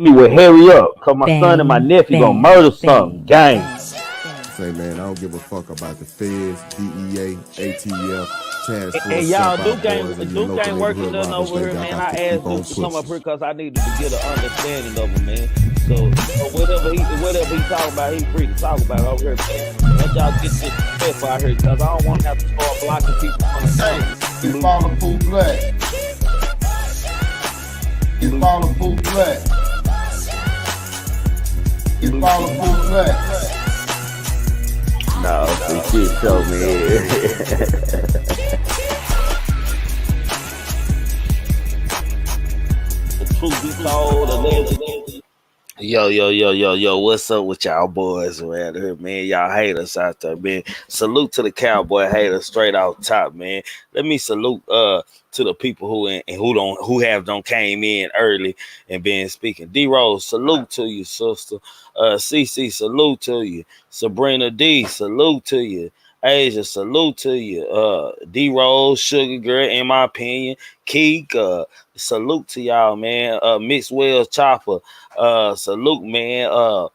me will hurry up, cause my son and my nephew gonna murder something. Gang. Say, man, I don't give a fuck about the feds, DEA, ATF, task force. And y'all, do gang working done over here, man. I asked Duke to come up here because I needed to get an understanding of him, man. So whatever he talking about, he free to talk about it over here, man. Let y'all get this stuff out here, because I don't want to have to start blocking people from the stage. You follow full black. You follow full black. You follow full black. No, some shit told me. The truth be told, allegedly. Yo, what's up with y'all boys around here, man? Y'all haters out there, man. Salute to the cowboy haters straight out top, man. Let me salute to the people who have came in early and been speaking. D Rose, salute to you, sister. CC, salute to you. Sabrina D, salute to you. Asia, salute to you. D Rose, Sugar Girl, in my opinion. Keek, salute to y'all, man. Miss Wells Chopper, salute, man.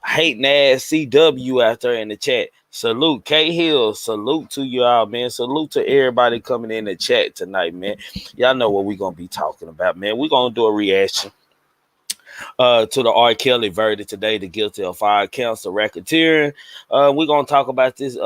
Hating ass CW out there in the chat. Salute. K Hill, salute to y'all, man. Salute to everybody coming in the chat tonight, man. Y'all know what we're gonna be talking about, man. We're gonna do a reaction to the R.Kelly verdict today, the guilty of 5 counts of racketeering. We're gonna talk about this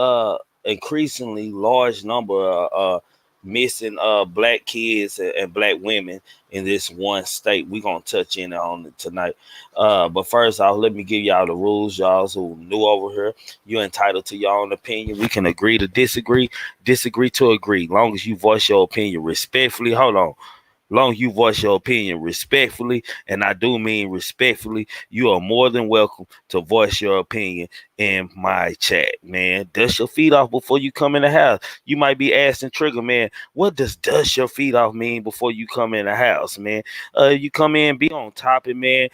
increasingly large number of missing black kids and black women in this one state. We're gonna touch in on it tonight. But first off, let me give y'all the rules. Y'all who new over here, you're entitled to your own opinion. We can agree to disagree to agree, long as you voice your opinion respectfully. Hold on. Long you voice your opinion respectfully, and I do mean respectfully, you are more than welcome to voice your opinion in my chat, man. Dust your feet off before you come in the house. You might be asking Triggaman, what does dust your feet off mean before you come in the house, man? You come in, be on topic, man.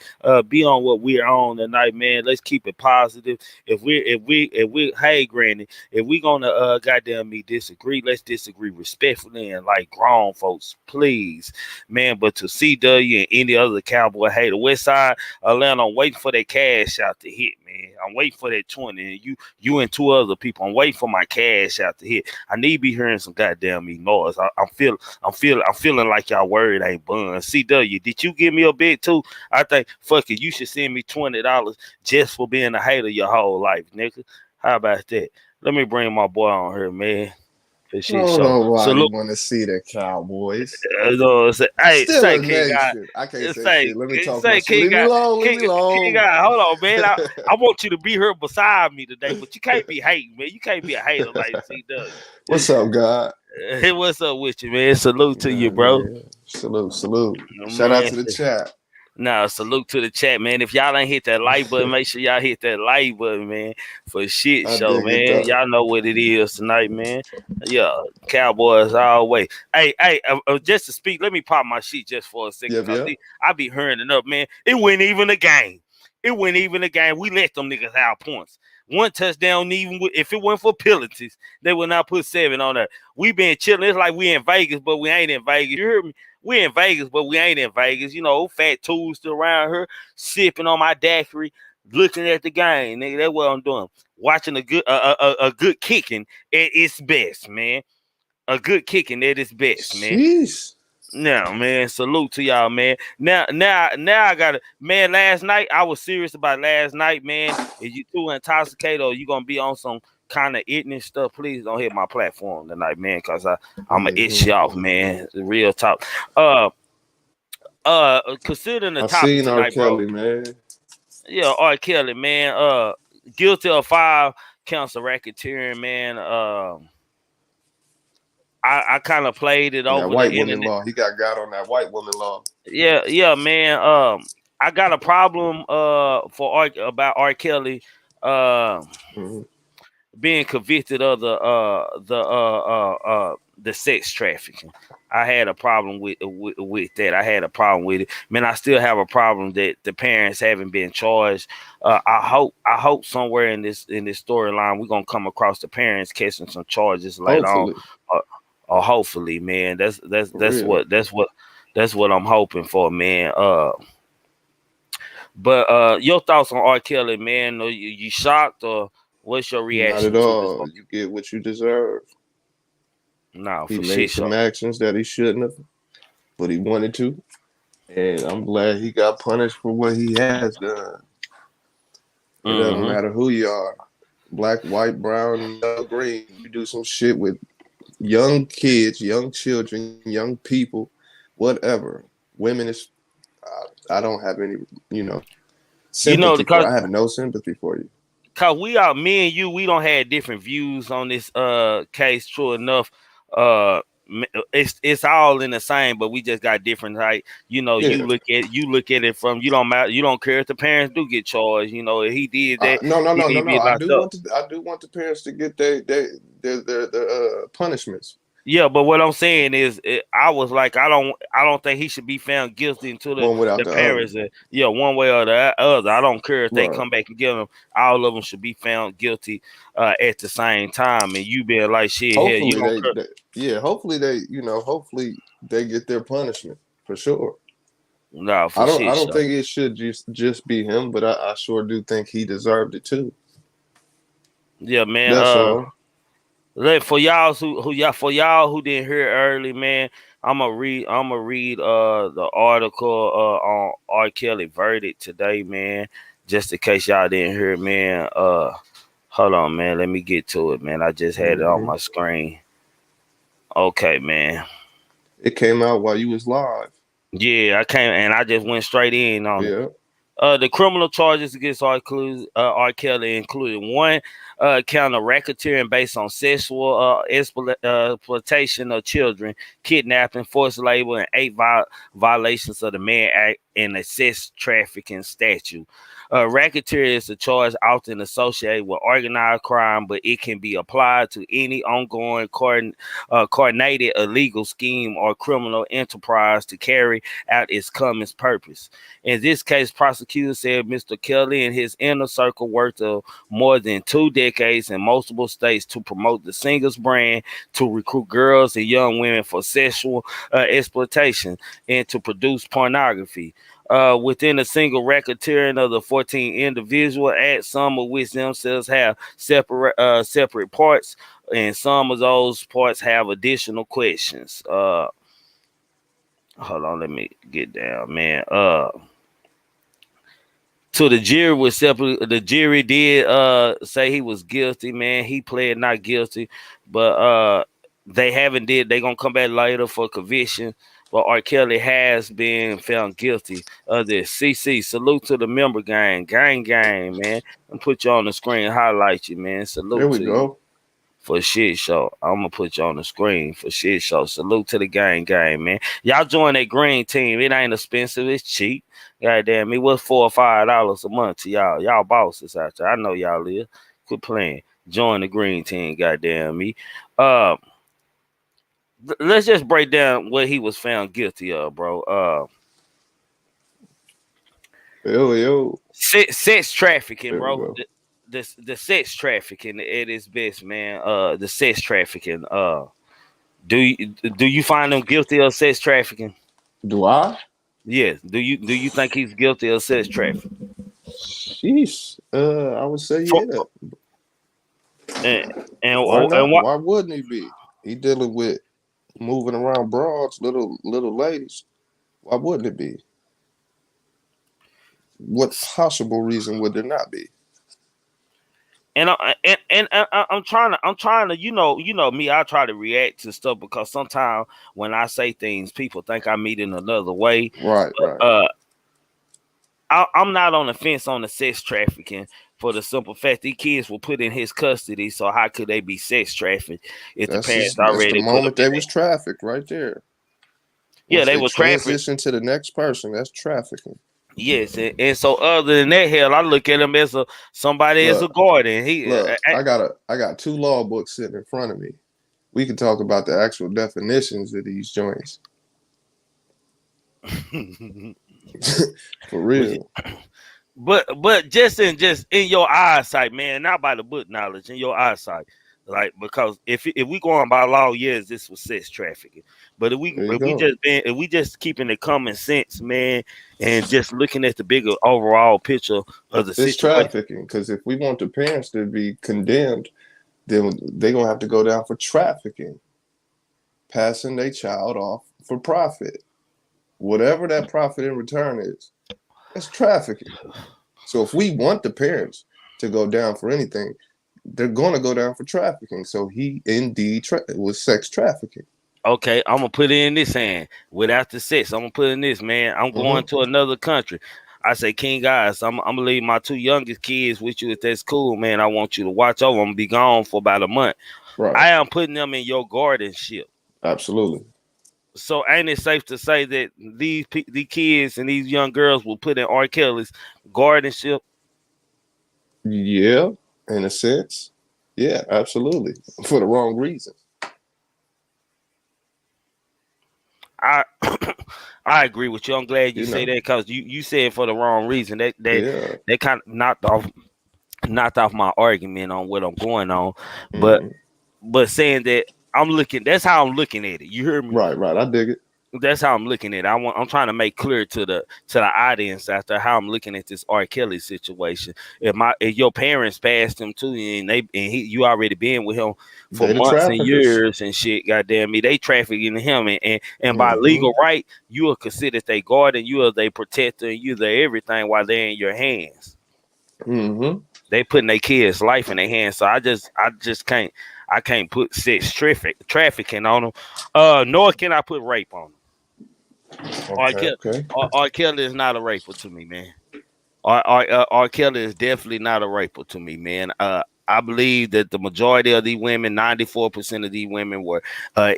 Be on what we're on tonight, man. Let's keep it positive. If we, hey, Granny, if we gonna goddamn me disagree, let's disagree respectfully and like grown folks, please. Man, but to CW and any other cowboy hater, West Side Atlanta, I'm waiting for that cash out to hit, man. I'm waiting for that 20, and you and 2 other people. I'm waiting for my cash out to hit. I need to be hearing some goddamn me noise. I'm feeling like y'all word ain't bun. CW, did you give me a bid too? I think fuck it, you should send me $20 just for being a hater your whole life, nigga. How about that? Let me bring my boy on here, man. I don't know why you want to see the Cowboys. Hey, say King God. I can't say shit. Let me talk. Leave me alone. King God, hold on, man. I want you to be here beside me today, but you can't be hating, man. You can't be a hater like CW. What's up, God? Hey, what's up with you, man? Salute to you, bro. Man. Salute. Shout out to the chat. Nah, salute to the chat, man. If y'all ain't hit that like button, make sure y'all hit that like button, man, for shit show, man. Y'all know what it is tonight, man. Yeah, Cowboys all way. Hey, just to speak, let me pop my shit just for a second. Yeah. I be hearing it up, man. It wasn't even a game. We let them niggas have points. One touchdown, even if it weren't for penalties, they would not put 7 on there. We been chilling. It's like we in Vegas, but we ain't in Vegas. You hear me? We in Vegas, but we ain't in Vegas. You know, fat tools still around here, sipping on my daiquiri, looking at the game. Nigga, that's what I'm doing. Watching a good kicking at its best, man. A good kicking at its best, man. Jeez. Now, man, salute to y'all, man. Now I gotta, man. Last night I was serious about last night, man. If you too intoxicated or you gonna be on some kind of itching stuff, please don't hit my platform tonight, man, because I'm gonna itch you off, man. Real talk. Considering the topic seen tonight, R.Kelly, bro. man. Yeah, R.Kelly, man. Guilty of 5 counts of racketeering, man. I kind of played it over that white the woman internet. law. He got on that white woman law. Yeah, man. I got a problem about R. Kelly being convicted of the sex trafficking. I had a problem with that. I had a problem with it. Man, I still have a problem that the parents haven't been charged. I hope somewhere in this storyline we're gonna come across the parents catching some charges later on. Or hopefully, man. That's what I'm hoping for, man. But your thoughts on R. Kelly, man? You shocked or what's your Not at reaction to this? all. You get what you deserve. No, He for made shit some show. actions that he shouldn't have, but he wanted to. And I'm glad he got punished for what he has done. It doesn't Mm-hmm. matter who you are, black, white, brown, yellow, green. You do some shit with young kids, young children, young people, whatever. Women is, I don't have any, you know, You know, sympathy for. because I have no sympathy for you. we are me and you, we don't have different views on this case. True enough, uh, it's all in the same, but we just got different. Like Yeah. you look at it from you don't matter. You don't care if the parents do get charged. If he did that, No, no, he no, need no, to no. be locked up. I do want the parents to get their punishments. Yeah, but what I'm saying is, I was like, I don't think he should be found guilty until One without the the other. parents. Yeah, one way or the other. I don't care if they Right. come back and get them. All of them should be found guilty at the same time. And you being like, shit, hell, you Hopefully don't care. yeah, hopefully hopefully they get their punishment for sure. No, for I shit, don't so think it should just be him, but I sure do think he deserved it too. yeah, man. That's all. For y'all who didn't hear early, man, I'm gonna read the article on R. Kelly verdict today, man. Just in case y'all didn't hear, man. Hold on, man. Let me get to it, man. I just had it on Hmm. my screen. Okay, man. It came out while you was live. Yeah, I came and I just went straight in on it. Yeah. The criminal charges against R. Kelly included one count of racketeering based on sexual exploitation of children, kidnapping, forced labor, and eight violations of the Mann Act and the sex trafficking statute. Racketeering is a charge often associated with organized crime, but it can be applied to any ongoing coordinated illegal scheme or criminal enterprise to carry out its common purpose. In this case, prosecutors said Mr. Kelly and his inner circle worked of more than 2 decades in multiple states to promote the singer's brand, to recruit girls and young women for sexual exploitation, and to produce pornography. Within a single racketeering of the 14 individual acts, some of which themselves have separate parts, and some of those parts have additional questions. Hold on, let me get down, man. So the jury was separate. The jury did say he was guilty, man. He pled not guilty, but they haven't did. They gonna come back later for conviction. But R. Kelly has been found guilty of this. CC, salute to the member gang, man. I'm put you on the screen, highlight you, man. There Salute we to you go. for shit show. I'm gonna put you on the screen for shit show. Salute to the gang, man. Y'all join that green team. It ain't expensive. It's cheap. Goddamn, it was $4 or $5 a month to y'all. Y'all bosses out there. I know y'all live. Quit playing. Join the green team. Goddamn me. Uh, let's just break down what he was found guilty of, bro. Yo. Sex trafficking, There we bro. go. The sex trafficking at its best, man. The sex trafficking. Do you find him guilty of sex trafficking? Do I? Yes. Do you think he's guilty of sex trafficking? Sheesh. I would say For, yeah. and and Why and not? what? Why wouldn't he be? He dealing with moving around broads, little ladies. Why wouldn't it be? What possible reason would there not be? I'm trying to me. I try to react to stuff because sometimes when I say things, people think I mean it in another way. Right, right. I'm not on the fence on the sex trafficking for the simple fact these kids were put in his custody. So how could they be sex trafficked if the parents That's the already put them moment in they there? was trafficked right there. Yeah, Once they they were trafficked. transition to the next person, that's trafficking. Yes, and so other than that, hell, I look at him as somebody as a Look, guardian. I got two law books sitting in front of me. We can talk about the actual definitions of these joints. For real. but just in your eyesight, man, not by the book knowledge, in your eyesight, Like, because if we going by law, yes, this was sex trafficking. But There you go. if we just keeping the common sense, man, and just looking at the bigger overall picture of the It's situation. trafficking because if we want the parents to be condemned, then they're gonna have to go down for trafficking, passing their child off for profit. Whatever that profit in return is, that's trafficking. So if we want the parents to go down for anything, they're gonna go down for trafficking. So he indeed was sex trafficking. Okay, I'm gonna put it in this hand without the sex. I'm gonna put in this, man. I'm going Mm-hmm. to another country. I say, King guys, I'm gonna leave my two youngest kids with you if that's cool, man. I want you to watch over. I'm gonna be gone for about a month. Right. I am putting them in your guardianship. Absolutely. So ain't it safe to say that these kids and these young girls will put in R. Kelly's guardianship? Yeah, in a sense. Yeah, absolutely. For the wrong reason. I I agree with you. I'm glad you You say know. that because you said for the wrong reason. Yeah. That kind of knocked off my argument on what I'm going on. But Hmm. saying that I'm looking, that's how I'm looking at it. You hear me? Right, right. I dig it. That's how I'm looking at it. I'm trying to make clear to the audience after how I'm looking at this R. Kelly situation. If your parents passed him to you and you already been with him for They the months and traffickers. years and shit, goddamn me, they trafficking him and by Hmm. legal right, you are considered their guardian, you are their protector, and you their everything while they're in your hands. Hmm. They putting their kids' life in their hands. So I just can't put sex trafficking on them. Nor can I put rape on them. R. Okay, Kelly, okay. R. Kelly is not a raper to me, man. R. Kelly is definitely not a raper to me, man. I believe that the majority of these women, 94% of these women, were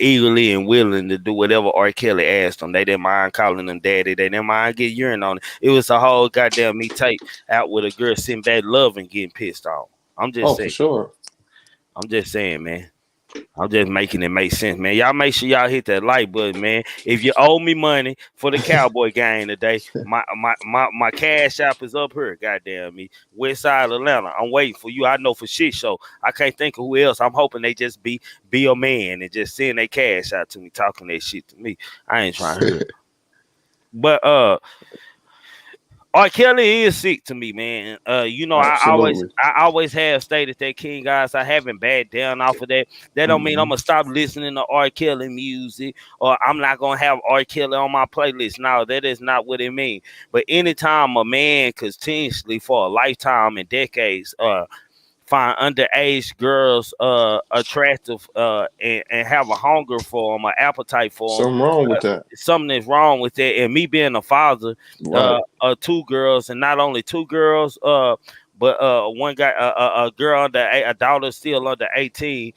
eagerly and willing to do whatever R. Kelly asked them. They didn't mind calling them daddy. They didn't mind getting urine on it. It was a whole goddamn me tape out with a girl sitting back loving getting pissed off. I'm just Oh, for saying. sure. I'm just saying, man. I'm just making it make sense, man. Y'all make sure y'all hit that like button, man. If you owe me money for the Cowboy game today, my cash app is up here. Goddamn me, West Side Atlanta. I'm waiting for you. I know for shit show. I can't think of who else. I'm hoping they just be a man and just send their cash out to me, talking that shit to me. I ain't trying to hear it. But R. Kelly is sick to me, man. Absolutely. I always have stated that, King guys. I haven't backed down off of that. That don't mean I'm Hmm. gonna stop listening to R. Kelly music or I'm not gonna have R. Kelly on my playlist. No, that is not what it means. But anytime a man continuously for a lifetime and decades, find underage girls attractive and have a hunger for them, an appetite for them. Something wrong with that. Something is wrong with that. And me being a father Right. of two girls, and not only two girls, but one guy, a girl a daughter still under 18.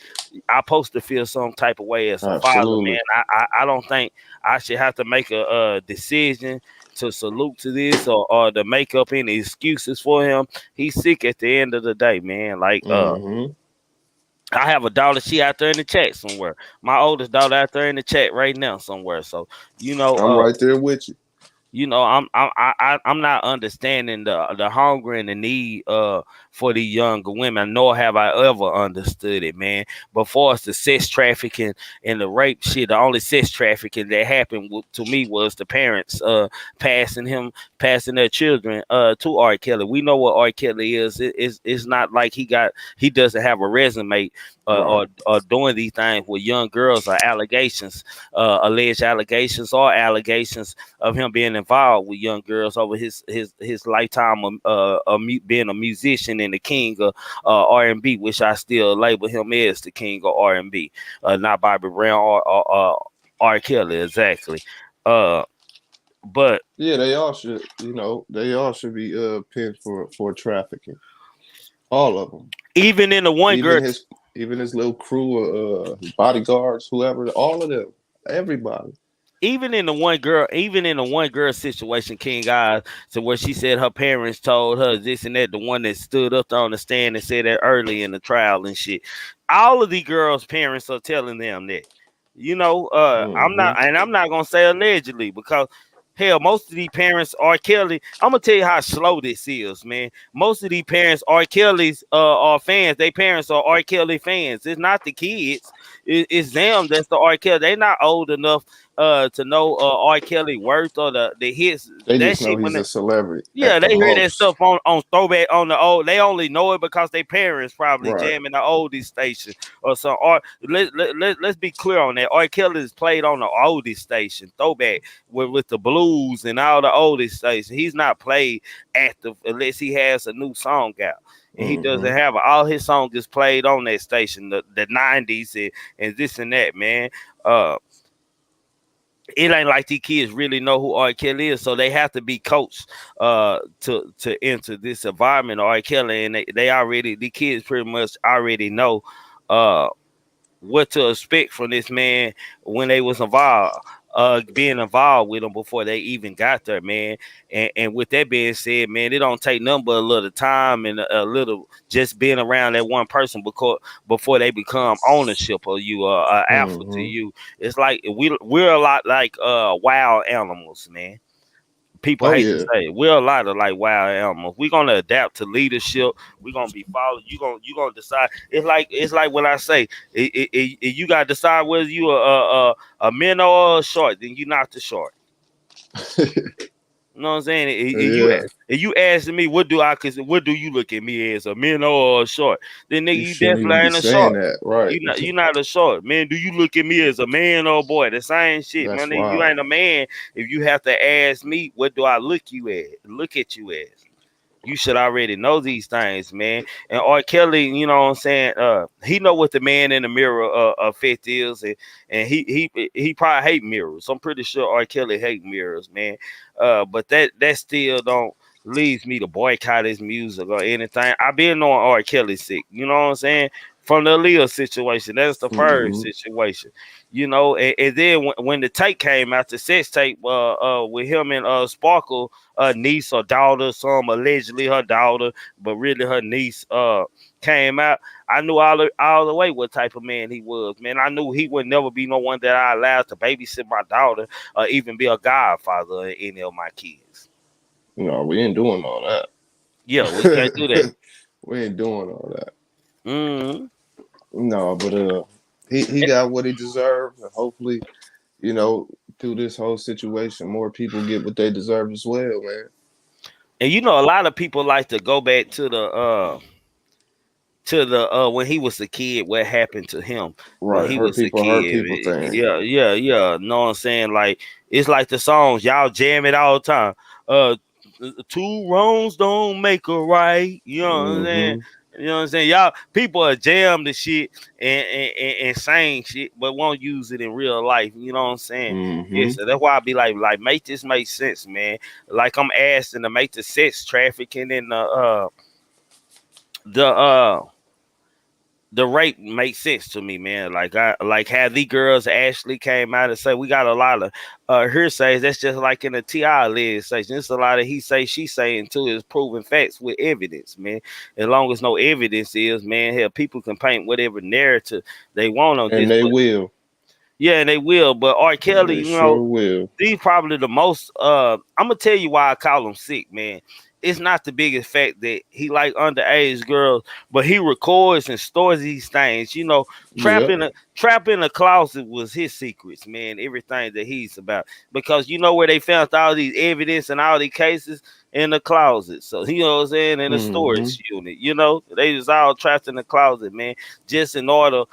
I'm supposed to feel some type of way as a father, man. Absolutely. I don't think I should have to make a decision to salute to this or to make up any excuses for him. He's sick at the end of the day, man. Like Hmm. I have a daughter, she out there in the chat somewhere. My oldest daughter out there in the chat right now somewhere. So you know, I'm right there with you. I'm not understanding the hunger and the need for the younger women, nor have I ever understood it, man. But for us, the sex trafficking and the rape shit, the only sex trafficking that happened to me was the parents passing their children to R. Kelly. We know what R. Kelly is. It's not like he doesn't have a resume Right. or doing these things with young girls or allegations, alleged allegations or allegations of him being involved with young girls over his lifetime of being a musician and the king of R&B, which I still label him as the king of R&B, not Bobby Brown or R. Kelly exactly. Uh, but Yeah, they all should. They all should be pinned for trafficking. All of them. even in the one Even girl. his little crew of bodyguards, whoever. All of them. Everybody. Even in the one girl situation, King Eyes, to where she said her parents told her this and that, the one that stood up on the stand and said that early in the trial and shit. All of the girls' parents are telling them that. I'm Hmm. not gonna say allegedly because Hell, most of these parents R. Kelly. I'm gonna tell you how slow this is, man. Most of these parents R. Kelly's are fans. They parents are R. Kelly fans. It's not the kids. It's them that's the R. Kelly. They not old enough to know R. Kelly worth or the hits. They That just know shit when he's a celebrity yeah, at the they hear that most. stuff on throwback on the old. They only know it because their parents probably Right. jamming the oldies station or some. Or let's be clear on that. R. Kelly is played on the oldies station, throwback with the blues and all the oldies stations. He's not played active unless he has a new song out. And he doesn't Mm-hmm. have all his songs is played on that station, the 90s and this and that, man. Uh, it ain't like these kids really know who R. Kelly is, so they have to be coached to enter this environment of R. Kelly, and they already the kids pretty much already know uh what to expect from this man when they was involved, being involved with him before they even got there, man. And with that being said, man, it don't take nothing but a little time and a little just being around that one person because before they become ownership of you, alpha to Mm-hmm. you. It's like we're a lot like wild animals, man. People Oh hate to yeah. say it. We're a lot of like wild animals. We're gonna adapt to leadership. We're gonna be followed. You gonna decide. It's like when I say you gotta decide whether you a minnow or a shark. Then you not the shark. You know what I'm saying? Yeah. If you asking me what do you look at me as, a minnow or a shark? Then nigga, You you shouldn't definitely even be ain't a saying shark. that. Right. You not a shark, man. Do you look at me as a man or a boy? The same shit, man. That's Nigga, you wild. ain't a man if you have to ask me what do I look at you as. You should already know these things, man. And R. Kelly, you know what I'm saying? He know what the man in the mirror effect is, and he probably hate mirrors. I'm pretty sure R. Kelly hate mirrors, man. But that still don't leads me to boycott his music or anything. I've been on R. Kelly sick, you know what I'm saying? From the Aaliyah situation, that's the first Mm-hmm. situation, and then when the tape came out, the sex tape with him and Sparkle, niece or daughter, some allegedly her daughter, but really her niece, came out. I knew all the way what type of man he was, man. I knew he would never be no one that I allowed to babysit my daughter or even be a godfather of any of my kids. No, we ain't doing all Yeah, we can't do that. that. We ain't doing all that. Hmm. No, but he got what he deserved, and hopefully, you know, through this whole situation, more people get what they deserve as well, man. And a lot of people like to go back to the when he was a kid, what happened to him when Right, he was a hurt kid. people thing. Yeah, yeah, yeah. Know what I'm saying? Like it's like the songs y'all jam it all the time. Uh, two wrongs don't make a right. You know what I'm saying? Mm-hmm. You know what I'm saying? Y'all people are jam the shit and saying shit, but won't use it in real life. You know what I'm saying? Yeah, Mm-hmm. so that's why I be like, make this make sense, man. Like I'm asking to make the sex trafficking and the the rape makes sense to me, man. Like I like how the girls actually came out and say we got a lot of hearsays. That's just like in the TI legislation. It's a lot of he say she saying too is proven facts with evidence, man. As long as no evidence is, man, hell, people can paint whatever narrative they want on And this. they But will. yeah, and they will. But R. Kelly, They sure will. he's probably the most I'm gonna tell you why I call him sick, man. It's not the biggest fact that he like underage girls, but he records and stores these things. Yep. Trap in a closet was his secrets, man. Everything that he's about. Because you know where they found all these evidence and all these cases in the closet. So you know what I'm saying, in the Mm-hmm. storage unit. They was all trapped in the closet, man. Just in order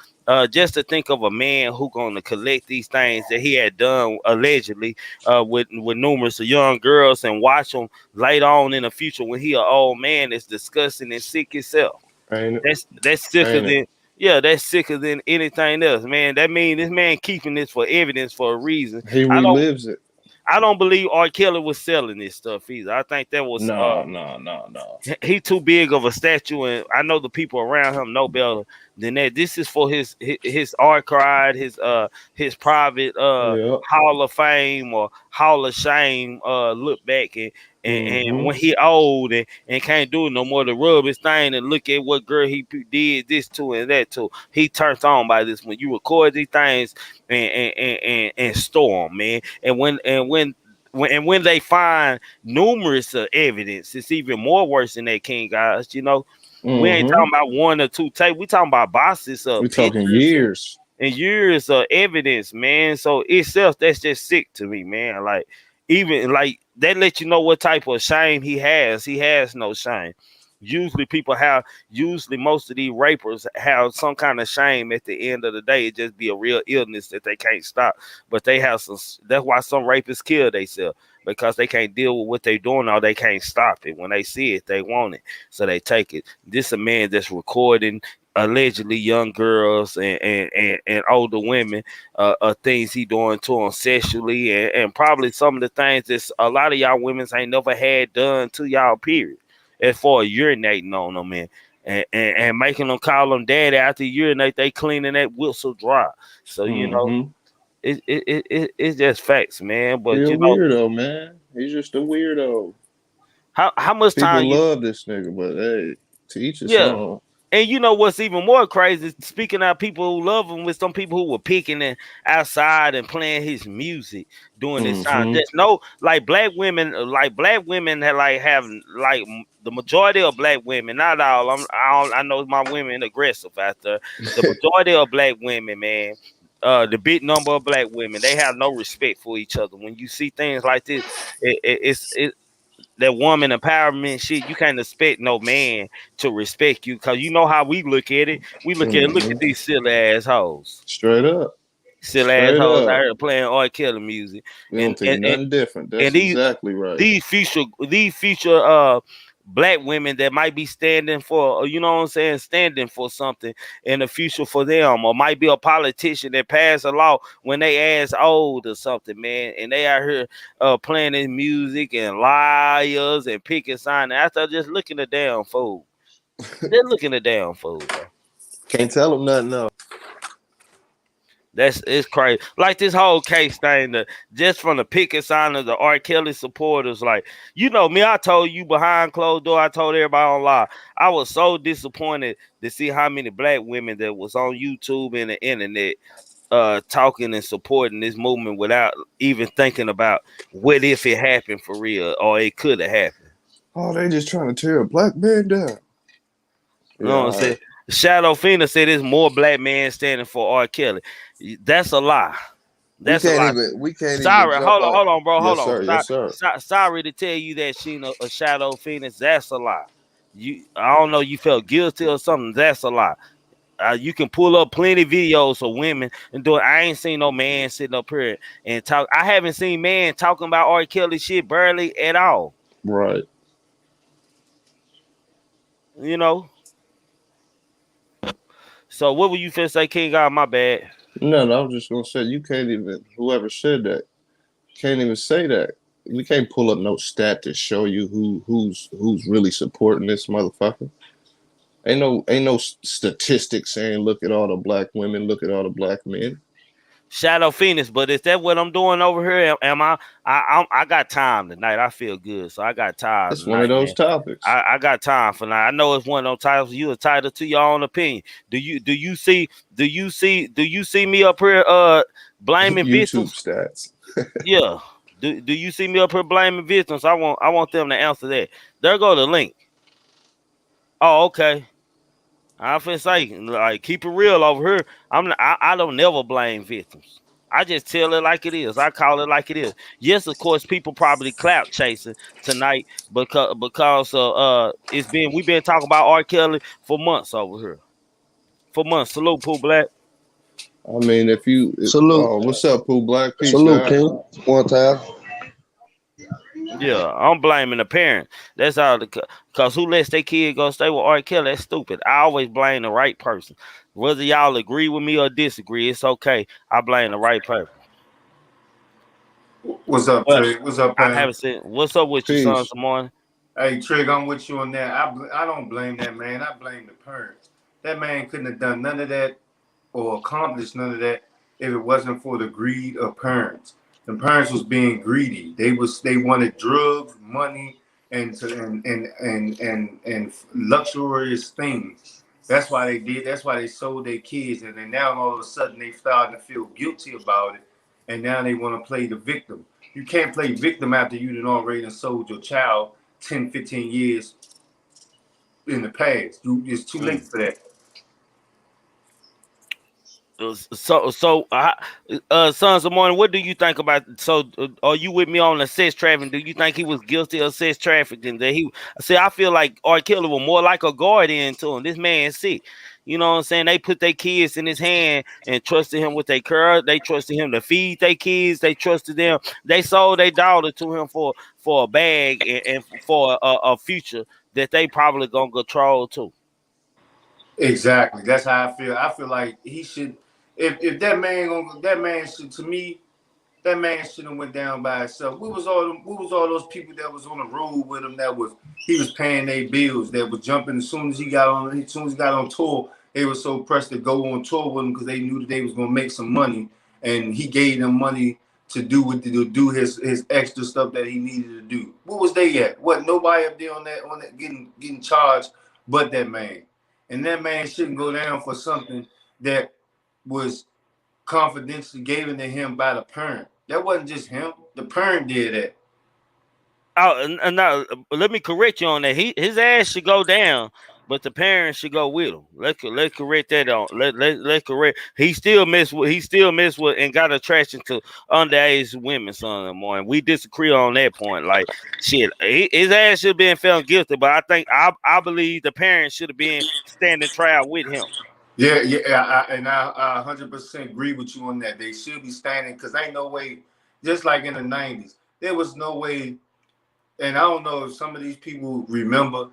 just to think of a man who gonna collect these things that he had done allegedly with numerous of young girls and watch them later on in the future when he an old man is disgusting and sick himself. Ain't it? That's sicker Ain't it? than yeah, that's sicker than anything else, man. That means this man keeping this for evidence for a reason. He I don't relives it. I don't believe R. Kelly was selling this stuff either. I think that was No, no, no, no. he too big of a statue, and I know the people around him know better than that. This is for his archive, his private Yep. hall of fame or hall of shame. Look back and Mm-hmm. when he old and can't do it no more to rub his thing and look at what girl he did this to and that to. He turns on by this when you record these things and store them, man. And when when they find numerous evidence, it's even more worse than that, King, guys. We ain't Mm-hmm. talking about one or two tape. We talking about boxes of We talking pictures years. and years of evidence, man. So itself, that's just sick to me, man. Like, even like that let you know what type of shame he has. He has no shame. Usually most of these rapers have some kind of shame at the end of the day. It just be a real illness that they can't stop. But they have some, that's why some rapists kill themselves. Because they can't deal with what they're doing or they can't stop it. When they see it, they want it. So they take it. This a man that's recording allegedly young girls and older women, things he doing to them sexually, and probably some of the things that a lot of y'all women ain't never had done to y'all, period, as far as urinating on them and making them call them daddy after urinate, they cleaning that whistle dry. So Mm-hmm. it's just facts, man. He But a weirdo, man. He's just a weirdo. how much time People you love this nigga, but hey, to each his yeah. own. And you know what's even more crazy? Speaking of people who love him, with some people who were picking it outside and playing his music during this time. Mm-hmm. Just no, like black women that have the majority of black women, not all. I know my women aggressive out there. The majority of black women, man. The big number of black women, they have no respect for each other. When you see things like this, it's that woman empowerment shit. You can't expect no man to respect you, because you know how we look at it. We look at Mm-hmm. these silly assholes. Straight up. Silly Straight assholes out up. here playing R.Kelly music. We And don't think and, and, nothing different. and That's exactly right. these future black women that might be standing for, you know what I'm saying, standing for something in the future for them, or might be a politician that passed a law when they ass old or something, man, and they out here playing this music and liars and picking sign after just looking a damn fool. They're looking a damn fool, bro. Can't tell him nothing else. It's crazy. Like this whole case thing, just from the picket sign of the R. Kelly supporters. Like, me, I told you behind closed door, I told everybody on live. I was so disappointed to see how many black women that was on YouTube and the internet talking and supporting this movement without even thinking about what if it happened for real or it could have happened. Oh, they just trying to tear a black man down. You Yeah, know what I'm all saying? right. Shadow Phoenix said there's more black men standing for R. Kelly. That's a lie. We That's a can't lie. even we can't even Sorry, jump on. hold on, bro, hold Yes, on. sir. Yes, sir. Sorry to tell you that Sheena a Shadow Phoenix. That's a lie. I don't know. You felt guilty or something. That's a lie. You can pull up plenty videos of women and do it. I ain't seen no man sitting up here and talk. I haven't seen man talking about R. Kelly shit barely at all. Right. You know. So what were you finna say, King? God, my bad. No, no, I was just gonna say you can't even. Whoever said that can't even say that. We can't pull up no stat to show you who's really supporting this motherfucker. Ain't no statistics saying look at all the black women, look at all the black men. Shadow Phoenix, but is that what I'm doing over here? Am I got time tonight. I feel good, so I got time It's one of tonight, those man. topics. I got time for now. I know it's one of those titles. You entitled to your own opinion. Do you see me up here blaming YouTube victims? stats. Yeah. Do you see me up here blaming victims? I want them to answer that. There go the link. Oh, okay. I finna say, like, keep it real over here. I don't never blame victims. I just tell it like it is. I call it like it is. Yes, of course, people probably clout chasing tonight because we've been talking about R. Kelly for months over here. For months. Salute, Pooh Black. I mean, Salute, what's up, Pooh Black? Peace, salute, God. King. One time. Yeah, I'm blaming the parents. That's all. Because who lets their kid go stay with R. Kelly? That's stupid. I always blame the right person. Whether y'all agree with me or disagree, it's okay. I blame the right person. What's up, But Trig? What's up, I Pam? haven't said, what's up with you, son, Peace. Simone? Hey, Trig, I'm with you on that. I don't blame that man. I blame the parents. That man couldn't have done none of that or accomplished none of that if it wasn't for the greed of parents. The parents was being greedy. They wanted drugs, money, and luxurious things. That's why they did. That's why they sold their kids, and then now all of a sudden they starting to feel guilty about it, and now they want to play the victim. You can't play victim after you done already sold your child 10, 15 years in the past. It's too late for that. Sons of Morning, what do you think about? So, are you with me on the sex trafficking? Do you think he was guilty of sex trafficking? That he see, I feel like R.Kelly was more like a guardian to him. This man sick. You know what I'm saying? They put their kids in his hand and trusted him with their care. They trusted him to feed their kids. They trusted them. They sold their daughter to him for a bag and for a future that they probably gonna control too. Exactly. That's how I feel. I feel like he should. If that man should, to me, that man should have went down by himself. What was all those people that was on the road with him he was paying their bills, that was jumping as soon as he got on tour. They were so pressed to go on tour with him because they knew that they was gonna make some money, and he gave them money to do his extra stuff that he needed to do. What was they at? What, nobody up there on that getting charged but that man. And that man shouldn't go down for something that was confidentially given to him by the parent. That wasn't just him. The parent did that. Oh, and now let me correct you on that. His ass should go down, but the parents should go with him. Let's correct that on. Let's correct. He still messed with and got attraction to underage women, son of mine. We disagree on that point. Like shit, his ass should have been found guilty, but I believe the parents should have been standing trial with him. Yeah, I 100% agree with you on that. They should be standing, because ain't no way, just like in the 90s, there was no way. And I don't know if some of these people remember.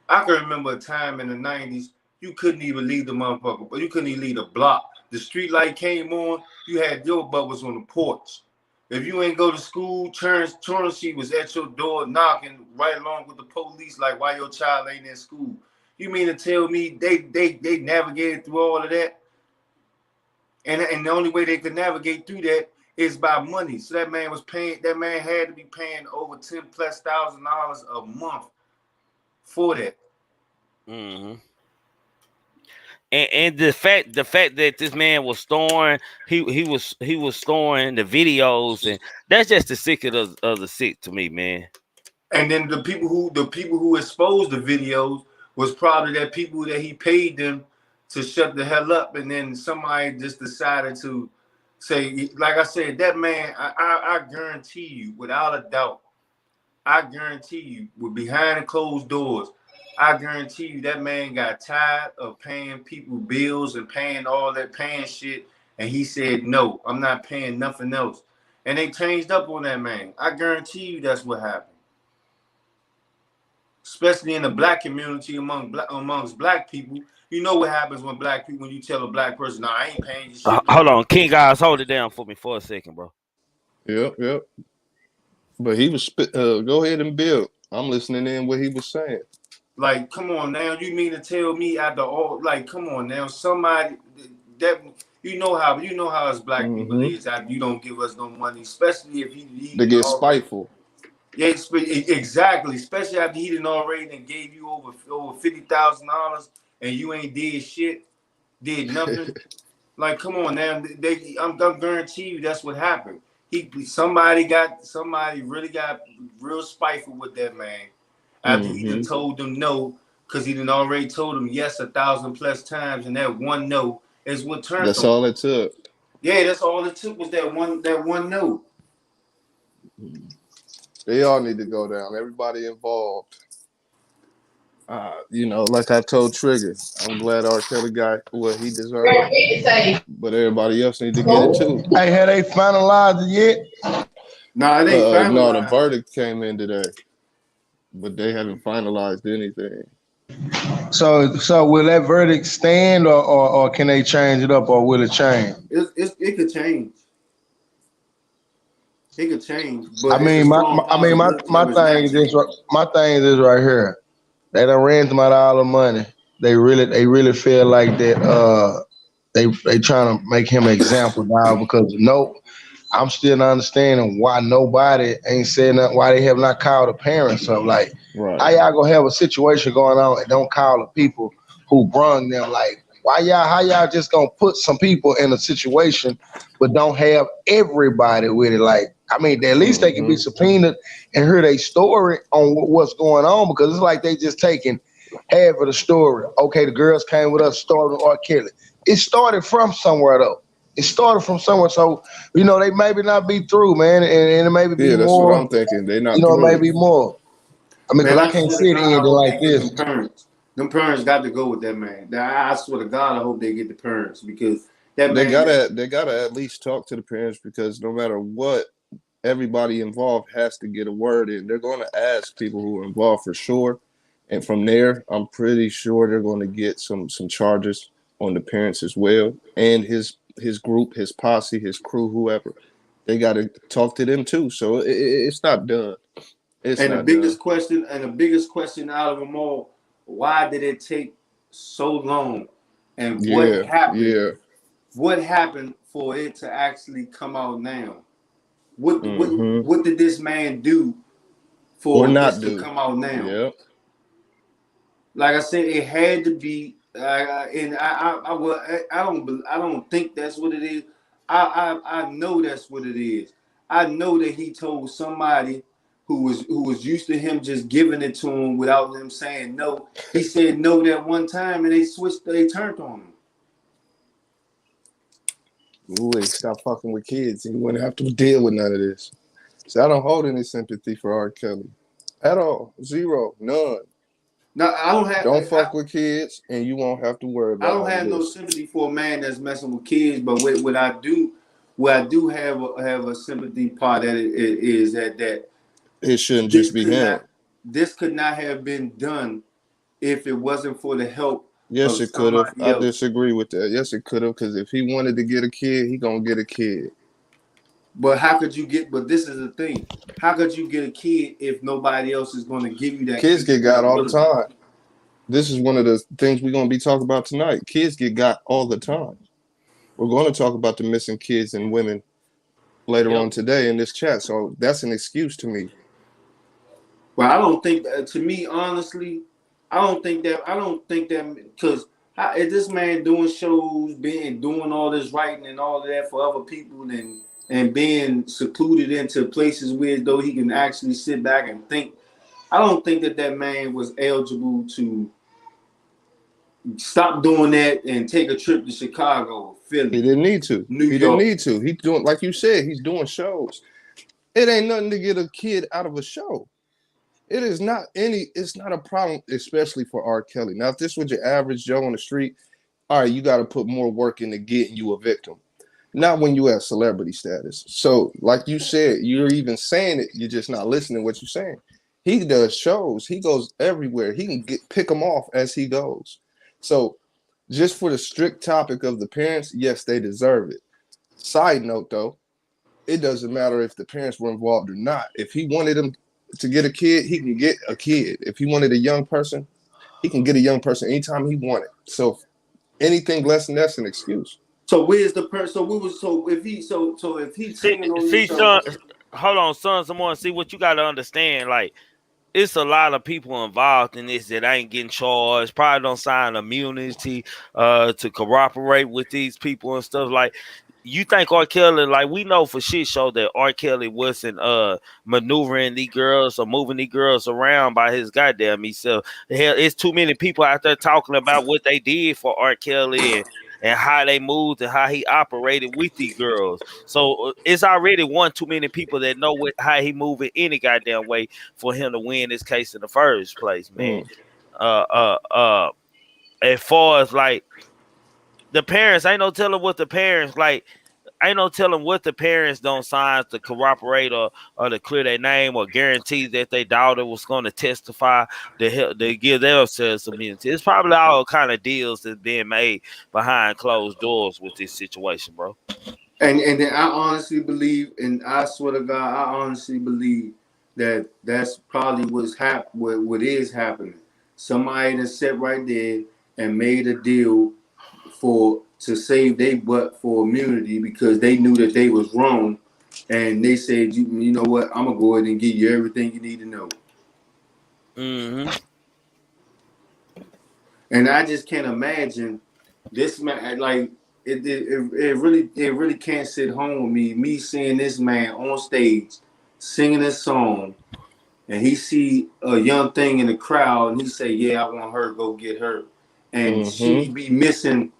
I can remember a time in the 90s, you couldn't even leave the motherfucker, but you couldn't even leave the block. The street light came on, you had your bubbas on the porch. If you ain't go to school, truancy was at your door knocking right along with the police, like, why your child ain't in school? You mean to tell me they navigated through all of that? And the only way they could navigate through that is by money. So that man had to be paying over $10,000+ a month for that. Mm-hmm. And the fact that this man was storing, he was storing the videos, and that's just the sick of the sick to me, man. And then the people who exposed the videos was probably that people that he paid them to shut the hell up, and then somebody just decided to say, like I said, that man, I guarantee you, without a doubt, I guarantee you, with behind closed doors, I guarantee you that man got tired of paying people bills and paying all that paying shit, and he said, no, I'm not paying nothing else. And they changed up on that man. I guarantee you that's what happened. Especially in the black community, amongst black people. You know what happens when you tell a black person, nah, I ain't paying you shit. Hold on, King guys, hold it down for me for a second, bro. Yep. But he was go ahead and build. I'm listening in what he was saying. Like, come on now, you mean to tell me after all? Like, come on now, somebody that you know how us black people is. After you don't give us no money, especially if he they get spiteful. Yeah, exactly. Especially after he done already gave you over $50,000 and you ain't did nothing. Like, come on now, I'm guarantee you that's what happened. Somebody really got real spiteful with that man after he done told them no, because he done already told them yes 1,000+ times, and that one no is what turned. That's all it took. Yeah, that's all it took was that one no. They all need to go down. Everybody involved. Like I told Trigger, I'm glad R.Kelly got what he deserved. But everybody else need to get it too. Hey, had they finalized it yet? Nah, it ain't finalized. No, the verdict came in today, but they haven't finalized anything. So will that verdict stand, or can they change it up, or will it change? It could change. It could change. But my thing is this right here. They done ran them out of all the money. They really feel like that. They trying to make him an example now, because I'm still not understanding why nobody ain't saying that, why they have not called the parents up. Like, right. How y'all gonna have a situation going on and don't call the people who brung them? Like, how y'all just gonna put some people in a situation but don't have everybody with it? Like, I mean, at least they can be subpoenaed and hear their story on what's going on, because it's like they just taking half of the story. Okay, the girls came with us, started with R. Kelly. It started from somewhere though. It started from somewhere, so they maybe not be through, man, and it maybe be Yeah, that's what I'm more. thinking. They not It may through. be more. I mean, because Man, I I can't swear to see it God, I ending hope like they get this. them parents. Them parents got to go with that man. I swear to God, I hope they get the parents because that They man. gotta at least talk to the parents, because no matter what, everybody involved has to get a word in. They're going to ask people who are involved for sure, and from there, I'm pretty sure they're going to get some charges on the parents as well, and his group, his posse, his crew, whoever. They got to talk to them too. So it's not done. It's And the not done. biggest question out of them all, why did it take so long? And what Yeah, happened? yeah. What happened for it to actually come out now? What what Hmm. what did this man do Or for not this to do. come out now? Yep. Like I said, it had to be, and I don't think that's what it is. I know that's what it is. I know that he told somebody who was used to him just giving it to him without him saying no. He said no that one time, and they turned on him. Ooh, stop fucking with kids, and you wouldn't have to deal with none of this. So I don't hold any sympathy for R. Kelly at all. Zero, none. Now Don't fuck with kids, and you won't have to worry I about don't none of have no this. sympathy for a man that's messing with kids, but what I do have a sympathy part that it is that It shouldn't this just be could him. not this could not have been done if it wasn't for the help Yes, of it could have. somebody I else. disagree with that. Yes, it could have, because if he wanted to get a kid, he gonna get a kid. But how could you get? But this is the thing: how could you get a kid if nobody else is going to give you that Kids get got all the compatibility? time. This is one of the things we're gonna be talking about tonight. Kids get got all the time. We're going to talk about the missing kids and women later Yep. on today in this chat. So that's an excuse to me. But I don't think, to me, honestly, I don't think that because is this man doing shows, doing all this writing and all of that for other people, and being secluded into places where though he can actually sit back and think. I don't think that man was eligible to stop doing that and take a trip to Chicago, He Philly, didn't need to. New He didn't York. need to. He's doing, like you said, he's doing shows. It ain't nothing to get a kid out of a show. It's not a problem, especially for R. Kelly. Now, if this was your average Joe on the street, all right, you got to put more work into getting you a victim. Not when you have celebrity status. So, like you said, you're even saying it, you're just not listening to what you're saying. He does shows, he goes everywhere. He can pick them off as he goes. So, just for the strict topic of the parents, yes, they deserve it. Side note though, it doesn't matter if the parents were involved or not. If he wanted him to get a kid, he can get a kid. If he wanted a young person, he can get a young person anytime he wanted. So anything less than that's an excuse. So where's the person? So we was so if he's See, singing on this see, show. son. Hold on, son. Someone see what you got to understand. Like, it's a lot of people involved in this that ain't getting charged. Probably don't sign immunity to cooperate with these people and stuff. Like, you think R. Kelly, like, we know for shit show that R. Kelly wasn't maneuvering these girls or moving these girls around by his goddamn himself. Hell, it's too many people out there talking about what they did for R. Kelly and how they moved and how he operated with these girls. So it's already one too many people that know how he moved in any goddamn way for him to win this case in the first place, man. Mm. Uh, uh, uh. As far as like the parents, ain't no telling what the parents like. Ain't no telling what the parents don't sign to corroborate or to clear their name or guarantee that their daughter was going to testify to help to give themselves immunity. It's probably all kind of deals that's being made behind closed doors with this situation, bro. And then I honestly believe, and I swear to God, I honestly believe that that's probably what is happening. Somebody that sat right there and made a deal to save they butt for immunity because they knew that they was wrong, and they said, you know what, I'm gonna go ahead and give you everything you need to know. Mm-hmm. And I just can't imagine this man like. it really can't sit home with me. Me seeing this man on stage singing this song, and he see a young thing in the crowd, and he say, "Yeah, I want her. Go get her," and she be missing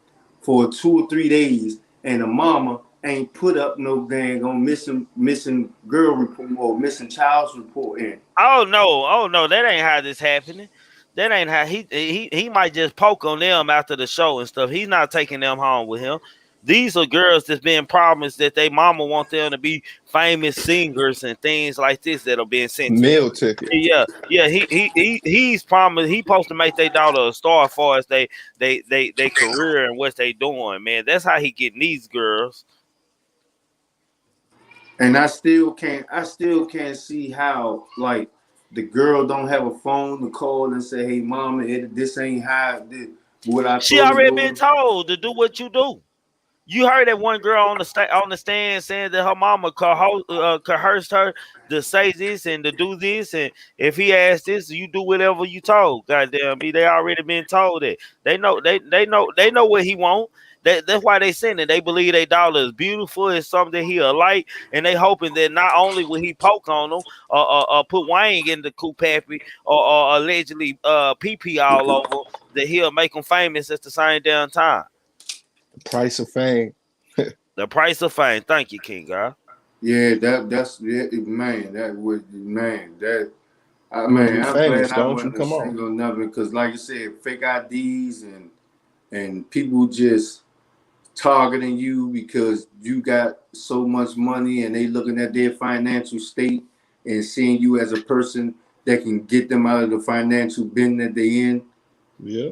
for 2 or 3 days, and the mama ain't put up no dang on missing girl report or missing child's report in. Oh no, that ain't how this happening. That ain't how he might just poke on them after the show and stuff. He's not taking them home with him. These are girls that's been promised that they mama want them to be famous singers and things like this that are being sent to them. Meal ticket. Yeah. He's promised. He supposed to make their daughter a star as far as they career and what they doing. Man, that's how he getting these girls. And I still can't see how like the girl don't have a phone to call and say, "Hey, mama, this ain't how what I She thought it already been was." told to do what you do. You heard that one girl on the stand saying that her mama coerced her to say this and to do this, and if he asked this, you do whatever you told. Goddamn me, they already been told that. They know what he want. That's why they send it. They believe their daughter is beautiful. It's something he'll like, and they hoping that not only will he poke on them or put Wayne in the coupe or allegedly pee all over, that he'll make them famous at the same damn time. Price of fame. The price of fame. Thank you, King God. Yeah, that's yeah, man. That would man. That You I'm glad famous, I don't you? wasn't a Come on. single nothing because, like you said, fake IDs and people just targeting you because you got so much money and they looking at their financial state and seeing you as a person that can get them out of the financial bin that they in. Yeah.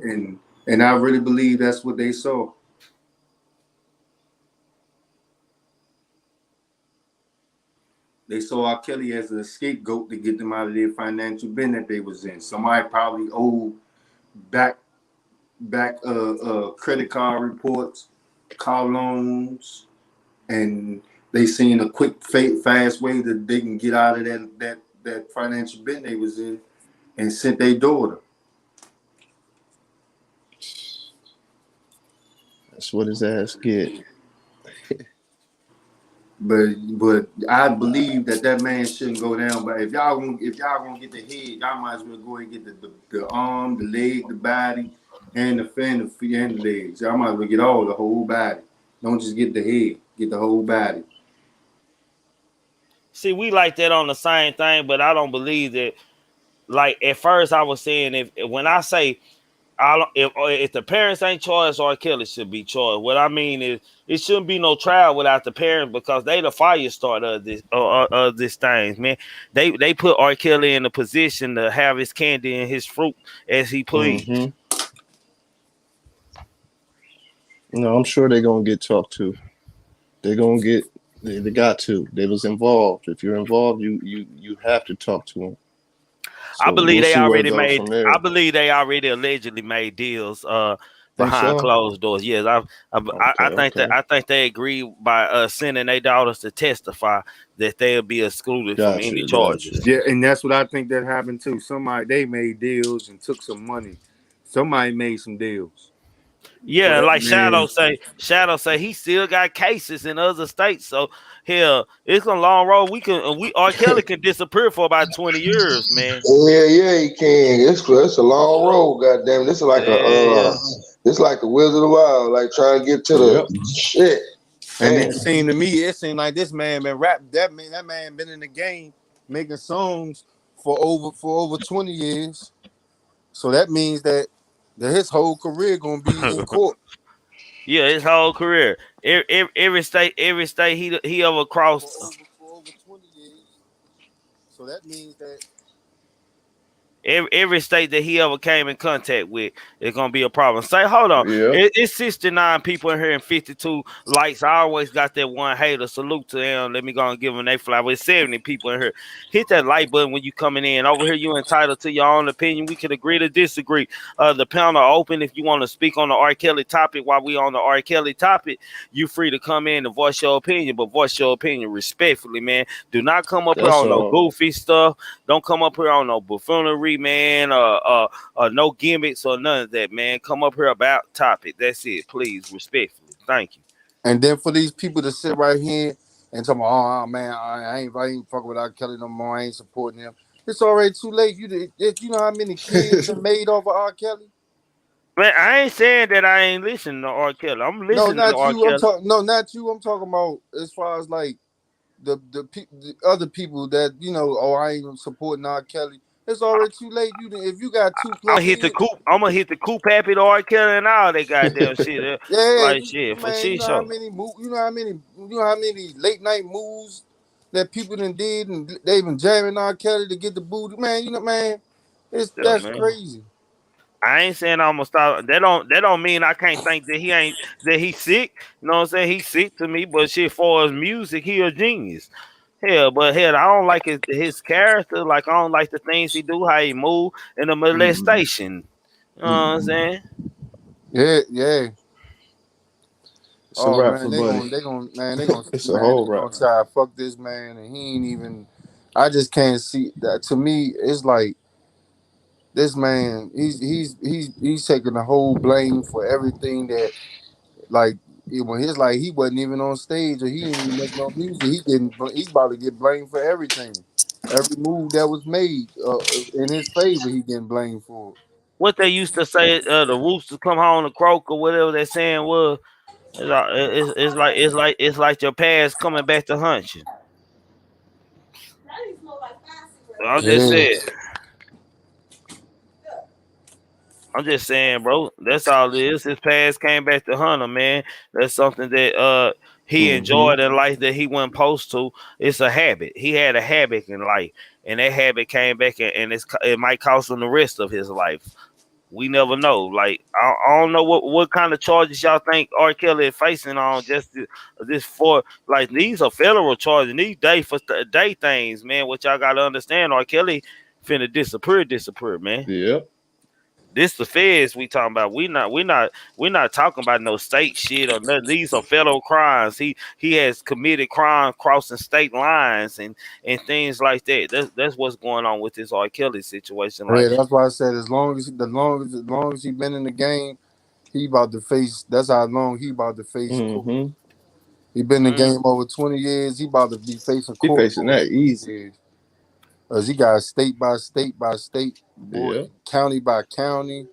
And I really believe that's what they saw. They saw R.Kelly as a scapegoat to get them out of their financial bin that they was in. Somebody probably owed back credit card reports, car loans, and they seen a quick, fast way that they can get out of that financial bin they was in, and sent their daughter. That's what his ass get. But I believe that man shouldn't go down. But if y'all gonna get the head, y'all might as well go ahead and get the arm, the leg, the body, and the fin, the feet, and the legs. Y'all might as well get the whole body. Don't just get the head. Get the whole body. See, we like that on the same thing, but I don't believe that. Like at first, I was saying if when I say if the parents ain't charged, R. Kelly should be charged. What I mean is it shouldn't be no trial without the parents because they the fire starter of this thing, man. They put R. Kelly in a position to have his candy and his fruit as he please. No, I'm sure they're gonna get talked to. They're gonna get. They got to. They was involved. If you're involved, you have to talk to them. I So believe we'll they see where it already goes made. from I there. believe they already allegedly made deals Think behind so? closed doors. Yes, I think that Okay. they agreed by sending their daughters to testify that they'll be excluded from any charges. Yeah, and that's what I think that happened too. Somebody they made deals and took some money. Somebody made some deals. Yeah, But like man, Shadow say he still got cases in other states. So hell, it's a long road. We R. Kelly can disappear for about 20 years, man. Yeah, he can. It's a long road, goddamn. This is like Yeah. this like the Wizard of the Wild, like trying to get to Yep. the shit. and Damn. it seemed like this man been rap. That man been in the game making songs for over 20 years. So that means that his whole career gonna be in court. Yeah, his whole career. Every state he ever crossed. For over 20 years. So that means that Every state that he ever came in contact with is gonna be a problem. Say, hold on, Yep. it's 69 people in here and 52 likes. I always got that one hater. Salute to them. Let me go and give them they fly. With 70 people in here, hit that like button when you coming in. Over here, you entitled to your own opinion. We can agree to disagree. The panel open if you want to speak on the R. Kelly topic. While we on the R. Kelly topic, you free to come in and voice your opinion, but voice your opinion respectfully, man. Do not come up here That's on no all. goofy stuff. Don't come up here on no buffoonery, man, no gimmicks or none of that, man. Come up here about topic. That's it. Please, respectfully. Thank you. And then for these people to sit right here and talk about, oh man, I ain't fucking with R. Kelly no more. I ain't supporting him. It's already too late. You know how many kids are made off of R. Kelly? Man, I ain't saying that I ain't listening to R. Kelly. I'm No, listening to not R. you. I'm Kelly. talking. No, not you. I'm talking about as far as like the other people that oh, I ain't supporting R. Kelly. It's already too late. If you got two I'm plus gonna hit the kids, coop. I'm gonna hit the coop happy to R. Kelly and all that goddamn shit. yeah, Like shit for man. You shit know how show. many late night moves that people done did, and they been jamming R. Kelly to get the booty. Man, man, Yeah, that's man. crazy. I ain't saying I'm gonna stop. That don't mean I can't think that he's sick. You know what I'm saying? He's sick to me, but shit for his music, he a genius. Hell, but hell, I don't like his character. Like I don't like the things he do, how he move, and the Mm-mm. molestation. You know what I'm Mm-mm. saying? Yeah, yeah. It's a Oh wrap man, for Buddy. It's a whole they wrap. gonna try to fuck this man, and he ain't even. I just can't see that. To me, it's like this man. He's taking the whole blame for everything that like when his like he wasn't even on stage or he didn't even make no music. He's about to get blamed for everything. Every move that was made in his favor, he getting blamed for. What they used to say, the roosters come home to croak or whatever that saying was. It's like your past coming back to hunt you. I'm just Yeah. saying. I'm just saying, bro. That's all it is. His past came back to hunt him, man. That's something that he Mm-hmm. enjoyed in life that he wasn't supposed to. It's a habit. He had a habit in life, and that habit came back, and it might cost him the rest of his life. We never know. Like I don't know what kind of charges y'all think R. Kelly is facing on just this for like these are federal charges. These day things, man. What y'all gotta understand, R. Kelly finna disappear, man. Yep. This the feds we talking about. We not talking about no state shit or nothing. These are federal crimes. He has committed crime crossing state lines and things like that. That's what's going on with this R. Kelly situation. Yeah, Like, that's why I said as long as he been in the game, he about to face. That's how long he about to face court. Mm-hmm. He been in the mm, game over 20 years. He about to be facing He court facing over that 20 easy. years. Cause he got state by state by state, boy, Yeah. county by county.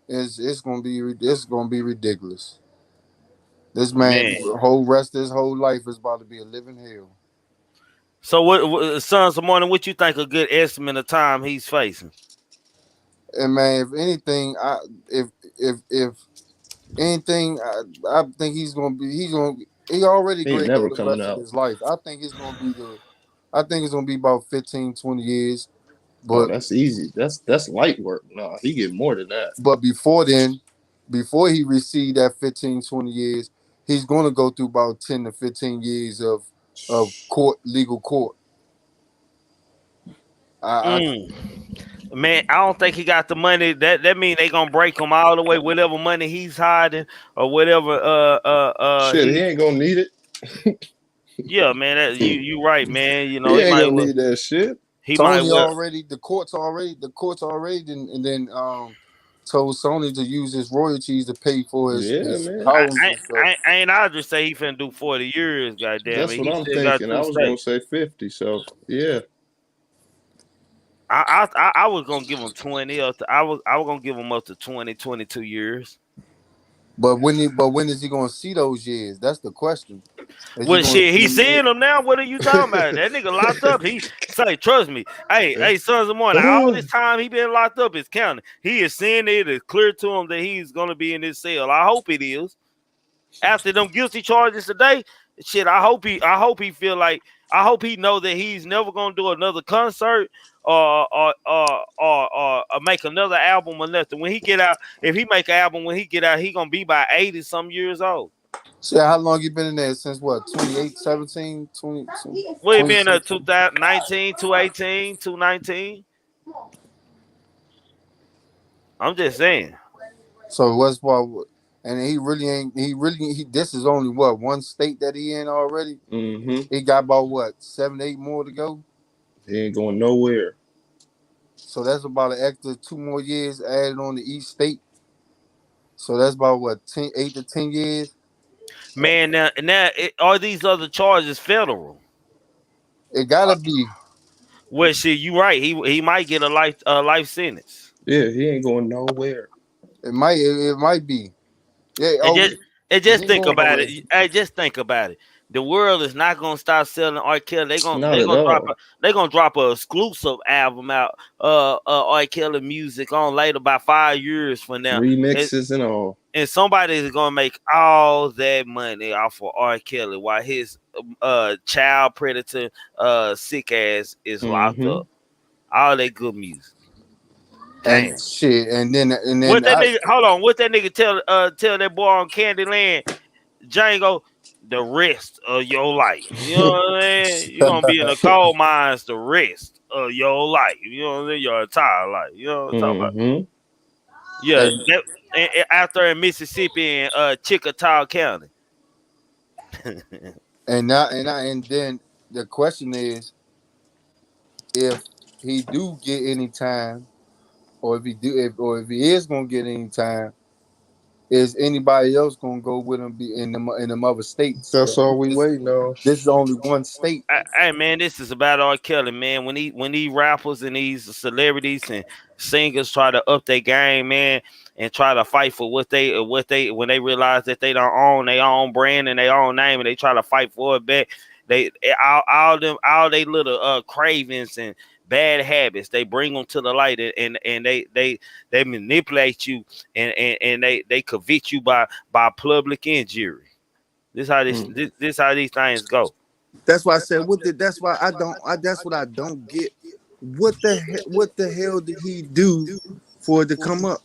It's gonna be ridiculous. This man, man. whole rest of his whole life is about to be a living hell. So what Sons of Morning, what you think a good estimate of time he's facing? And man, if anything, if anything, I think he already He ain't gray never the coming rest of out. his life. I think it's gonna be about 15, 20 years. Oh, But that's easy. That's light work. No, he get more than that. but before then, before he received that 15, 20 years, he's gonna go through about 10 to 15 years of legal court. I Mm. Man, I don't think he got the money. That mean they gonna break him all the way. Whatever money he's hiding or whatever. Shit, he He. ain't gonna need it. Yeah, man. You right, man. You know He he ain't might. gonna need that shit. He might. Sony Well. already the courts already and then told Sony to use his royalties to pay for Yeah, his man. homes and stuff. Ain't I just say he finna do 40 years, goddamn That's it. what He I'm still got thinking. I two was gonna states. say 50. So yeah. I was gonna give him 20 I was gonna give him up to 20, 22 years. But when is he gonna see those years? That's the question. Is he Well, gonna shit, see he them years? seeing them now. What are you talking about? That nigga locked up. He say, trust me. Hey, Sons of Morning. All this time he been locked up is counting. He is seeing it. It's clear to him that he's gonna be in this cell. I hope it is. After them guilty charges today, shit, I hope he feel like I hope he know that he's never gonna do another concert or make another album or nothing. When he get out, if he make an album when he get out, he gonna be by 80 some years old. So how long you been in there since what? 28, 17, 20, We been at 26? 2019, 218, 219. I'm just saying. So what's what? And he really ain't. This is only what one state that he in already. Mm-hmm. He got about what 7, 8 more to go. He ain't going nowhere. So that's about an extra 2 more years added on to each state. So that's about what 8 to 10 years. Man, are these other charges federal? It gotta be. Well, shit, you right. He might get a life sentence. Yeah, he ain't going nowhere. It might be. Yeah. And Oh, he just ain't think going about nowhere. it. Hey, just think about it. The world is not gonna stop selling R. Kelly. Not at all. They gonna drop a exclusive album out. R. Kelly music on later about 5 years from now. Remixes and all. And somebody is gonna make all that money off of R. Kelly while his child predator sick ass is locked Mm-hmm. up. All that good music. And Damn. shit. And then What that nigga? Hold on. What that nigga tell that boy on Candyland? Django, the rest of your life. You know what I mean? You're gonna be in the coal mines the rest of your life. You know what I mean? Your entire life. You know what I'm talking about? Mm-hmm. Yeah. After in Mississippi and Chickasaw County. and then the question is, if he do get any time, or if he is gonna get any time, is anybody else gonna go with him be in them other states? That's all we waiting on. This is only one state. Hey man, this is about R. Kelly, man. When these rappers and these celebrities and singers try to up their game, man, and try to fight for what they when they realize that they don't own their own brand and their own name, and they try to fight for it back, they all they little cravings and bad habits, they bring them to the light, and they manipulate you, and they convict you by public injury. This how this how these things go. That's why I said that's why I don't. That's what I don't get. What the hell did he do for it to come up?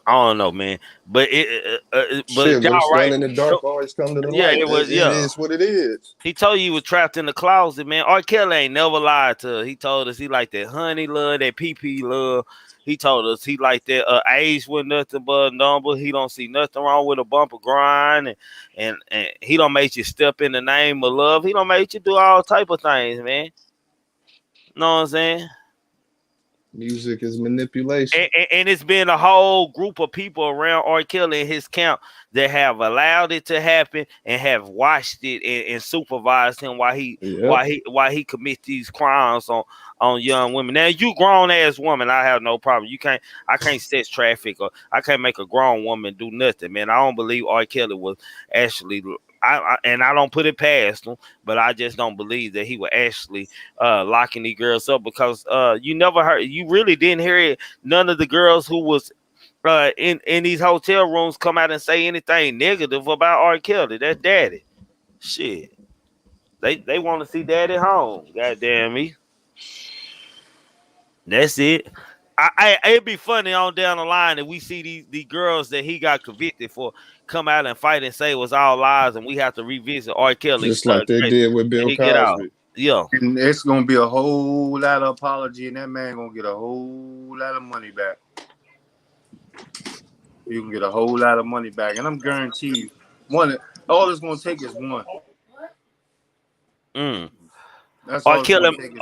I don't know, man, but Shit, y'all what's right. done in the dark always come to the Yeah, light. it was. It Yeah, is what it is. he told you he was trapped in the closet, man. R. Kelly ain't never lied to us. He told us he liked that honey love, that pee love. He told us he liked that age with nothing but a number. He don't see nothing wrong with a bumper grind, and he don't make you step in the name of love. He don't make you do all type of things, man. Know what I'm saying? Music is manipulation. And it's been a whole group of people around R. Kelly and his camp that have allowed it to happen and have watched it and supervised him while he commits these crimes on young women. Now, you grown ass woman, I have no problem. I can't set traffic, or I can't make a grown woman do nothing, man. I don't believe R. Kelly was actually. And I don't put it past him, but I just don't believe that he was actually locking these girls up, because you really didn't hear it. None of the girls who was in these hotel rooms come out and say anything negative about R. Kelly. That's daddy. Shit. They want to see daddy home. Goddamn me. That's it. It'd be funny on down the line that we see these girls that he got convicted for come out and fight and say it was all lies, and we have to revisit R. Kelly's Just like they case. did with Bill He get out. Cosby. Yeah. And it's gonna be a whole lot of apology, and that man gonna get a whole lot of money back. You can get a whole lot of money back, and I'm guaranteed all it's gonna take is one. That's all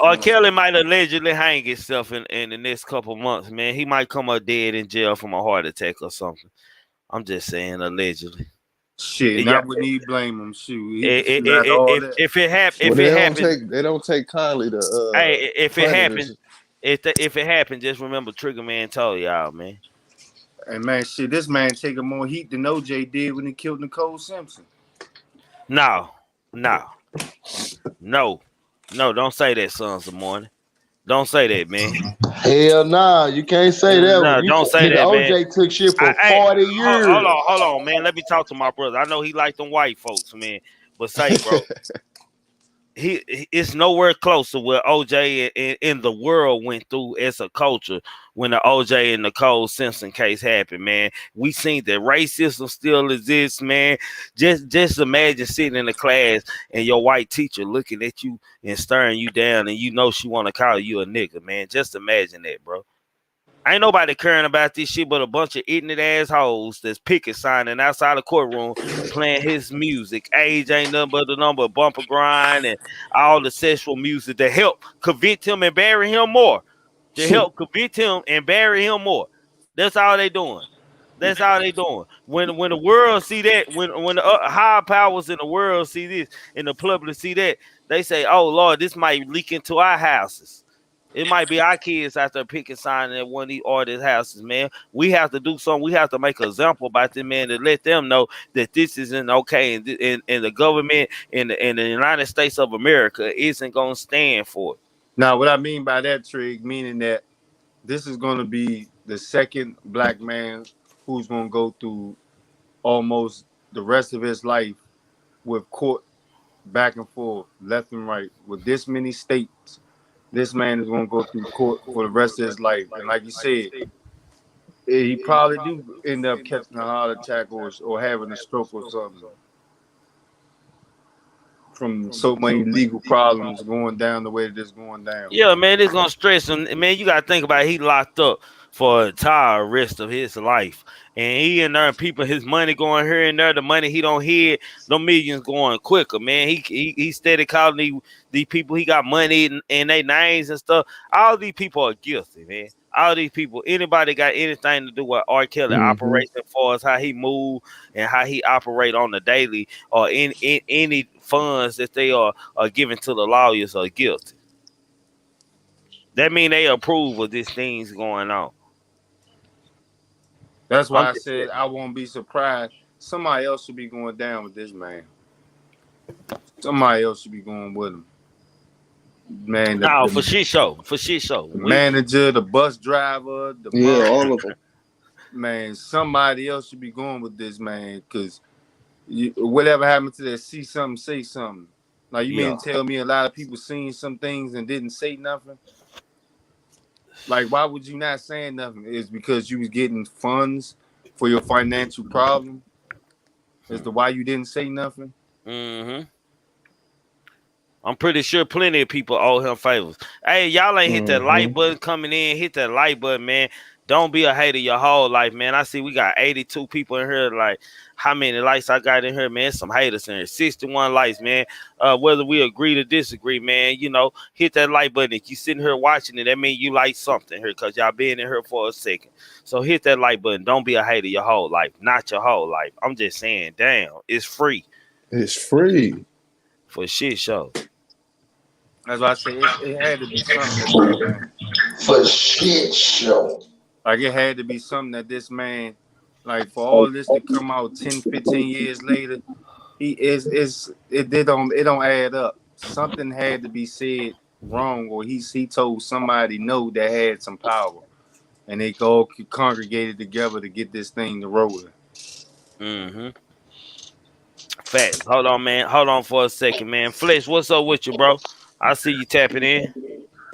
R. Kelly might allegedly hang himself in the next couple months, man. He might come up dead in jail from a heart attack or something. I'm just saying, allegedly. Shit, Yeah. I wouldn't even blame him. Shoot, If it happens, they don't take kindly to. Hey, if it predators. happens, if it happens, just remember TRIGGMAN told y'all, man. And man, shit, this man taking more heat than OJ did when he killed Nicole Simpson. No, don't say that, Sons of Morning. Don't say that, man. Hell nah, you can't say that. Nah, don't say that, man. OJ took shit for 40 years. Hold on, man. Let me talk to my brother. I know he like them white folks, man. But say, bro, it's nowhere close to where OJ in the world went through as a culture when the OJ and Nicole Simpson case happened, man. We seen that racism still exists, man. Just imagine sitting in the class and your white teacher looking at you and staring you down, and you know she want to call you a nigga, man. Just imagine that, bro. Ain't nobody caring about this shit but a bunch of ignorant assholes that's picket signing outside the courtroom playing his music. Age ain't nothing but the number of bumper grind and all the sexual music to help convict him and bury him more. To help convict him and bury him more. That's all they doing. That's all they doing. When the world see that, when the high powers in the world see this, and the public see that, they say, "Oh Lord, this might leak into our houses. It might be our kids out there picking sign at one of these artists' houses, man. We have to do something. We have to make an example about this, man, to let them know that this isn't okay, and the government in the United States of America isn't gonna stand for it." Now, what I mean by that, Trig, meaning that this is going to be the second black man who's going to go through almost the rest of his life with court back and forth, left and right, with this many states. This man is going to go through court for the rest of his life. And like you said, he probably do end up catching a heart attack or having a stroke or something from so many legal problems going down the way that it's going down. Yeah, man, it's gonna stress him. Man, you gotta think about it. He locked up for the entire rest of his life. And he in there, people, his money going here and there, the money he don't hear, no millions going quicker, man. He steady calling these people, he got money in their names and stuff. All these people are guilty, man. All these people, anybody got anything to do with R.Kelly operation as far as how he move and how he operate on the daily, or in any funds that they are giving to the lawyers, are guilty. That mean they approve of these things going on. That's why I said I won't be surprised. Somebody else should be going down with this man. Somebody else should be going with him. Man, for shit show. The manager, the bus driver, all of them. Man, somebody else should be going with this man, because whatever happened to that see something, say something. Now you mean to tell me a lot of people seen some things and didn't say nothing? Like, why would you not say nothing? Is because you was getting funds for your financial problem? Is the why you didn't say nothing? Mm-hmm. I'm pretty sure plenty of people owe him favors. Hey, y'all ain't hit that like button coming in. Hit that like button, man. Don't be a hater your whole life, man. I see we got 82 people in here. Like, how many likes I got in here, man? Some haters in here. 61 likes, man. Whether we agree to disagree, man, you know, hit that like button. If you sitting here watching it, that means you like something here, because y'all been in here for a second. So hit that like button. Don't be a hater your whole life. Not your whole life. I'm just saying, damn, it's free. It's free. For shit show. That's why I say it had to be something. For shit show. Like, it had to be something that this man, like, for all this to come out 10, 15 years later, it don't add up. Something had to be said wrong, or he told somebody no that had some power, and they all congregated together to get this thing to rolling. Mm-hmm. Facts. Hold on, man. Hold on for a second, man. Flesh, what's up with you, bro? I see you tapping in.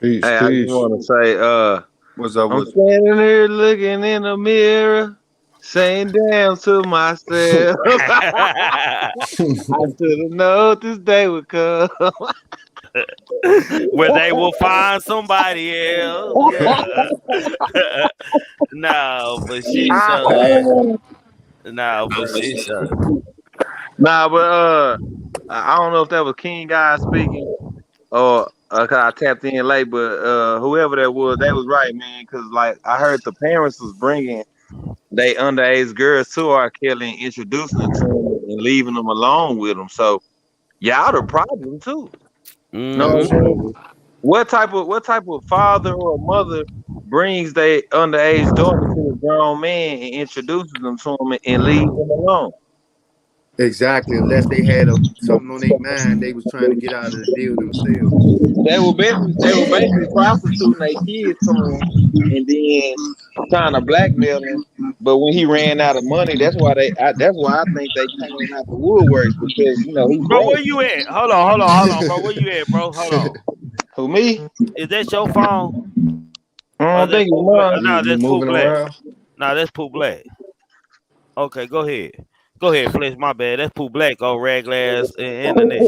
Peace, Hey, I just want to say, What's up I'm with standing here looking in the mirror, saying damn to myself. I should have known this day would come. Where they will find somebody else. Yeah. No, for shit show, man. No, for shit show. Nah, but I don't know if that was King Guy speaking or cause I tapped in late, but whoever that was right, man. Cause like I heard the parents was bringing they underage girls to R.Kelly and introducing them to him and leaving them alone with them. So y'all the problem too. Mm-hmm. No, what type of father or mother brings their underage daughter to a grown man and introduces them to him and leaves them alone? Exactly, unless they had something on their mind, they was trying to get out of the deal themselves. They were basically prostituting their kids to him and then trying to blackmail him. But when he ran out of money, that's why I think they came out the woodworks, because he's bro, where you at? Hold on, bro. Where you at, bro? Hold on. Who, me? Is that your phone? I think it's mine. No, that's Pooh Black. Around? No, that's Pooh Black. Okay, go ahead. Go ahead, Flesh. My bad. That's Pooh Black on Raglass Internet.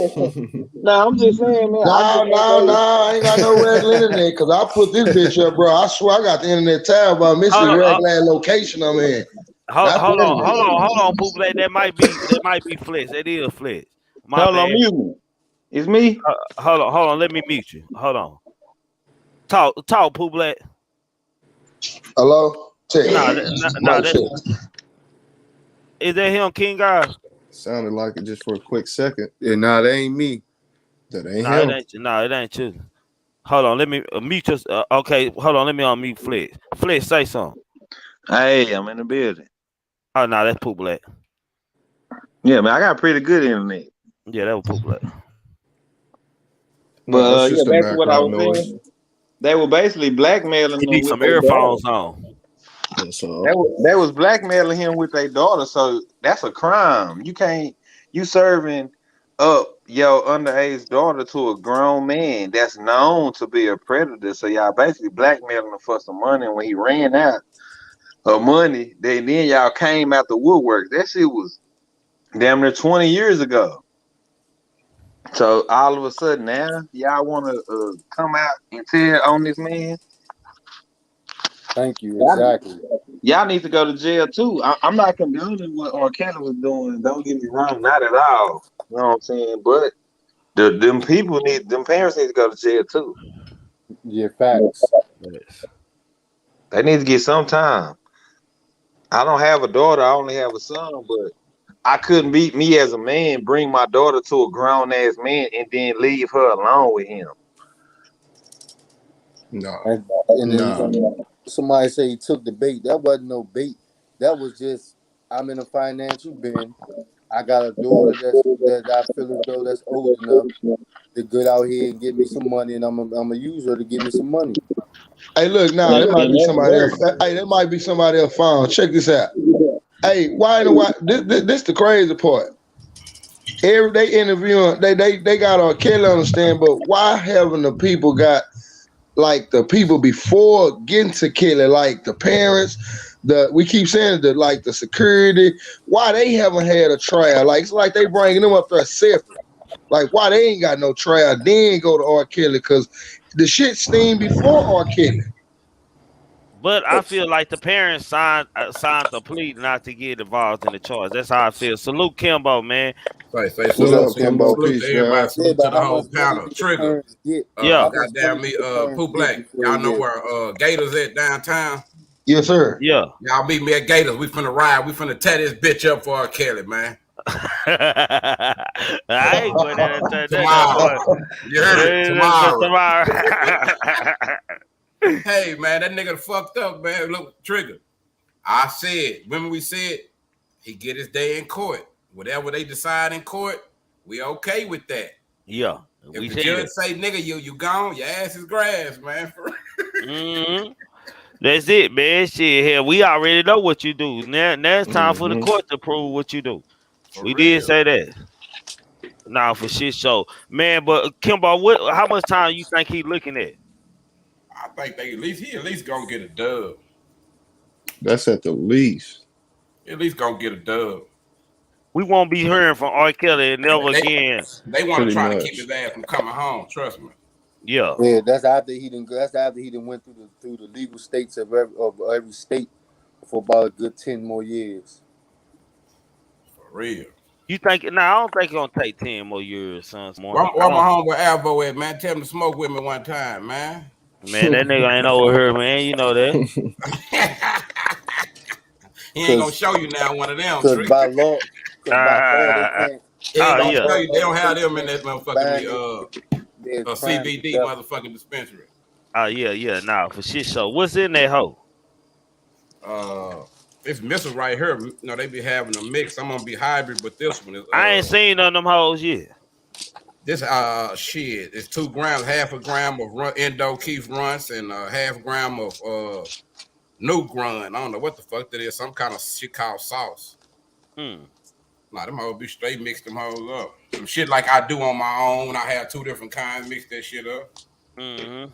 No, I'm just saying, man. No, I ain't got no regular internet, because I put this bitch up, bro. I swear I got the internet tab, but I missed the regular location I'm in. Hold on, Pooh Black. That might be Flesh. That is Flesh. Hold on, mute me. It's me. Hold on. Let me mute you. Hold on. Talk, Pooh Black. Hello? No, Is that him, King God? Sounded like it just for a quick second. Yeah, nah, that ain't me. That ain't No, it him. ain't. No, it ain't you. Hold on, let me mute your. Okay, hold on, let me unmute Flex. Flex, say something. Hey, I'm in the building. Oh no, that's Pooh Black. Yeah, man, I got pretty good internet. Yeah, that was Pooh Black. No, it's Yeah, just the back to what I background was noise. saying. They were basically blackmailing He them needs with some their daughter. earphones on. That's all. They was blackmailing him with their daughter, so that's a crime. You serving up your underage daughter to a grown man that's known to be a predator. So y'all basically blackmailing him for some money. And when he ran out of money, then y'all came out the woodwork. That shit was damn near 20 years ago. So all of a sudden now y'all want to come out and tell on this man. Thank you. Exactly. Y'all need to go to jail too. I'm not condoning what R.Kelly was doing. Don't get me wrong, not at all. You know what I'm saying? But them parents need to go to jail too. Yeah, facts. Yes. They need to get some time. I don't have a daughter. I only have a son, but I couldn't be me as a man, bring my daughter to a grown ass man and then leave her alone with him. Nah. And Nah. then somebody say he took the bait. That wasn't no bait. That was just I'm in a financial bin. I got a daughter that I feel as though that's old enough to get out here and get me some money, and I'm gonna use her to get me some money. Hey, look, nah, that might And be that's somebody else. worse. Hey, that might be somebody else phone. Check this out. Hey, why? This the crazy part. Every they interviewing, they got R.Kelly on the stand, but why haven't the people got like the people before getting to Kelly, like the parents, we keep saying that like the security, why they haven't had a trial? Like it's like they bringing them up there separate. Like why they ain't got no trial, then go to R. Kelly because the shit steamed before R. Kelly. But I feel like the parents signed the plea not to get involved in the charge. That's how I feel. Salute Kimbo, man. Say What salute, up, salute, Kimbo? salute Peace, to everybody. God. Yeah, Salute to but the how whole much money panel. did the Trigger. parents get? Yeah, How much Goddamn money me, did the parents Pooh get Black. before Y'all they know left? where Gators at downtown? Yes, sir. yeah. Y'all meet me at Gators. We finna ride. We finna tear this bitch up for R.Kelly, man. I ain't going there and turn that up, boy. Tomorrow. You heard me? For Tomorrow. tomorrow. Hey, man, that nigga fucked up, man. Look, Trigger. I said, remember we said he get his day in court. Whatever they decide in court, we okay with that. Yeah, If we the say judge that. say, nigga, you gone, your ass is grass, man. Mm-hmm. That's it, man. Shit, here we already know what you do. Now it's time for the Mm-hmm. court to prove what you do. For We did real. say that. Nah, for shit show, man. But Kimbo, what? How much time you think he looking at? I think he at least gonna get a dub. That's at the least. At least gonna get a dub. We won't be hearing from R. Kelly never They again. they want to Pretty try to keep much. his ass from coming home. Trust me. Yeah, Yeah, that's after he didn't. That's after he done went through the legal states of every state for about a good 10 more years. For real. you think? Nah, I don't think it's gonna take 10 more years, son. More. I Where my don't. homeboy Alvo at, man? Tell him to smoke with me one time, man. Man, that nigga ain't over here, man. You know that. He ain't gonna Cause, show you now one of them cause tricks. by law, cause by law they can't. He ain't Oh gonna By yeah. show law, you. They other don't have states them in can't that motherfucking ban their crime CBD together. motherfucking dispensary. Oh yeah. Nah, for shit show. What's in that hoe? Uh, this missile right here, you know, they be having a mix. I'm gonna be hybrid, but this one is I ain't seen none of them hoes yet. this shit. It's 2 grams, half a gram of Endo Keith Runts and half gram of New Grun. I don't know what the fuck that is. Some kind of shit called sauce. Hmm. Nah, them hoes be straight mixed them hoes up. Some shit like I do on my own. I have 2 different kinds, mix that shit up. Mm-hmm.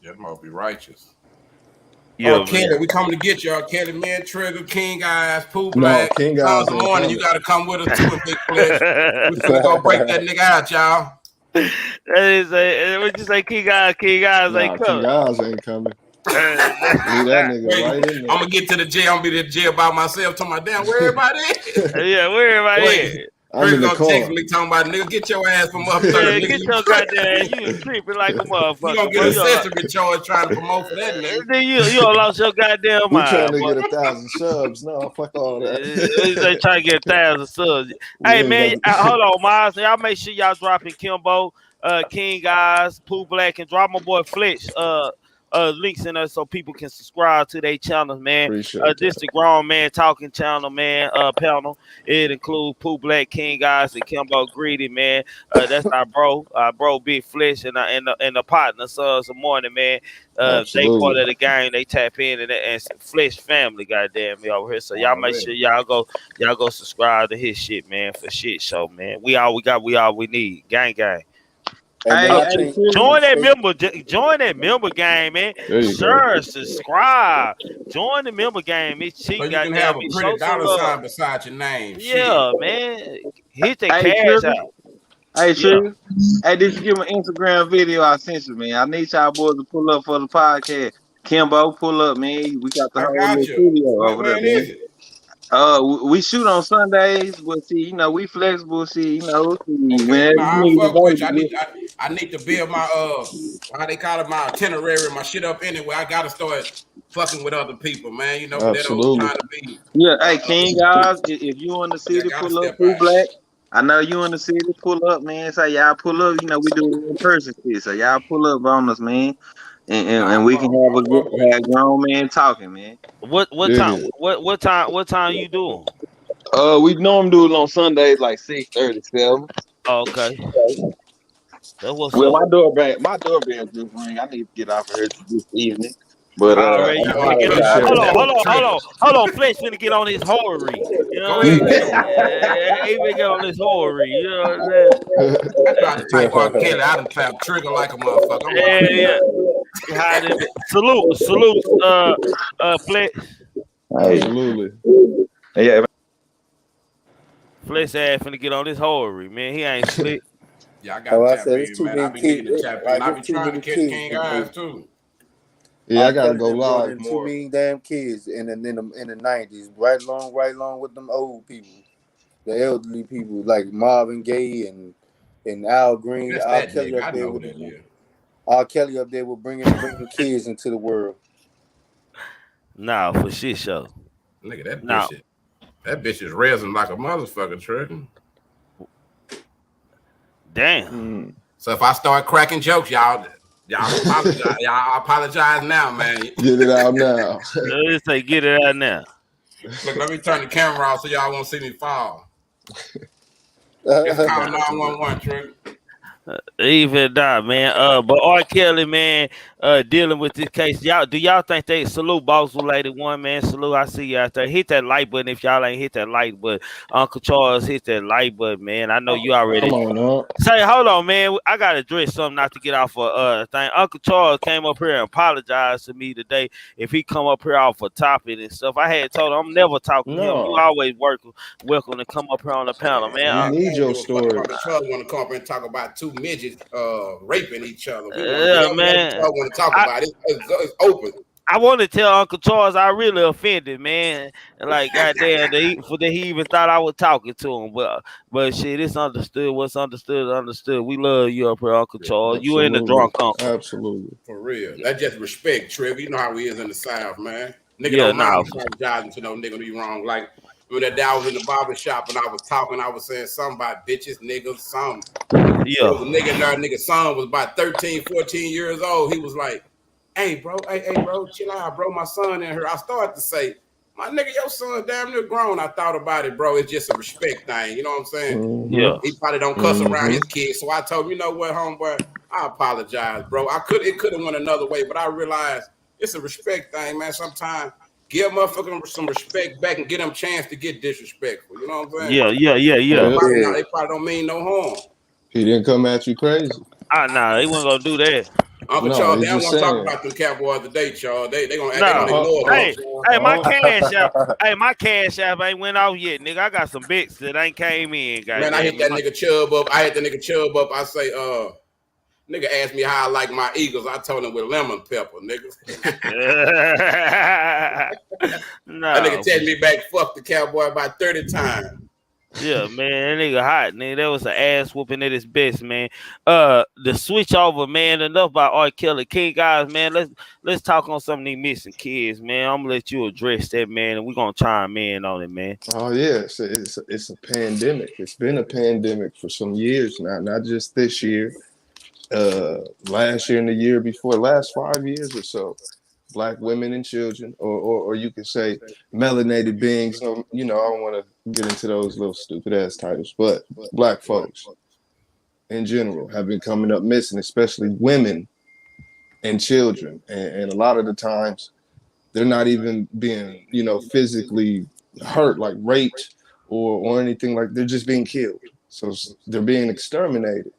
Yeah, them hoes be righteous. Yeah, Oh, man. Kelly, we coming to get y'all. Kelly, man, Trigger, King Eyes, Pooh No, Black. King Sons Eyes of ain't Morning, you coming. got to come with us too in Big Flesh. We finna go break that nigga out, y'all. That is what you say, King Eyes ain't Nah, King coming. Eyes ain't coming. Leave that nigga Wait, right in I'm gonna get to the jail. I'm gonna be to the jail by myself. To my damn, where everybody is? there. Yeah, where am I Wait, at? I'm in the gonna car. text me talking about nigga, get your ass from up there. Yeah, Nigga, get you your goddamn, you tripping like a motherfucker. you gonna get boy. a sesame charge trying to promote for that nigga. Then you lost your goddamn We trying mind, to boy. get 1,000 subs. No, fuck all that. They try to get 1,000 subs. We Hey ain't man, got hold on, Miles. Y'all make sure y'all dropping Kimbo, King Guys, Pooh Black, and drop my boy Fletch links in there so people can subscribe to their channels, man. Appreciate This that. the grown man talking channel, man. Panel. It includes Pooh Black, King Guys, and Kimbo Greedy, man. That's our bro Big Fletch and the partner Sons of Morning, man. They part Absolutely. of the game. They tap in and Flesh family, goddamn me over here. So y'all make sure Already. y'all go subscribe to his shit, man. For shit show, man. We all we got. We all we need. Gang. And Hey, man, I hey, think Join that hey, member. Join that member game, man. There you go. Sure, subscribe. Join the member game. It's So cheap, you can goddamn have a me. pretty Show some dollar love. sign beside your name. Shit. Yeah, man. Hit that hey, cash Trigger. out. Hey, Yeah. Trigger. Hey, did you give me an Instagram video I sent you, man? I need y'all boys to pull up for the podcast. Kimbo, pull up, man. We got the I whole got little you. studio over there, When man. is it? We shoot on Sundays, but see, we flexible. See, Okay, whenever no, you I need fuck with you. to I need to build my how they call it, my itinerary, my shit up anyway. I gotta start fucking with other people, man. You know, that old Absolutely. trying to be. yeah. Hey, King guys, if you in the Yeah, city, gotta pull up. step Pooh out. Black. I know you in the city, pull up, man. Say y'all pull up. We do it in person, shit. So y'all pull up on us, man, Nah, and we can I fuck with you. have grown man talking, man. What Dig time? it. What time you doing? We normally do it on Sundays, like 6:37. Oh, okay. That's what's Well, up. my doorbell just ring. I need to get off of here this evening. But I Yeah, already I tell finna Uncle get on. Trigger Appreciate I Hold it. on, tell hold Uncle on, hold Trigger. on, hold on. Flex finna get on his horary. You know what I'm saying? He finna get on his horary. You know what I'm saying? I tried to type R.Kelly. I done clapped Trigger like a motherfucker. I'm Yeah, already yeah. He hiding it. Salute, Flex. hey, Absolutely. yeah, Flex ass finna get on his horary, man. He ain't slick. Yeah, I oh, gotta I tap said it's in, too man. I many be kids. needing to tap in. Like I be it's too trying to many catch kids. King Eyes too. Yeah, I R. gotta Kelly go done brought live in too more. many damn kids in the 90s, right along with them old people, the elderly people like Marvin Gaye and Al Green. That's R. that Kelly nigga. up I there know who with that is. R. Kelly up there with bringing kids into the world. Nah, for shit show. Nigga, that Nah, bitch is raising like a motherfucker, Trigger. damn. So if I start cracking jokes, y'all apologize. Y'all apologize now, man. Get it out now. Let's say get it out now. Look, let me turn the camera off so y'all won't see me fall. Just call Nah. 911, Trigger. Even that, man. But R. Kelly, man, dealing with this case. Do y'all think they salute Bossful Lady One, man? Salute, I see you out there. Hit that like button if y'all ain't hit that like button. Uncle Charles, hit that like button, man. I know you already. Come on, huh? Say, hold on, man. I gotta address something not to get off of thing. Uncle Charles came up here and apologized to me today. If he come up here off a topic and stuff, I had told him I'm never talking to him. You No. always welcome to come up here on the panel, man. We I need don't your give a fuck about story. the Charles want to come up and talk about two midgets raping each other. We want Yeah, whatever Uncle man. Charles want to talk about. It's open. I want to tell Uncle Charles I really offended, man. And like, goddamn, that he even thought I was talking to him. But shit, it's understood. What's understood is understood. We love you up here, Uncle Charles. You ain't a Absolutely. drunk uncle. Absolutely. For real. That's just respect, Trev. You know how we is in the South, man. Nigga Yeah, don't mind nah. apologizing to no nigga be wrong. Like, when that day I was in the barber shop and I was talking, I was saying something about bitches, niggas, something. There Yeah. was a nigga in there, nigga's son was about 13, 14 years old. He was like, hey, bro, chill out, bro. My son in here. I started to say, my nigga, your son damn near grown. I thought about it, bro. It's just a respect thing. You know what I'm saying? Mm-hmm. Yeah. He probably don't cuss around Mm-hmm. his kids. So I told him, you know what, homeboy, I apologize, bro. It could have went another way, but I realized it's a respect thing, man. Sometimes give motherfuckers some respect back and get them a chance to get disrespectful. You know what I'm saying? Yeah. Yeah. They probably don't mean no harm. He didn't come at you crazy. Nah, he wasn't gonna do that. Uncle No, Charles, he's they don't just want to talk saying. about them Cowboys today, Charles. They gonna No. ignore Hey, Uncle Charles. hey, my cash app ain't went out yet, nigga. I got some bits that ain't came in, Man, I hit goddamn. that nigga Chubb up. I say, nigga asked me how I like my Eagles. I told him with lemon pepper, nigga. No. That nigga text me back, fuck the Cowboy about 30 times. Yeah, man, that nigga hot, nigga. That was an ass whooping at his best, man. The switch over, man. Enough about R.Kelly. King guys, man. Let's talk on some of these missing kids, man. I'm gonna let you address that, man, and we're gonna chime in on it, man. Oh yeah, it's a pandemic. It's been a pandemic for some years now, not just this year. Last year and the year before, last 5 years or so. Black women and children, or you could say melanated beings. You know, I don't want to get into those little stupid ass titles, but black folks in general have been coming up missing, especially women and children. And a lot of the times they're not even being, you know, physically hurt, like raped or anything like. They're just being killed. So they're being exterminated.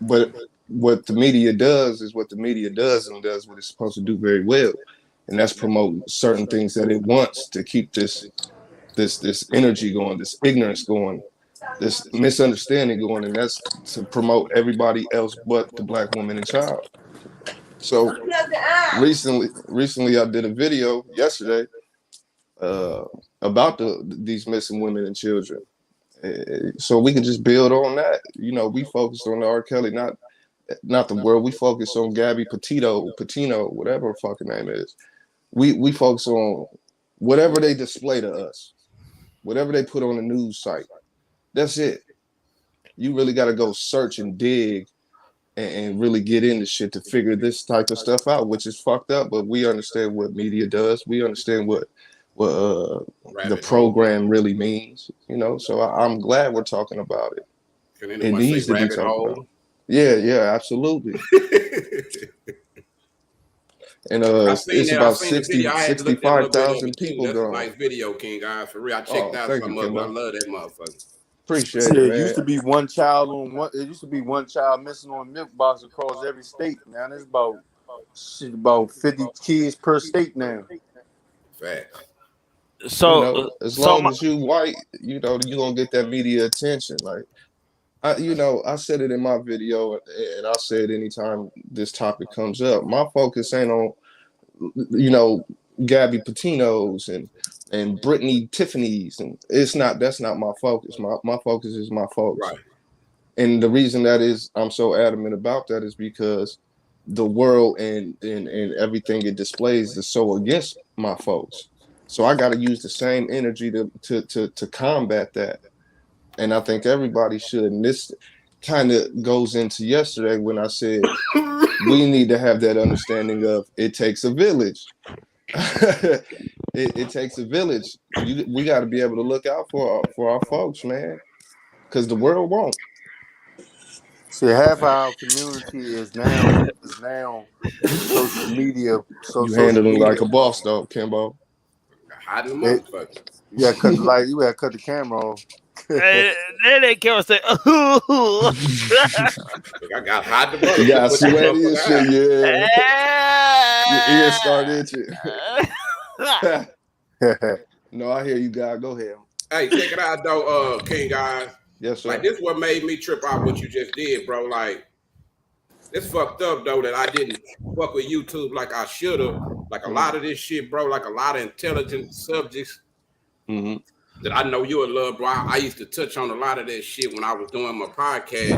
But what the media does is what the media does, and does what it's supposed to do very well, and that's promote certain things that it wants to keep this energy going, this ignorance going, this misunderstanding going, and that's to promote everybody else but the black woman and child. So recently I did a video yesterday about these missing women and children. So we can just build on that. You know, we focused on the R. Kelly, not the world. We focus on Gabby Petito, whatever her fucking name is. We focus on whatever they display to us, whatever they put on the news site. That's it. You really got to go search and dig and really get into shit to figure this type of stuff out, which is fucked up. But we understand what media does. We understand what the program really means. You know, so I'm glad we're talking about it. It needs to be talked about. Yeah, absolutely. And it's about 65,000 people gone. Nice video, King guys. For real, I checked out some of them. I love that motherfucker. Appreciate it, man. It used to be one child on one. It used to be one child missing on a milk box across every state. Now there's about 50 kids per state now. Facts. So, you know, as long as you white, you know, you're gonna get that media attention. Like, I said it in my video, and I'll say it anytime this topic comes up. My focus ain't on, you know, Gabby Petino's and Brittany Tiffany's, and that's not my focus. My focus is my folks. Right. And the reason that is I'm so adamant about that is because the world and everything it displays is so against my folks. So I got to use the same energy to combat that. And I think everybody should. And this kind of goes into yesterday when I said we need to have that understanding of it takes a village. It takes a village. We got to be able to look out for our folks, man, because the world won't. See, half our community is now social media. So you handle them like a boss, though, Kimbo. Hiding the motherfucker. You gotta cut the light. You gotta cut the camera off. then they can't say, I got hide the motherfucker. You got sweaty and shit, yeah. Your ears start itching. No, I hear you, guys. Go ahead. Hey, check it out, though, King guys. Yes, sir. Like, this what made me trip out what you just did, bro. Like, it's fucked up, though, that I didn't fuck with YouTube like I should have. Like, a lot of this shit, bro, like a lot of intelligent subjects that I know you would love, bro. I used to touch on a lot of that shit when I was doing my podcast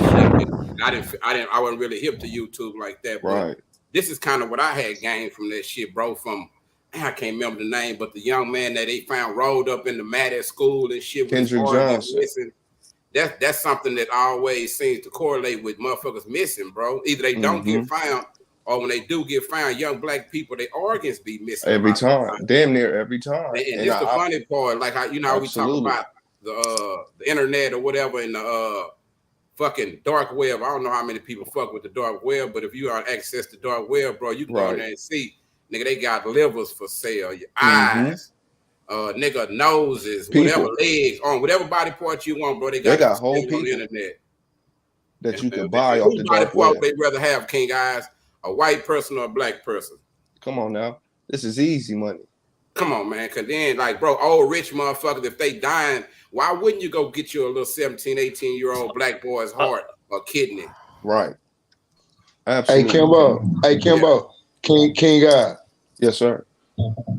shit. I wasn't really hip to YouTube like that, bro. Right. This is kind of what I had gained from that shit, bro, from I can't remember the name, but the young man that they found rolled up in the mat at school and shit. Kendrick Johnson. That's something that always seems to correlate with motherfuckers missing, bro. Either they don't get found, or when they do get found, young black people, their organs be missing every time, damn near every time. And it's the funny part, like how we talk about the internet or whatever in the fucking dark web. I don't know how many people fuck with the dark web, but if you are access to dark web, bro, you can go in there and see, nigga, they got livers for sale, your eyes. Nigga, noses, whatever legs, on whatever body part you want, bro. They got whole people on the internet that you can buy off the dark web. They'd rather have, King guys, a white person or a black person. Come on now, this is easy money. Come on, man, because then, like, bro, old rich motherfuckers, if they dying, why wouldn't you go get you a little 17, 18-year-old black boy's heart or kidney? Right. Absolutely. Hey, Kimbo. King God. Yes, sir.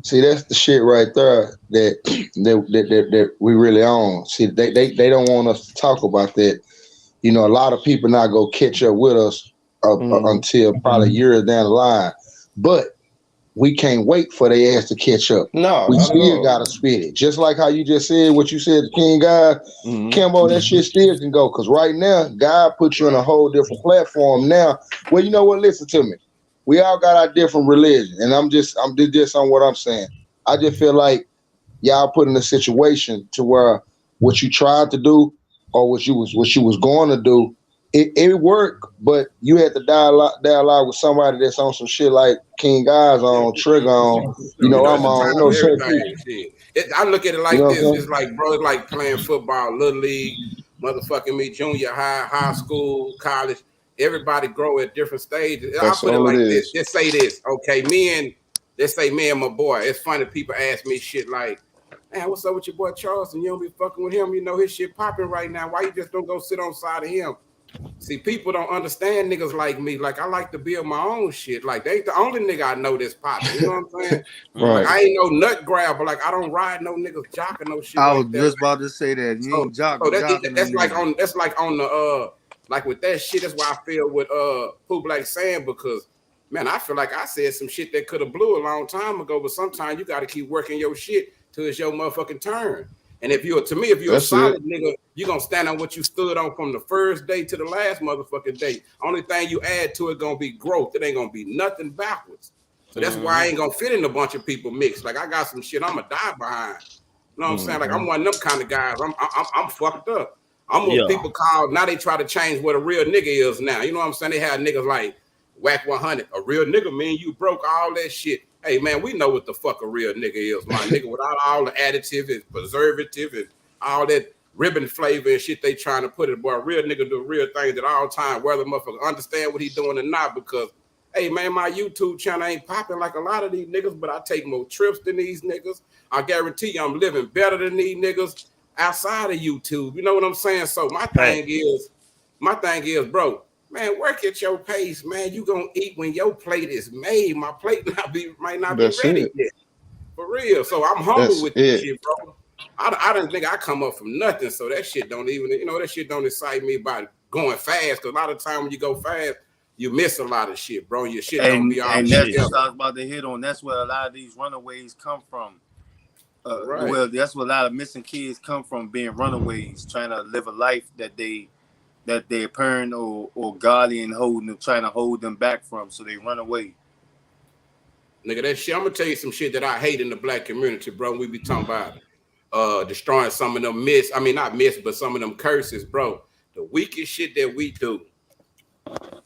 See, that's the shit right there that we really own. See, they don't want us to talk about that. You know, a lot of people not go catch up with us until probably years down the line. But we can't wait for their ass to catch up. No, We not at still all. gotta spit it. Just like how you just said what you said to King God, Kimbo, that shit still can go. Cause right now, God put you on a whole different platform now. Well, you know what? Listen to me. We all got our different religion. And I'm just on what I'm saying. I just feel like y'all put in a situation to where what you tried to do or what you was going to do, it worked, but you had to dialogue with somebody that's on some shit like King Guys on, Trigger on, You know, I'm it's a on, time for certain people. everything. Shit. I look at it You like know what this. I'm It's saying? like, bro, it's like playing football, little league, motherfucking me, junior high, high school, college. Everybody grow at different stages. I'll That's put it all it like this. is. Let's say this. Okay, let's say me and my boy. It's funny, people ask me shit like, man, what's up with your boy Charles? And you don't be fucking with him. You know his shit popping right now. Why you just don't go sit on side of him? See, people don't understand niggas like me. Like, I like to build my own shit. Like, they ain't the only nigga I know that's popping. You know what I'm saying? Right. Like, I ain't no nut grabber. Like, I don't ride no niggas jocking no shit I was like that. just about to say that. You ain't jocking That's like on the like with that shit. That's why I feel with Pooh Black saying, because man, I feel like I said some shit that could have blew a long time ago. But sometimes you got to keep working your shit till it's your motherfucking turn. And if you're a That's solid it. nigga, you're gonna stand on what you stood on from the first day to the last motherfucking day. Only thing you add to it gonna be growth. It ain't gonna be nothing backwards. So that's why I ain't gonna fit in a bunch of people mix. Like, I got some shit I'ma die behind. You know what I'm saying? Like, I'm one of them kind of guys. I'm fucked up. I'm what people call, now they try to change what a real nigga is now. You know what I'm saying? They have niggas like Whack 100. A real nigga mean you broke all that shit. Hey man, we know what the fuck a real nigga is, my nigga, without all the additive and preservative and all that ribbon flavor and shit they trying to put it. Boy, a real nigga do real things at all time, whether motherfucker understand what he doing or not, because hey man, my YouTube channel ain't popping like a lot of these niggas, but I take more trips than these niggas. I guarantee you I'm living better than these niggas outside of YouTube. You know what I'm saying? So my thing is, bro, man, work at your pace, man. You gonna eat when your plate is made. My plate might not be That's ready it. yet. For real. So I'm humble That's with this it. shit, bro. I didn't think I come up from nothing. So that shit don't even, that shit don't excite me about going fast. Cause a lot of time when you go fast, you miss a lot of shit, bro. Your shit don't be all and shit. that's what I was about to hit on. That's where a lot of these runaways come from. Right. Well, that's where a lot of missing kids come from, being runaways, trying to live a life that their parent or guardian trying to hold them back from, so they run away. Nigga, that shit, I'm gonna tell you some shit that I hate in the black community, bro. We be talking about destroying some of them not myths, but some of them curses, bro. The weakest shit that we do,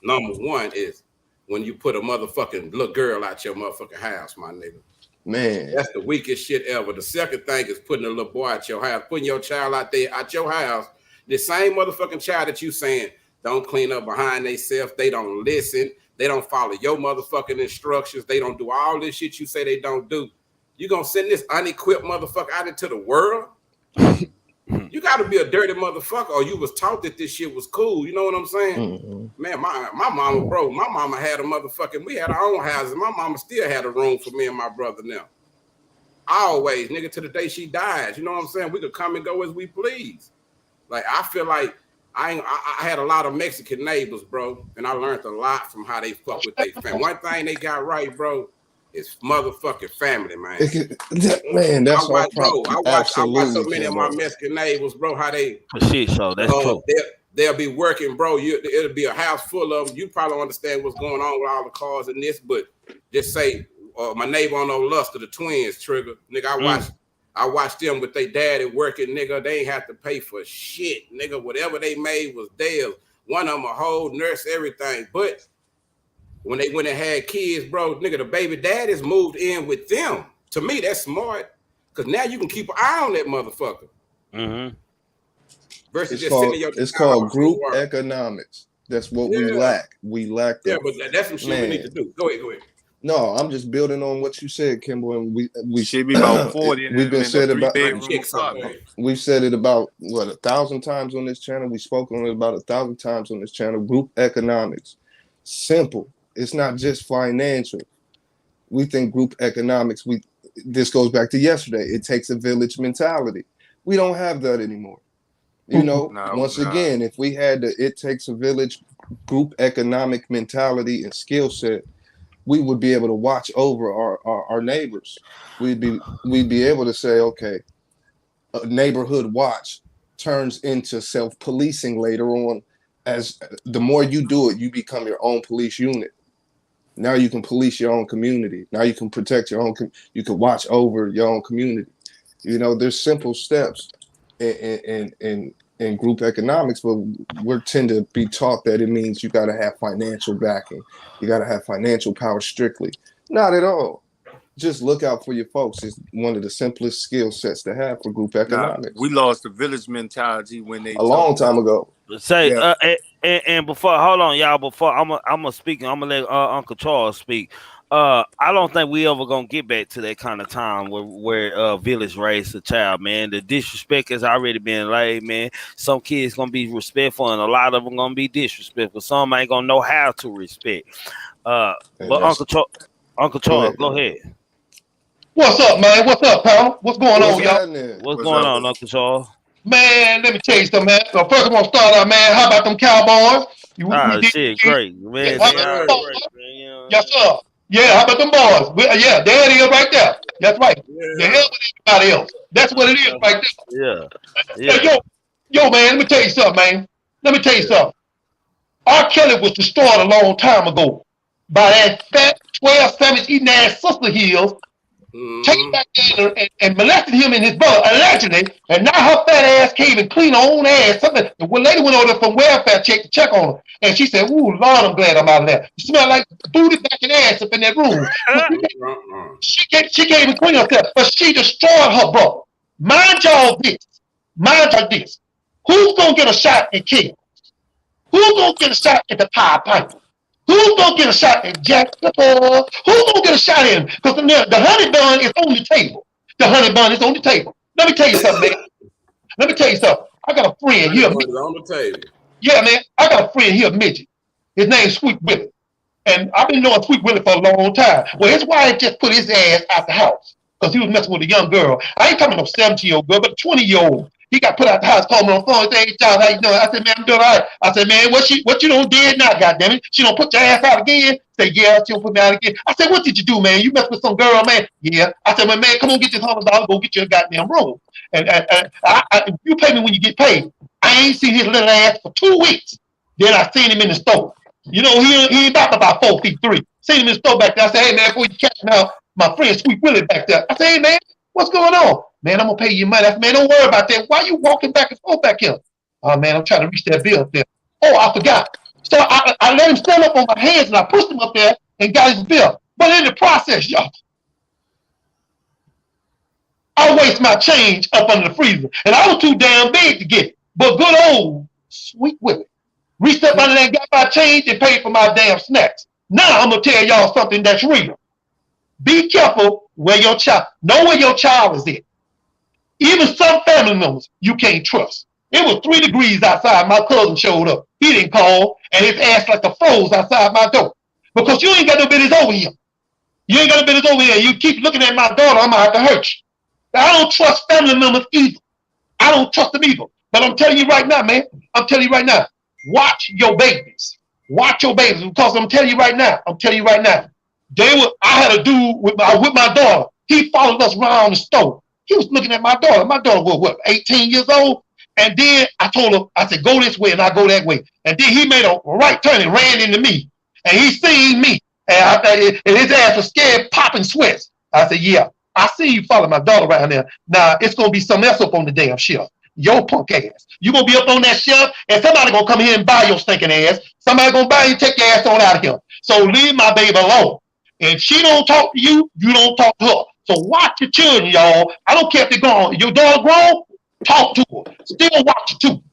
number one, is when you put a motherfucking little girl out your motherfucking house, my nigga. Man. That's the weakest shit ever. The second thing is putting a little boy out your house, putting your child out there at your house. The same motherfucking child that you saying don't clean up behind themselves, they don't listen, they don't follow your motherfucking instructions, they don't do all this shit you say they don't do. You gonna send this unequipped motherfucker out into the world? You gotta be a dirty motherfucker, or you was taught that this shit was cool. You know what I'm saying? Man, my mama, bro, my mama had a motherfucking, we had our own houses. My mama still had a room for me and my brother now. Always, nigga, to the day she dies. You know what I'm saying? We could come and go as we please. Like, I feel like I had a lot of Mexican neighbors, bro, and I learned a lot from how they fuck with their family. One thing they got right, bro, is motherfucking family, man. Man, that's our problem. I watch so many of my Mexican neighbors, bro, how they shit show. That's true. They'll be working, bro. It'll be a house full of them. You probably understand what's going on with all the cars in this, but just say my neighbor on those Luster, the twins, Trigger, nigga. I watched them with their daddy working, nigga. They ain't have to pay for shit, nigga. Whatever they made was theirs. One of them a whole nurse, everything. But when they went and had kids, bro, nigga, the baby daddies moved in with them. To me, that's smart, because now you can keep an eye on that motherfucker. Mm-hmm. Versus it's called group economics. That's what we lack. We lack that. Yeah, but that's some shit we need to do. Go ahead. No, I'm just building on what you said, Kimbo, and we should be about 40. We've been said about. We've said it about 1,000 times on this channel. We spoke on it about 1,000 times on this channel. Group economics, simple. It's not just financial. We think group economics. This goes back to yesterday. It takes a village mentality. We don't have that anymore. You know, once again, if we had the it takes a village group economic mentality and skill set, we would be able to watch over our neighbors. We'd be able to say, okay, a neighborhood watch turns into self-policing later on. As the more you do it, you become your own police unit. Now you can police your own community. Now you can protect your own. You can watch over your own community. You know, there's simple steps in group economics, but we tend to be taught that it means you got to have financial backing. You got to have financial power strictly. Not at all. Just look out for your folks is one of the simplest skill sets to have for group economics. We lost the village mentality when they a long time ago. Say and before, hold on, y'all. Before I'm gonna speak, I'm gonna let Uncle Charles speak. I don't think we ever gonna get back to that kind of time where village raised a child, man. The disrespect has already been laid, man. Some kids gonna be respectful, and a lot of them gonna be disrespectful. Some ain't gonna know how to respect. But Uncle Charles, go ahead. What's up, man? What's up, pal? What's going on, y'all? What's going on, Uncle Charles? Man, let me tell you something, man. So first, I'm gonna start out, man. How about them Cowboys? Shit, great, man. Yes, sir. Yeah, how about them boys? Yeah, there it is right there. That's right. The hell with everybody else. That's what it is right there. Yeah. Yo, man, let me tell you something, man. Let me tell you something. R.Kelly was destroyed a long time ago by that fat 12 sandwich eating ass sister heels. Taking back there and molested him and his brother allegedly, and now her fat ass can't even clean her own ass. Something. The lady went over there from welfare check to check on her, and she said, "Ooh, Lord, I'm glad I'm out of there. You smell like booty back and ass up in that room." She can't even clean herself, but she destroyed her brother. Mind y'all this. Who's gonna get a shot at King? Who's gonna get a shot at the Pied Piper? Who's gonna get a shot at Jack the Ball? Who's gonna get a shot at him? Because the honey bun is on the table. The honey bun is on the table. Let me tell you something, man. Let me tell you something. I got a friend here. On the table. Yeah, man. I got a friend here, midget. His name's Sweet Willie. And I've been knowing Sweet Willie for a long time. Well, his wife just put his ass out the house because he was messing with a young girl. I ain't talking about no 17-year-old girl, but a 20-year-old. He got put out the house, called me on the phone, said, "Hey, Charles, how you doing?" I said, "Man, I'm doing all right." I said, "Man, what you done did now, goddammit? She don't put your ass out again?" Say, "Yeah, she don't put me out again." I said, "What did you do, man? You messed with some girl, man?" "Yeah." I said, "Man, come on, get this $100, go get your goddamn room. And you pay me when you get paid." I ain't seen his little ass for 2 weeks. Then I seen him in the store. You know, he ain't about 4'3". Seen him in the store back there. I said, "Hey, man, before you catch now, my friend Sweet Willie back there." I said, "Hey, man, what's going on?" "Man, I'm gonna pay you money." I said, "Man, don't worry about that. Why you walking back and forth back here?" "Oh, man, I'm trying to reach that bill up there." "Oh, I forgot." So I let him stand up on my hands and I pushed him up there and got his bill. But in the process, y'all, I waste my change up under the freezer. And I was too damn big to get it. But good old Sweet Willie reached up under there and got my change and paid for my damn snacks. Now I'm gonna tell y'all something that's real. Be careful where your child, know where your child is at. Even some family members you can't trust. It was 3 degrees outside. My cousin showed up. He didn't call, and his ass like the froze outside my door. Because you ain't got no business over here. You ain't got no business over here. You keep looking at my daughter, I'm gonna have to hurt you. I don't trust family members either. I don't trust them either. But I'm telling you right now, man. I'm telling you right now. Watch your babies. Watch your babies. Because I'm telling you right now. I had a dude with my daughter. He followed us around the store. He was looking at my daughter. My daughter was what, 18 years old? And then I told him, I said, "Go this way," and I go that way. And then he made a right turn and ran into me. And he seen me. And his ass was scared, popping sweats. I said, "Yeah, I see you follow my daughter around there. Now it's gonna be something else up on the damn shelf. Your punk ass. You gonna be up on that shelf, and somebody gonna come here and buy your stinking ass. Somebody gonna buy you and take your ass on out of here. So leave my baby alone. If she don't talk to you, you don't talk to her. So watch your children, y'all. I don't care if they're grown. Your dog grown, talk to her. Still watch her too.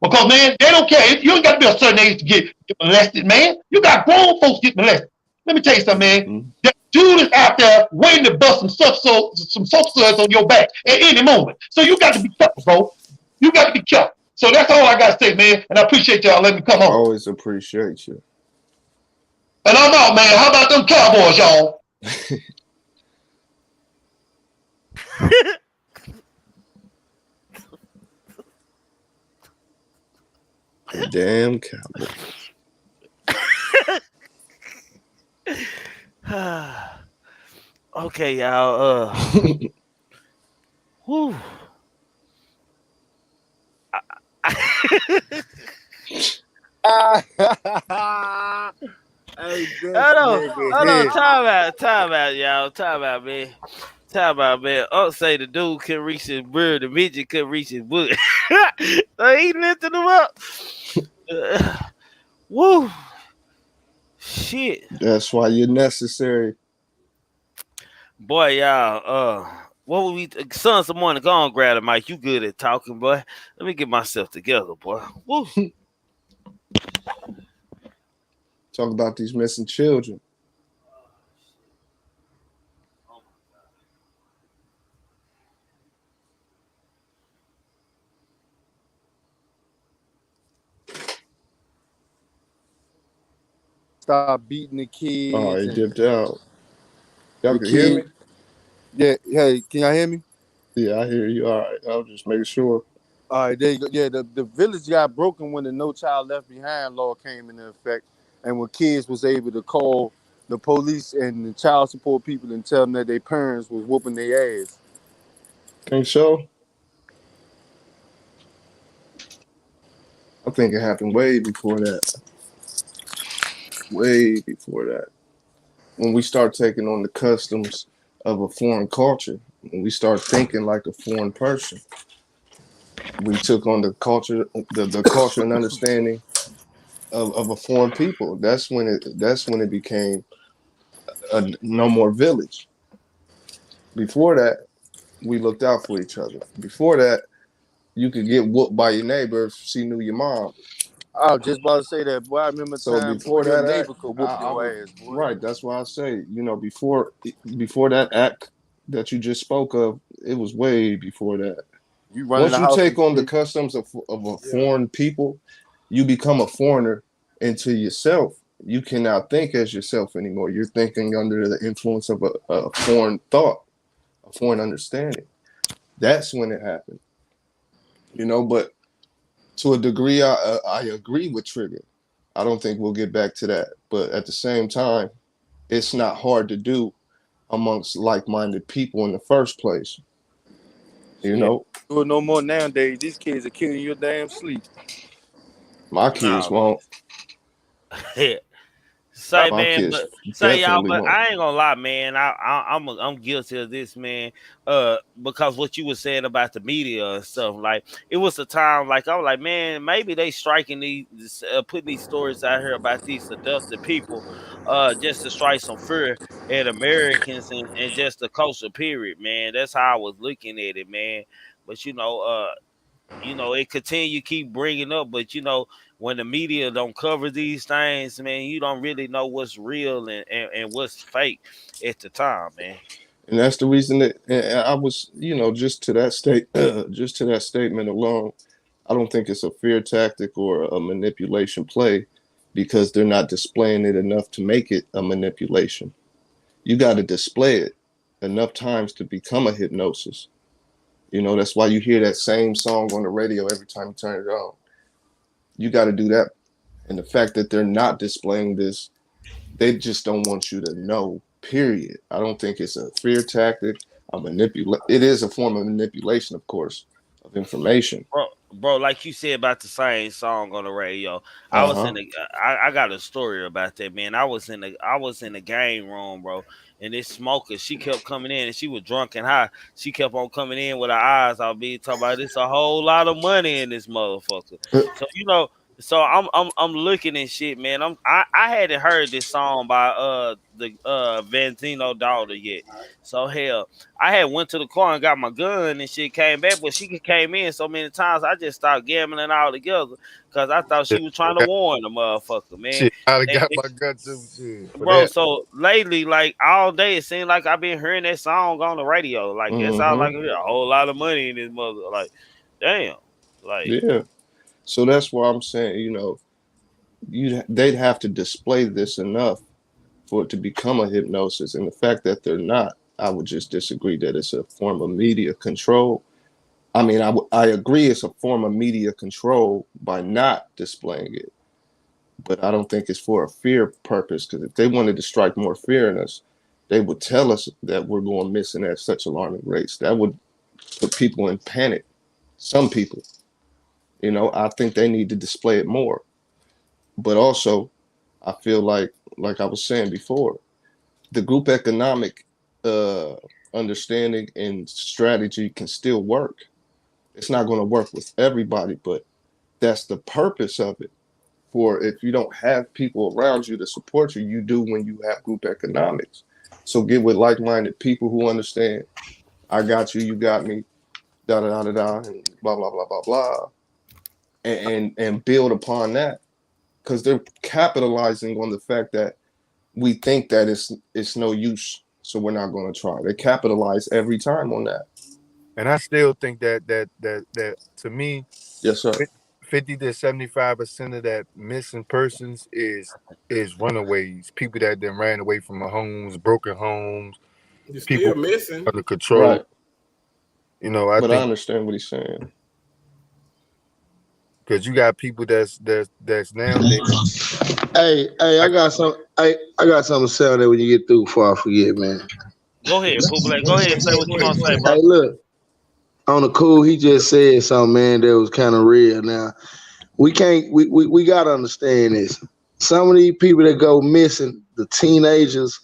Because, man, they don't care. You ain't got to be a certain age to get molested, man. You got grown folks get molested. Let me tell you something, man. That dude is out there waiting to bust some soap suds on your back at any moment. So you got to be careful, bro. You got to be careful. So that's all I got to say, man. And I appreciate y'all letting me come on. Always appreciate you. And I'm out, man. How about them Cowboys, y'all? Damn cowboy. Okay, y'all. Whew. Hey, this Hold on, nigga hold on. here. Time out, y'all. Time out, man. Time out, man. Unc say the dude couldn't reach his bird, the midget couldn't reach his butt. So he lifted him up. Uh, Woo. Shit. That's why you're necessary. Boy, y'all, what would we sons of morning? Go on, grab the mic. You good at talking, boy. Let me get myself together, boy. Woo. Talk about these missing children. Stop beating the Oh, kids he and dipped out. Y'all the can hear me? kid. Yeah, hey, can y'all hear me? Yeah, I hear you. All right. I'll just make sure. All right, there you go. Yeah, the village got broken when the No Child Left Behind law came into effect, and when kids was able to call the police and the child support people and tell them that their parents was whooping their ass. Think so? I think it happened way before that. Way before that. When we start taking on the customs of a foreign culture, when we start thinking like a foreign person, we took on the culture, the culture and understanding of a foreign people. That's when it became no more village. Before that, we looked out for each other. Before that, you could get whooped by your neighbor if she knew your mom. I was just about to say that, boy. I remember a So time, boy, before your that act, neighbor could whoop I your would ass, boy. right. That's why I say, before that act that you just spoke of, it was way before that. You run in Once the you house take and on the shit. customs of a Yeah. foreign people, you become a foreigner into yourself. You cannot think as yourself anymore. You're thinking under the influence of a foreign thought, a foreign understanding. That's when it happened, But to a degree, I agree with Trigger. I don't think we'll get back to that, but at the same time, it's not hard to do amongst like-minded people in the first place. You Shit, know, do it no more nowadays. These kids are killing your damn sleep. my kids Nah, won't. man. Say, Stop. My man, kids but say y'all, definitely but won't. I ain't gonna lie, man. I'm guilty of this, man. Because what you were saying about the media and stuff, like it was a time, like I was like, man, maybe they striking these, putting these stories out here about these seductive people, just to strike some fear at Americans and just the culture, period, man. That's how I was looking at it, man. But it continue keep bringing up, but when the media don't cover these things, man, you don't really know what's real and what's fake at the time, man. And that's the reason that and I was, just to that just to that statement alone, I don't think it's a fear tactic or a manipulation play because they're not displaying it enough to make it a manipulation. You got to display it enough times to become a hypnosis. That's why you hear that same song on the radio every time you turn it on. You got to do that. And the fact that they're not displaying this, they just don't want you to know, period. I don't think it's a fear tactic, a manipulate. It is a form of manipulation, of course, of information. Bro, like you said about the same song on the radio, I Uh was in huh. the, I got a story about that, man. I was in the game room, bro, and this smoker, she kept coming in, and she was drunk and high. She kept on coming in with her eyes all big, talking about this a whole lot of money in this motherfucker. So so I'm looking and shit, man. I hadn't heard this song by the Vantino daughter yet. So hell, I had went to the car and got my gun and shit, came back, but she came in so many times I just stopped gambling altogether because I thought Yeah, she was trying to warn the motherfucker, man. shit, I done And, got my gun too, shit. For bro, that, so lately, like all day, it seemed like I've been hearing that song on the radio. Like that's all Mm like a whole lot of money in this mother. Like, damn, hmm. like Yeah. So that's why I'm saying, they'd have to display this enough for it to become a hypnosis. And the fact that they're not, I would just disagree that it's a form of media control. I mean, I agree it's a form of media control by not displaying it, but I don't think it's for a fear purpose, because if they wanted to strike more fear in us, they would tell us that we're going missing at such alarming rates. That would put people in panic. Some people, I think they need to display it more. But also, I feel like I was saying before, the group economic uh, understanding and strategy can still work. It's not going to work with everybody, but that's the purpose of it. For if you don't have people around you to support you, you do when you have group economics. So get with like-minded people who understand. I got you, you got me, da da da da da, and blah blah blah blah blah, and build upon that, because they're capitalizing on the fact that we think that it's no use, so we're not going to try. They capitalize every time on that. And I still think that to me, Yes, sir. 50 to 75% of that missing persons is runaways, people that then ran away from their homes, broken homes, You're people still missing. under control. Right. I But I think understand what he's saying. because you got people that's nowadays. Hey, I got something to say on that when you get through before I forget, man. Go ahead, Pooh Black. Go ahead and say what you gonna say, bro. Hey, look, on the cool, he just said something, man, that was kind of real. Now, we can't, we got to understand this. Some of these people that go missing, the teenagers,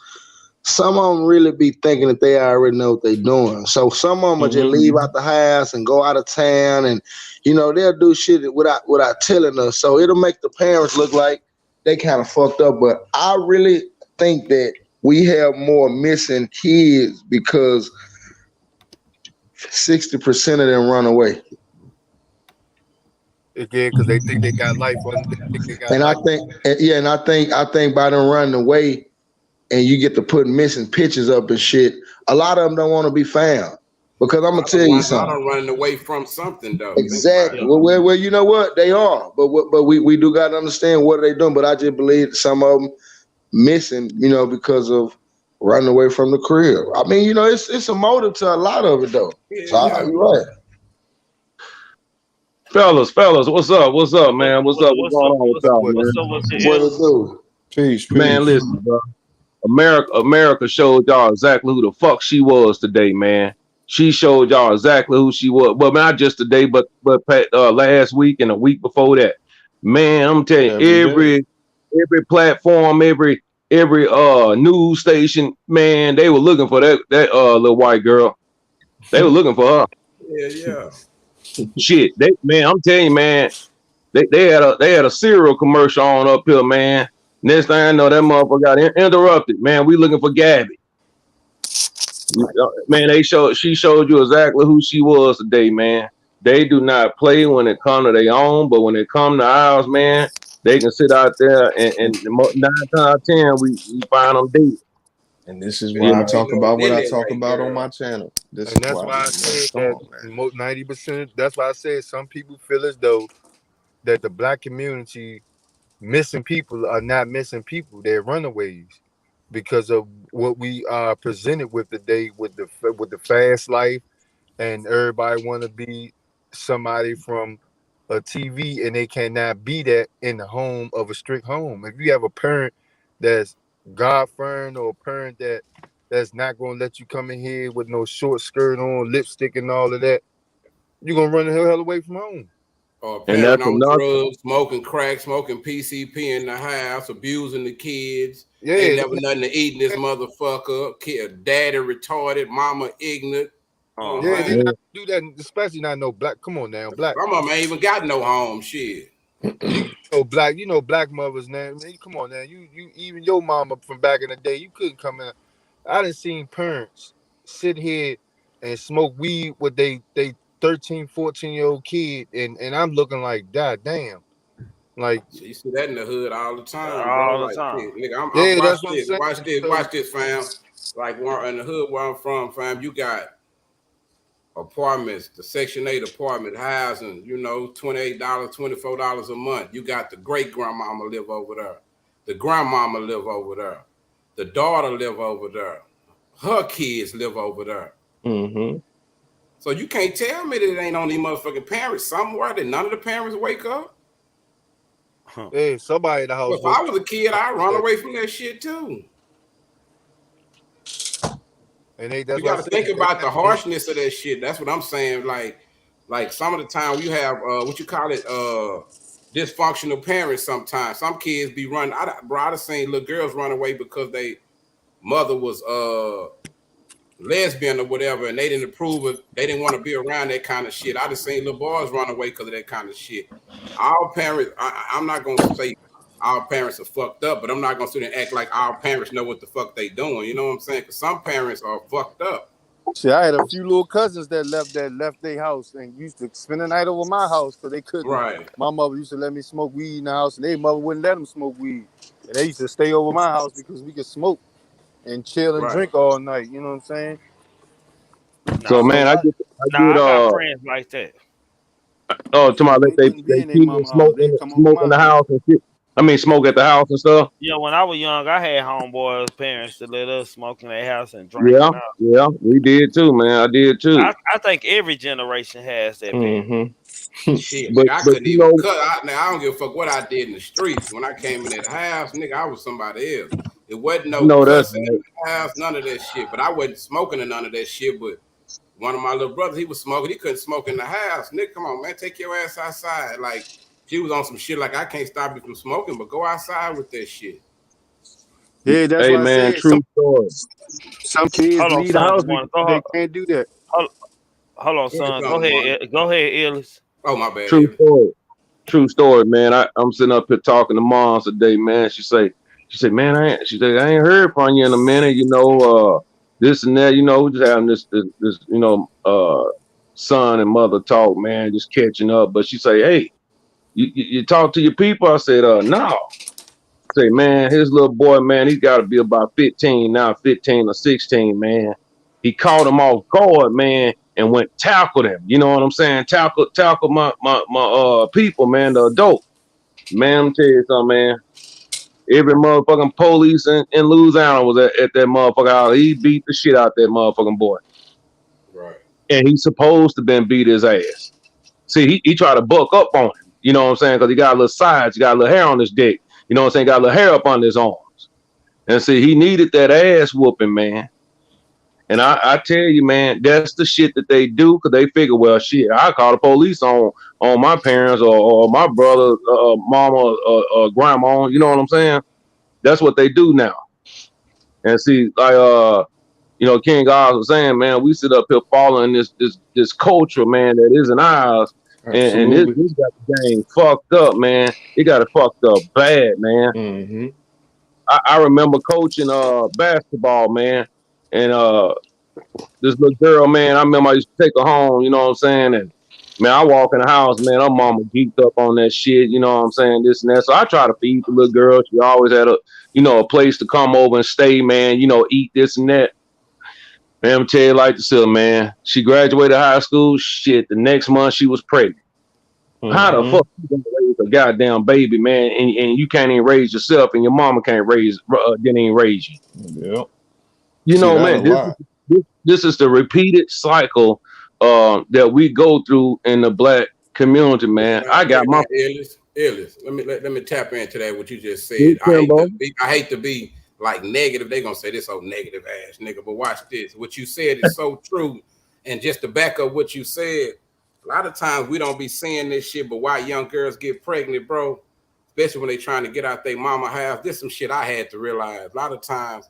some of them really be thinking that they already know what they're doing. So some of them will just Hmm. leave out the house and go out of town, and they'll do shit without telling us. So it'll make the parents look like they kind of fucked up. But I really think that we have more missing kids because 60% of them run away. Again, because they think they got life on. They think they got And I life. think, yeah, and I think by them running away, and you get to put missing pictures up and shit, a lot of them don't want to be found. Because I'm gonna tell you A lot something. of running away from something though. Think about Exactly. it. Well, you know what? They are, but we do got to understand what are they doing. But I just believe some of them missing, because of running away from the crib. I mean, it's a motive to a lot of it though. So Yeah. you're right. Fellas, what's up? What's up, What, man? What's what, up? What's what's going up? on with What's y'all, what's man? up with the What it ill? do? Peace, Man, peace. listen, bro. America showed y'all exactly who the fuck she was today, man. She showed y'all exactly who she was. Well, not just today, but last week and a week before that. Man, I'm telling Every you, day. every platform, every news station, man, they were looking for that little white girl. They were looking for her. Yeah. Shit, I'm telling you, man, they had a cereal commercial on up here, man. Next thing I know, that motherfucker got interrupted. Man, we looking for Gabby. Man, she showed you exactly who she was today, man. They do not play when it come to their own, but when it come to ours, man, they can sit out there and 9 times out of 10 we find them dead. And this is You why I know, talk Ain't no about what I Nelly talk right about on there. my channel. This And is that's why, why I man. said Come that on, man. 90%. That's why I said some people feel as though that the black community missing people are not missing people; they're runaways because of what we are presented with today with the fast life, and everybody want to be somebody from a TV, and they cannot be that in the home of a strict home. If you have a parent that's God fearing, or a parent that's not going to let you come in here with no short skirt on, lipstick, and all of that, you're gonna run the hell away from home. Or a and parent that's on another. drugs, smoking crack, smoking PCP in the house, abusing the kids. Ain't Yeah, never nothing to eat in this motherfucker. Kid, daddy retarded, mama ignorant. You know what yeah, I'm Uh-huh. they saying? not do that, especially not no black. Come on now, black. Some of them ain't even got no home. Shit. Black mothers now. Man, come on now. You even your mama from back in the day, you couldn't come in. I done seen parents sit here and smoke weed with they 13, 14-year-old kid, and I'm looking like, God damn. Like, So you see that in the hood all the time, bro. All the Like, time. shit, nigga, I'm yeah, watch that's what I'm this, saying. So watch this, fam. Like, in the hood where I'm from, fam, you got apartments, the Section 8 apartment housing, $28, $24 a month. You got the great grandmama live over there. The grandmama live over there. The daughter live over there. Her kids live over there. Mm-hmm. So you can't tell me that it ain't on these motherfucking parents somewhere that none of the parents wake up. Hey, somebody in the house. Well, if I was a kid, I'd run away from that shit too. And that's You got to think about the harshness of that shit. That's what I'm saying. Like some of the time you have what you call it, dysfunctional parents. Sometimes some kids be running. I've seen little girls run away because they mother was lesbian or whatever, and they didn't approve it. They didn't want to be around that kind of shit. I just seen little boys run away because of that kind of shit. Our parents, I'm not gonna say our parents are fucked up, but I'm not gonna sit there and act like our parents know what the fuck they doing. You know what I'm saying? Because some parents are fucked up. See, I had a few little cousins that left their house and used to spend the night over my house because they couldn't. Right. My mother used to let me smoke weed in the house, and their mother wouldn't let them smoke weed. And they used to stay over my house because we could smoke and chill and drink all night. You know what I'm saying? So man, I got friends like that. Oh, to my they keep smoke in the house and shit. I mean, smoke at the house and stuff. Yeah, when I was young, I had homeboys' parents to let us smoke in their house and drink. Yeah, we did too, man. I did too. I think every generation has that. Shit, but, I couldn't even cut. Now I don't give a fuck what I did in the streets. When I came in that house, nigga, I was somebody else. It wasn't no cussing in the house, none of that shit. But I wasn't smoking and none of that shit. But one of my little brothers, he was smoking. He couldn't smoke in the house. Nigga, come on, man, take your ass outside. Like, she was on some shit like, I can't stop you from smoking, but go outside with that shit. Yeah, that's what I said. True story. Some kids leave the house because they can't do that. Hold on, son. Go ahead, Ellis. Oh, my bad. True story, man. I'm sitting up here talking to moms today, man. She said, man, I ain't heard from you in a minute, you know, this and that, you know, just having this you know, son and mother talk, man, just catching up. But she say, hey, you talk to your people? I said, no. I say, man, his little boy, man, he's got to be about 15 now, 15 or 16, man. He caught him off guard, man, and went tackled him. You know what I'm saying? Tackle my people, man, the adult. Man, I'm tell you something, man. Every motherfucking police in Louisiana was at that motherfucker house. He beat the shit out that motherfucking boy. Right. And he's supposed to been beat his ass. See, he tried to buck up on him. You know what I'm saying? Because he got a little sides. He got a little hair on his dick. You know what I'm saying? Got a little hair up on his arms. And see, he needed that ass whooping, man. And I tell you, man, that's the shit that they do because they figure, well, shit, I call the police on my parents or my brother, mama, or grandma. You know what I'm saying? That's what they do now. And see, like you know, King Oz was saying, man, we sit up here following this culture, man, that isn't ours. And this got the game fucked up, man. It got it fucked up bad, man. Mm-hmm. I remember coaching basketball, man. And this little girl, man, I remember I used to take her home, you know what I'm saying? And man, I walk in the house, man, her mama geeked up on that shit, you know what I'm saying? This and that. So I try to feed the little girl. She always had a place to come over and stay, man, you know, eat this and that. Man, I'm tell you like this, man. She graduated high school. Shit, the next month she was pregnant. Mm-hmm. How the fuck you gonna raise a goddamn baby, man, and you can't even raise yourself, and your mama can't didn't even raise you? Yep. You know, man, this is the repeated cycle that we go through in the black community, man. I got my Ellis. Let me tap into that what you just said. I hate to be like negative. They gonna say this old negative ass nigga, but watch this. What you said is so true, and just to back up what you said, a lot of times we don't be seeing this shit, but why young girls get pregnant, bro, especially when they trying to get out their mama house. This some shit I had to realize. A lot of times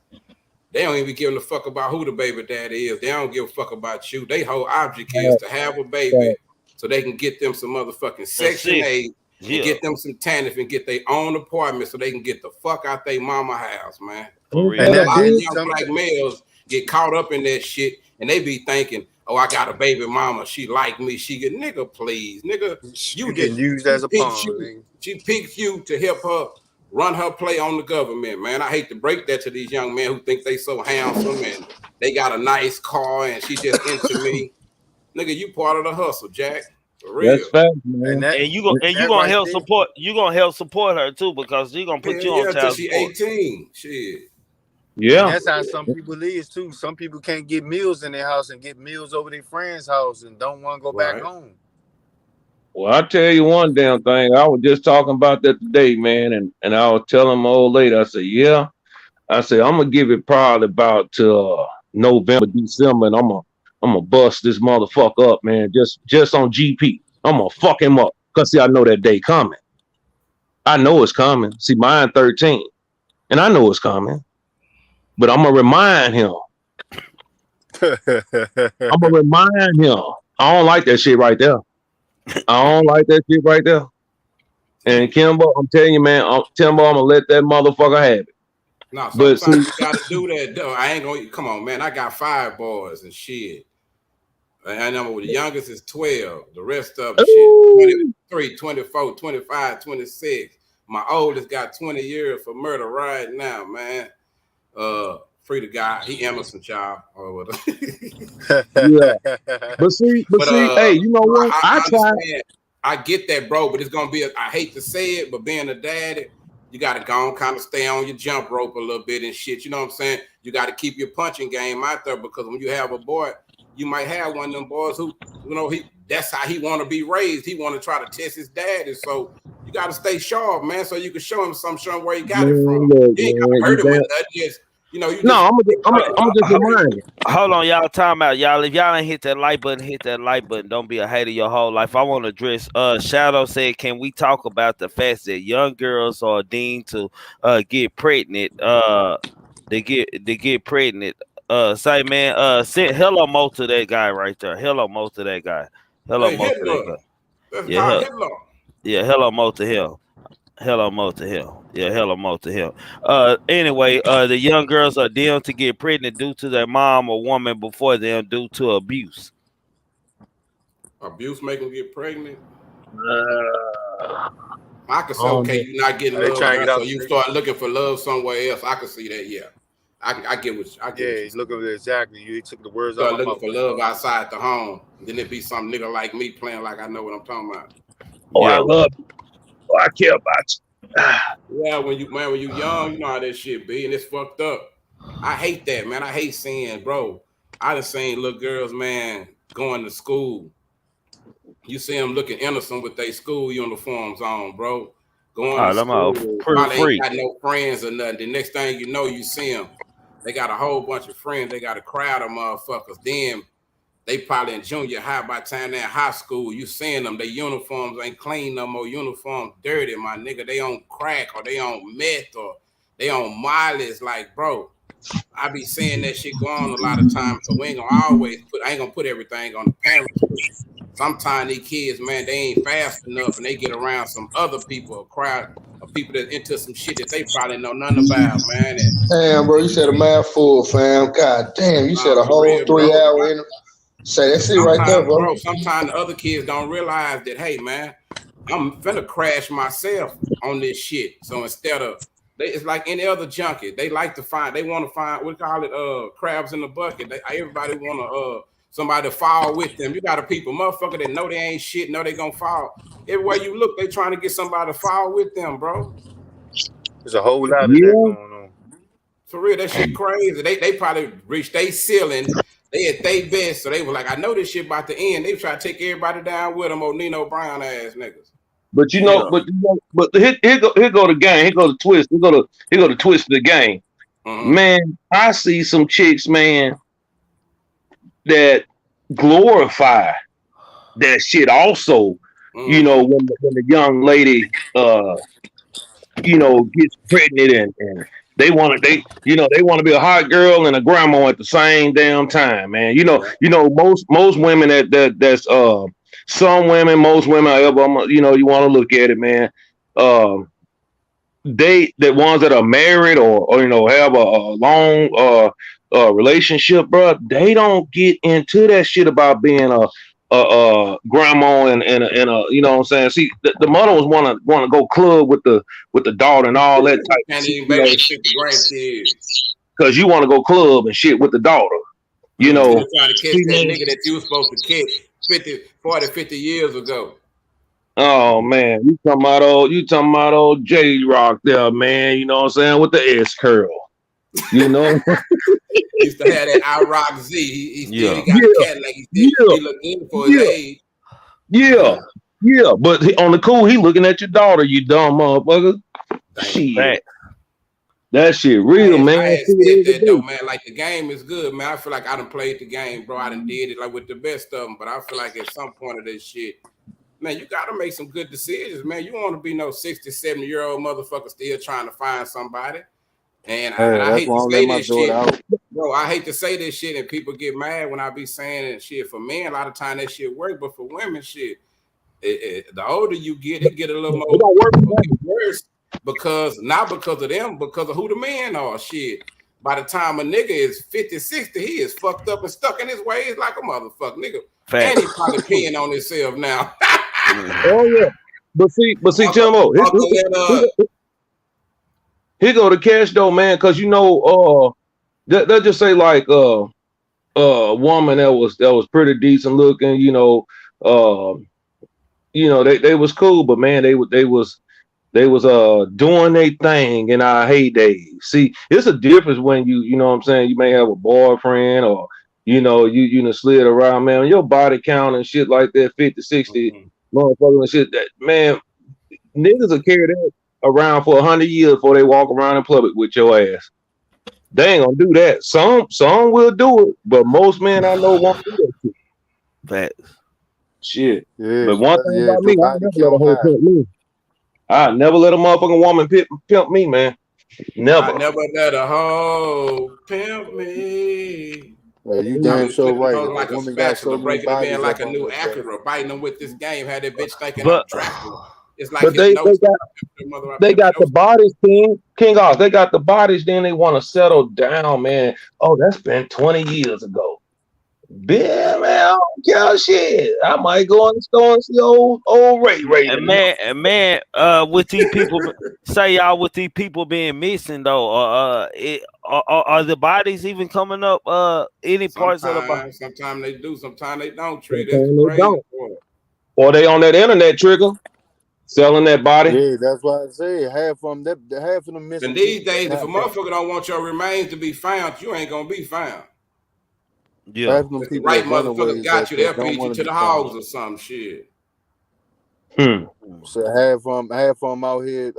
they don't even give a fuck about who the baby daddy is. They don't give a fuck about you. Their whole object is to have a baby so they can get them some motherfucking Section 8 and get them some TANF and get their own apartment so they can get the fuck out their mama house, man. And a lot of young black males get caught up in that shit and they be thinking, oh, I got a baby mama. She like me. She get, nigga, please. Nigga, you get used as a pawn. She picked you to help her run her play on the government, man. I hate to break that to these young men who think they so handsome and they got a nice car and she just into me. Nigga, you part of the hustle, Jack. For real. That's fact, man. And you gonna help support. You gonna help support her too because you gonna put you on child she support. 18. Shit. And Yeah. that's how some people is too. Some people can't get meals in their house and get meals over their friend's house and don't want to go back Right. home. Well, I tell you one damn thing. I was just talking about that today, man, and I was telling my old lady, I said, yeah. I said, I'm gonna give it probably about November, December, and I'm gonna bust this motherfucker up, man. Just on GP. I'm gonna fuck him up. Cause see, I know that day coming. I know it's coming. See, mine 13. And I know it's coming. But I'm gonna remind him. I'm gonna remind him. I don't like that shit right there. I don't like that shit right there. And Kimbo, I'm telling you, man, I'm gonna let that motherfucker have it. No, But see, sometimes you gotta do that though. I ain't gonna come on, man. I got 5 boys and shit. I know the youngest is 12. The rest of them shit. 23, 24, 25, 26. My oldest got 20 years for murder right now, man. Free the guy. He Emerson child or whatever. yeah. But see, hey, you know what? I understand. I get that, bro, but it's gonna be I hate to say it, but being a daddy, you gotta go and kind of stay on your jump rope a little bit and shit. You know what I'm saying? You gotta keep your punching game out there because when you have a boy, you might have one of them boys who, you know, that's how he want to be raised. He want to try to test his dad, and so you got to stay sharp, man, so you can show him where he got it from. You ain't got to hurt him with that. Just, you know, I'm gonna just remind you. Hold on, y'all. Time out, y'all. If y'all ain't hit that like button, hit that like button. Don't be a hater your whole life. I want to address. Shadow said, can we talk about the fact that young girls are deemed to get pregnant? They get pregnant. Say, man, send hello mo to that guy right there. Hello mo to that guy. Hello mo to that guy. That's Yeah, Hitler. yeah, hello mo to him. Hello mo to him. Yeah, hello mo to him. Anyway, the young girls are deemed to get pregnant due to their mom or woman before them due to abuse. Abuse make them get pregnant. I can say, okay, you're not getting They love, trying to get so out you the start looking for love somewhere else. I can see that, yeah. I get what I get. Yeah, look at it exactly. You took the words Start out of my looking mouth. for love outside the home. Then it be some nigga like me playing like I know what I'm talking about. Oh, yeah. I love you. Oh, I care about you. Yeah, when you young, you know how that shit be, and it's fucked up. I hate that, man. I hate seeing, bro. I done seen little girls, man, going to school. You see them looking innocent with their school uniforms on, bro. Going to school, probably ain't got no friends or nothing. The next thing you know, you see them. They got a whole bunch of friends. They got a crowd of motherfuckers. Then they probably in junior high. By the time they're in high school, you seeing them. Their uniforms ain't clean no more. Uniforms dirty, my nigga. They on crack or they on meth or they on mileage. Like, bro, I be seeing that shit go on a lot of times. So we ain't gonna I ain't gonna put everything on the parents. Sometimes these kids, man, they ain't fast enough and they get around some other people, a crowd of people that into some shit that they probably know nothing about, man. And damn, bro, you said a mouthful, fam. God damn, you said a whole real, 3 hour in. Say that shit right there, bro. Sometimes the other kids don't realize that, hey, man, I'm finna crash myself on this shit. So instead of, it's like any other junkie. They like to find, they want to find, we call it crabs in the bucket. Everybody want to, somebody to fall with them. You got a people, motherfucker, that know they ain't shit, know they gonna fall. Everywhere you look, they trying to get somebody to fall with them, bro. There's a whole lot of that going on. For real, that shit crazy. They probably reached their ceiling. They at their best, so they were like, I know this shit about to end. They try to take everybody down with them, old Nino Brown ass niggas. But here go the game. Here go the twist. Here go the twist of the game. Man, I see some chicks, man, that glorify that shit also. You know, when the young lady gets pregnant and they want to be a hot girl and a grandma at the same damn time, man. Most women that's some women, most women, however, you want to look at it, man. The ones that are married or have a long relationship, bro, they don't get into that shit about being a grandma and a you know what I'm saying. See, the mothers want to go club with the daughter and all that type of shit. Because you want to go club and shit with the daughter. You're trying to catch that nigga that you was supposed to catch 50 years ago. Oh man, you talking about old J Rock there, man. You know what I'm saying, with the S curl. You know? Used to have that IROC Z. He still got a Cadillac. He look good for his age. Yeah. But on the cool, he looking at your daughter, you dumb motherfucker. Shit. That shit real, man. I had said that though, man. Like the game is good, man. I feel like I done played the game, bro. I done did it like with the best of them. But I feel like at some point of this shit, man, you gotta make some good decisions, man. You want to be no 60, 70-year-old motherfucker still trying to find somebody. And I hate to say this shit, bro. I hate to say this shit, and people get mad when I be saying it. Shit for men, a lot of time that shit work, but for women, shit, the older you get, it get a little more worse. Because not because of them, because of who the men are. Shit. By the time a nigga is 50, 60, he is fucked up and stuck in his ways like a motherfucker, nigga. And he probably peeing on himself now. Oh yeah. But see, Timbo, here go the cash though, man. Cause you know, they'll just say like a woman that was pretty decent looking, you know, they was cool, but man, they was doing their thing in our heyday. See, it's a difference when you know what I'm saying, you may have a boyfriend or you know, you slid around, man, your body count and shit like that, 50, 60 motherfuckers and shit, that man, niggas will carry that around for 100 years before they walk around in public with your ass. They ain't gonna do that. Some will do it, but most men I know won't do that shit. Facts. Shit. Yeah, but one thing about me, I never let a hoe pimp me. I never let a motherfucking woman pimp me, man. Never. I never let a hoe pimp me. Well, you damn sure right. Like a spatula, breaking them in like a new Acura, biting them with this game, had that bitch thinking I'm Dracula. It's like but they got the bodies, King off. They got the bodies, then they want to settle down, man. Oh, that's been 20 years ago. Man, I don't care shit. I might go in the store and see old Ray. And man, with these people, say y'all with these people being missing though, are the bodies even coming up? Any parts of the body? Sometimes they do, sometimes they don't. Treat it. Or they on that internet trigger selling that body. Yeah, that's why I say half of them missing. And these days, if a motherfucker don't want your remains to be found, you ain't gonna be found. Yeah, if the right motherfucker got you, they'll beat you to the hogs or some shit. So half of them out here,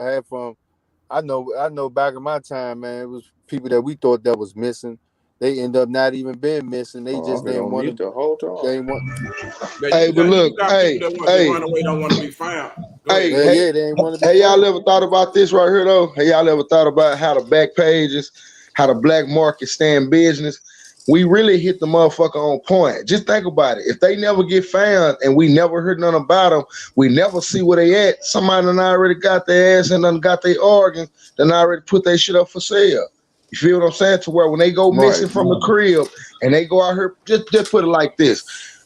I know back in my time, man, it was people that we thought that was missing. They end up not even being missing. They just didn't want to. Hey, but look, hey, don't want to be found. Hey, y'all ever thought about this right here though? Hey, y'all ever thought about how the back pages, how the black market stay in business? We really hit the motherfucker on point. Just think about it. If they never get found and we never heard nothing about them, we never see where they at. Somebody done already got their ass and done got their organs, done already put their shit up for sale. You feel what I'm saying? To where when they go missing from the crib and they go out here, just put it like this.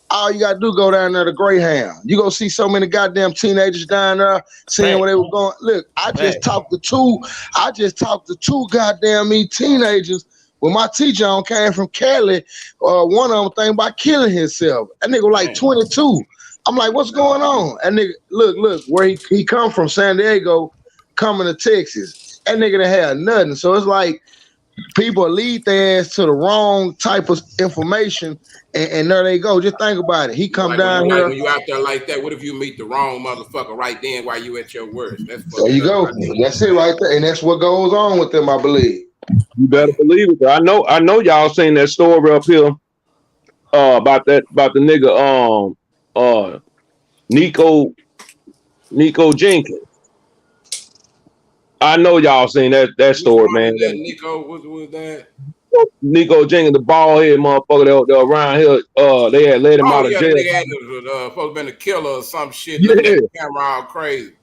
All you gotta do go down there to Greyhound. You go see so many goddamn teenagers down there seeing where they were going. Look, I just talked to two goddamn teenagers. When my teacher came from Cali, one of them thinking about killing himself. That nigga like 22. I'm like, what's going on? And nigga, look, where he come from, San Diego, coming to Texas. That nigga done had nothing. So it's like people lead their ass to the wrong type of information, and there they go. Just think about it. He come down here. When you out there like that, what if you meet the wrong motherfucker right then while you at your worst? There you go. That's it right there. And that's what goes on with them, I believe. You better believe it. I know y'all seen that story up here about the nigga Nico Jenkins. I know y'all seen that story, man. Nico, what was that? Nico Jenkins, the bald head motherfucker that around here, they had let him out of jail. They had supposed to been a killer or some shit. Looking at the camera all crazy.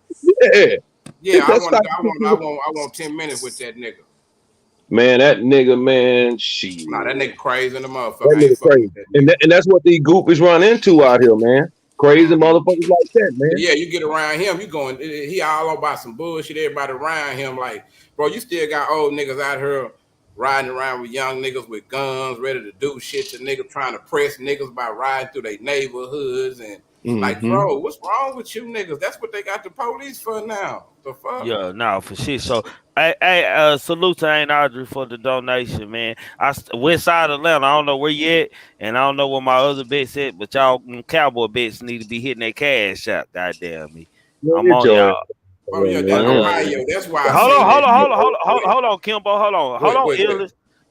Yeah. I want 10 minutes with that nigga. Man, that nigga, man, shit. Nah, that nigga crazy in the motherfucker. That nigga crazy. And that's what these goofies run into out here, man. Crazy motherfuckers like that, man. Yeah, you get around him, he all about some bullshit. Everybody around him, like, bro, you still got old niggas out here riding around with young niggas with guns, ready to do shit to niggas, trying to press niggas by riding through their neighborhoods and Like, bro, what's wrong with you niggas? That's what they got the police for now. The fuck? Yeah, nah, for shit. So, salute to Aunt Audrey for the donation, man. West side of Atlanta. I don't know where you at, and I don't know where my other bets at, but y'all cowboy bets need to be hitting that cash out. Goddamn me, I'm on y'all. Oh yeah, that's Ohio. That's why I Hold say hold on, Kimbo. Hold on,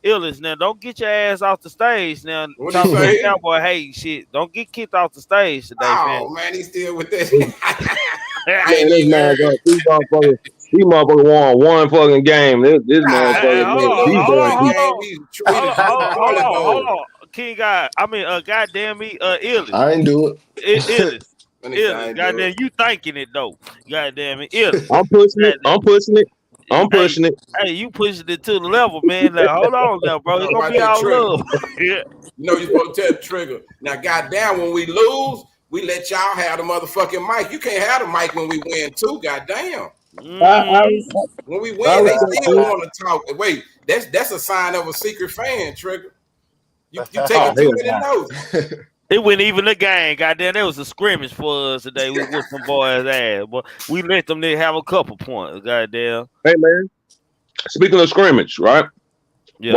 Illis. Now, don't get your ass off the stage. Now, talking that cowboy hate shit. Don't get kicked off the stage today, fam. Oh man, he's still with this. These motherfuckers won one fucking game. This motherfucker. Hold on. King God. I mean, goddamn me, Illis. I ain't do it. Illis. Goddamn, you thinking it though. Goddamn it, Illis. I'm pushing it. Hey, you pushing it to the level, man. Like, hold on now, bro. It's gonna be all love. Yeah. You know you're supposed to tell the Trigger. Now, goddamn, when we lose, we let y'all have the motherfucking mic. You can't have the mic when we win too. Goddamn. When we win, they still want to talk. Wait, that's a sign of a secret fan, Trigger. You taking too many notes. It wasn't even a game, goddamn. There was a scrimmage for us today. We whooped some boys' ass, but we let them have a couple points, goddamn. Hey man, speaking of scrimmage, right? Yeah.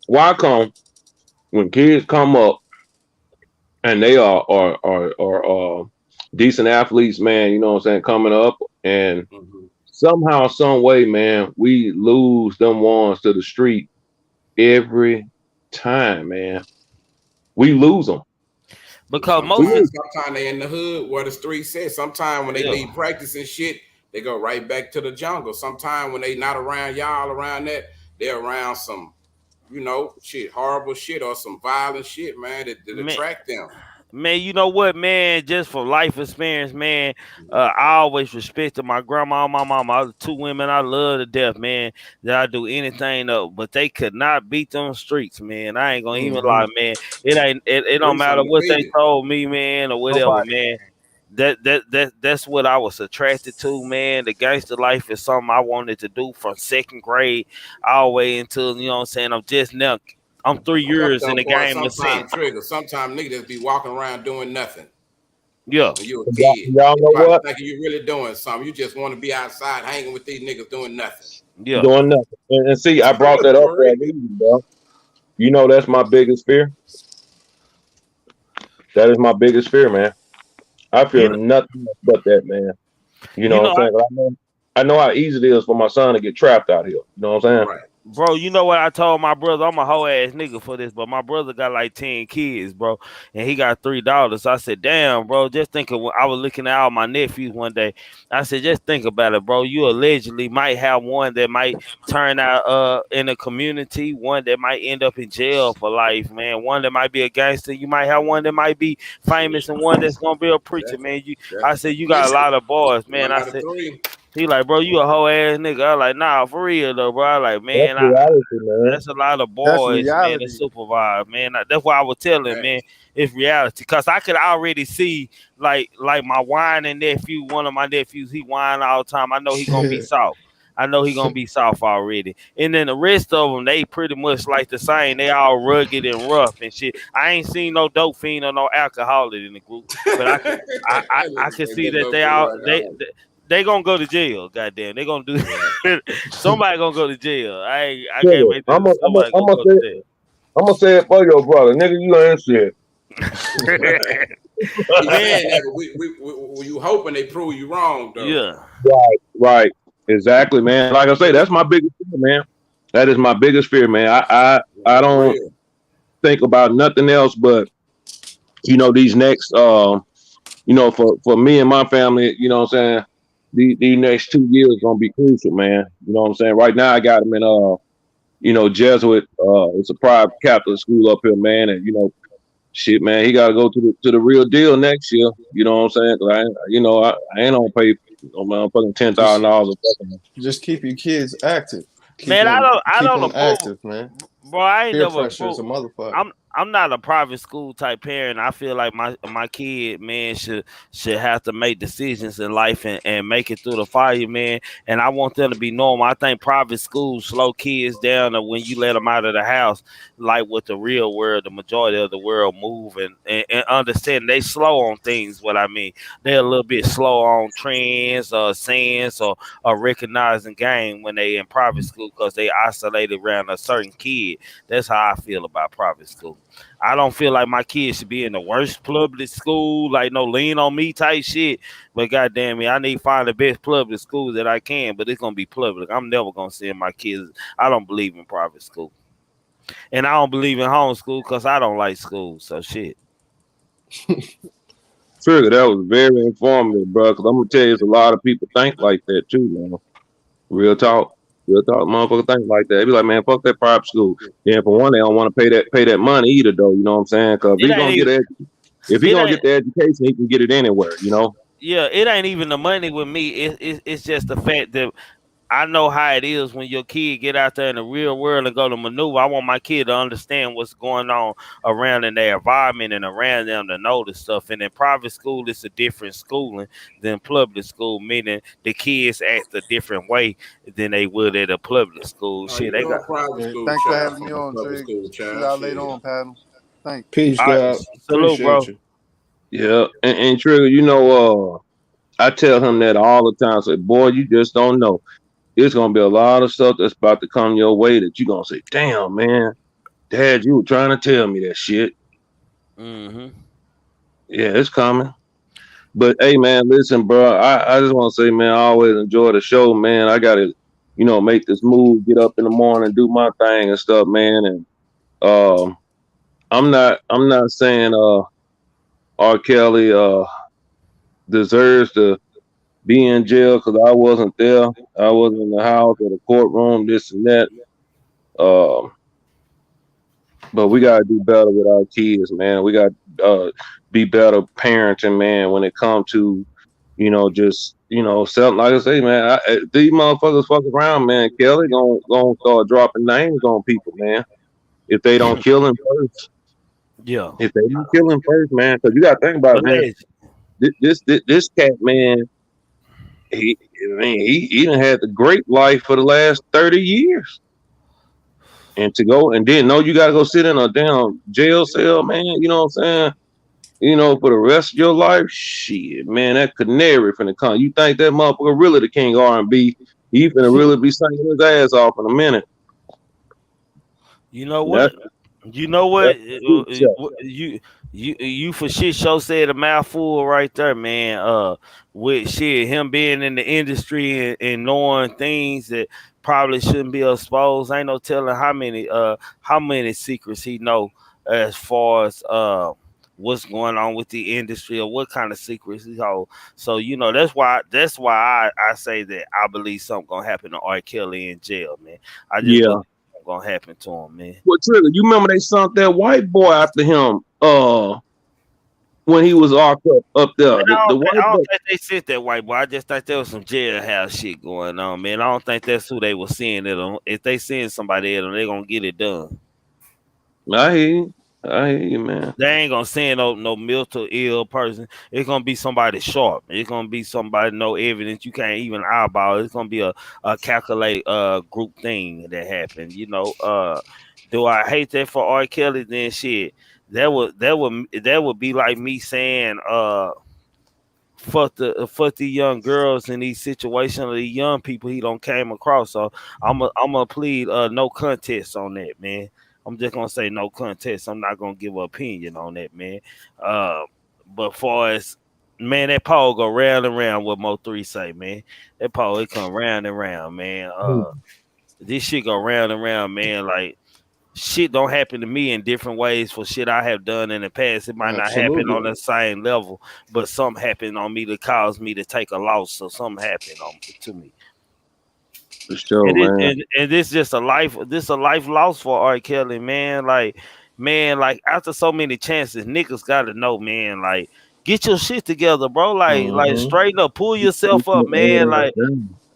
Why come when kids come up and they are decent athletes, man, you know what I'm saying, coming up, and somehow, some way, man, we lose them ones to the street every time, man. We lose them. Because sometimes they in the hood where the street says. Sometimes when they leave practice and shit, they go right back to the jungle. Sometimes when they not around y'all around that, they're around some, you know, shit, horrible shit or some violent shit, man, that attract them. Man, you know what, man? Just from life experience, man, I always respected my grandma and my mama. Two women I love to death, man. That I do anything up, but they could not beat them streets, man. I ain't gonna even lie, man. It don't matter what they told me, man, or whatever, man. That's what I was attracted to, man. The gangster life is something I wanted to do from second grade all the way until, you know what I'm saying, I'm just now. I'm 3 years in the game of sense. Sometimes niggas just be walking around doing nothing. Yeah. When you're a kid. Y'all know what? Thinking you're really doing something. You just want to be outside hanging with these niggas doing nothing. Yeah. Doing nothing. And see, I brought that up for a reason, bro. You know that's my biggest fear. That is my biggest fear, man. I feel nothing but that, man. You know what I'm saying? I know how easy it is for my son to get trapped out here. You know what I'm saying? Right. Bro, you know what I told my brother? I'm a whole ass nigga for this, but my brother got like 10 kids, bro, and he got $3. So I said, damn, bro, just think of when I was looking at all my nephews one day. I said, just think about it, bro. You allegedly might have one that might turn out in the community, one that might end up in jail for life, man. One that might be a gangster. You might have one that might be famous, and one that's gonna be a preacher, man. I said, you got a lot of boys, man. I said. He like, bro, you a whole ass nigga. I like, nah, for real though, bro. I like, man, that's a lot of boys, man, to supervise, man. That's why I was telling, man, it's reality. Cause I could already see, like my whining nephew, one of my nephews, he whine all the time. I know he gonna be soft. I know he gonna be soft already. And then the rest of them, they pretty much like the same. They all rugged and rough and shit. I ain't seen no dope fiend or no alcoholic in the group, but I can see that they gonna go to jail. Goddamn, they gonna do somebody gonna go to jail. I can't wait to somebody go to jail. I'm gonna say it for your brother, nigga. You ain't shit. When you hoping they prove you wrong, though. Yeah. Right. Exactly, man. Like I say, that's my biggest fear, man. That is my biggest fear, man. I don't think about nothing else but, you know, these next you know, for me and my family, you know what I'm saying, these next 2 years gonna be crucial, man. You know what I'm saying? Right now I got him in you know, Jesuit, it's a private Catholic school up here, man, and you know, shit, man, he gotta go to the real deal next year. You know what I'm saying? Cause I ain't gonna pay fucking $10,000. Just keep your kids active. Man, I don't oppose, active, man. bro, I ain't Peer never pressure is a approved. motherfucker. I'm not a private school type parent. I feel like my kid, man, should have to make decisions in life and make it through the fire, man. And I want them to be normal. I think private schools slow kids down to when you let them out of the house, like with the real world, the majority of the world move and understand they slow on things. What I mean, they're a little bit slow on trends or sense or recognizing game when they in private school because they isolated around a certain kid. That's how I feel about private school. I don't feel like my kids should be in the worst public school, like no lean on me type shit. But goddamn me, I need to find the best public school that I can. But it's gonna be public. I'm never gonna send my kids. I don't believe in private school, and I don't believe in homeschool because I don't like school. So shit. Trigger, that was very informative, bro. Because I'm gonna tell you, there's a lot of people think like that too, man. Real talk, real talk. Motherfucker think like that. They be like, man, fuck that private school. Then for one, they don't want to pay that money either, though. You know what I'm saying? Because It ain't even. if he It gonna ain't. get the education, he can get it anywhere. You know? Yeah, it ain't even the money with me. It's just the fact that I know how it is when your kid get out there in the real world and go to maneuver. I want my kid to understand what's going on around in their environment and around them to know the stuff. And in private school, it's a different schooling than public school, meaning the kids act a different way than they would at a public school. Oh, Shit, you they know, got. private Yeah, school thanks for child having me from a on, public Trig. school See child. y'all later Shit. on, panel. Thanks. Peace, All right, God. salute, Appreciate bro. you. Yeah. And Trigger, you know, I tell him that all the time. I say, boy, you just don't know. There's gonna be a lot of stuff that's about to come your way that you gonna say, damn, man, Dad, you were trying to tell me that shit. Mm-hmm. Yeah, it's coming. But hey, man, listen, bro. I just want to say, man, I always enjoy the show, man. I gotta, make this move, get up in the morning, do my thing and stuff, man. And um, I'm not saying R. Kelly deserves to be in jail because I wasn't there. I wasn't in the house or the courtroom, this and that. Um, but we gotta do better with our kids, man. We got to be better parenting, man, when it comes to just something like I say, man. These motherfuckers fuck around, man. Kelly gonna start dropping names on people, man. If they don't kill him first, Yeah. if they don't kill him first, man, because you got to think about it, man. Alleged. This cat, man, he done had the great life for the last 30 years, and to go and then know you got to go sit in a damn jail cell, man. You know what I'm saying? For the rest of your life, shit, man, that canary finna come. You think that motherfucker really the king of R&B? He finna really be singing his ass off in a minute. You know That's what? You know what? that's big shot. You for shit show said a mouthful right there, man. With shit, him being in the industry and knowing things that probably shouldn't be exposed. Ain't no telling how many secrets he know as far as what's going on with the industry or what kind of secrets he hold. So that's why I say that I believe something gonna happen to R. Kelly in jail, man. I just believe Yeah. something gonna happen to him, man. What Trigger? You remember they sent that white boy after him? When he was up Man, there, the I white don't boy. think they sent that white boy. I just think there was some jailhouse shit going on, man. I don't think that's who they were seeing it on. If they send somebody at them, they gonna get it done. I hear you. I hear you, man. They ain't gonna send no mental ill person. It's gonna be somebody sharp. It's gonna be somebody no evidence you can't even eyeball. It's gonna be a calculate group thing that happened. Do I hate that for R. Kelly? Then shit. That would be like me saying fuck the young girls in these situations or the young people he don't came across. So I'm gonna plead no contest on that, man. I'm just gonna say no contest. I'm not gonna give an opinion on that, man. Uh, but far as man, that pole go round and round. What Mo three say, man? That pole it come round and round, man. This shit go round and round, man. Like shit don't happen to me in different ways for shit I have done in the past. It might not happen Absolutely. on the same level, but something happened on me that caused me to take a loss. So something happened to me. For sure, And it man. and this just a life loss for R. Kelly, man. Like after so many chances, niggas gotta know, man, like get your shit together, bro. Like Mm-hmm. straighten up, pull yourself up, man.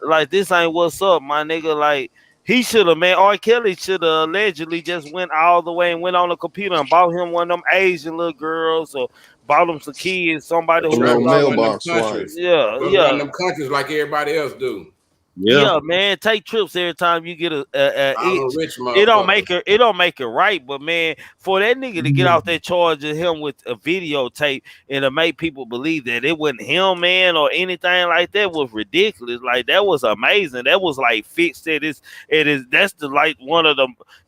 Like this ain't what's up, my nigga. Like He should have, man. R. Kelly should have allegedly just went all the way and went on the computer and bought him one of them Asian little girls or bought him some kids, somebody Or who A was little travel to like, one of them mailbox wife. countries. yeah, Go to one of yeah. them countries like everybody else do. Yeah. Yeah, man, take trips every time you get a All them itch. rich It don't motherfuckers. make it don't make it right, but man, for that nigga to get off that charge of him with a videotape and to make people believe that it wasn't him, man, or anything like that was ridiculous. Like that was amazing. That was like fixed. It is that's the like one of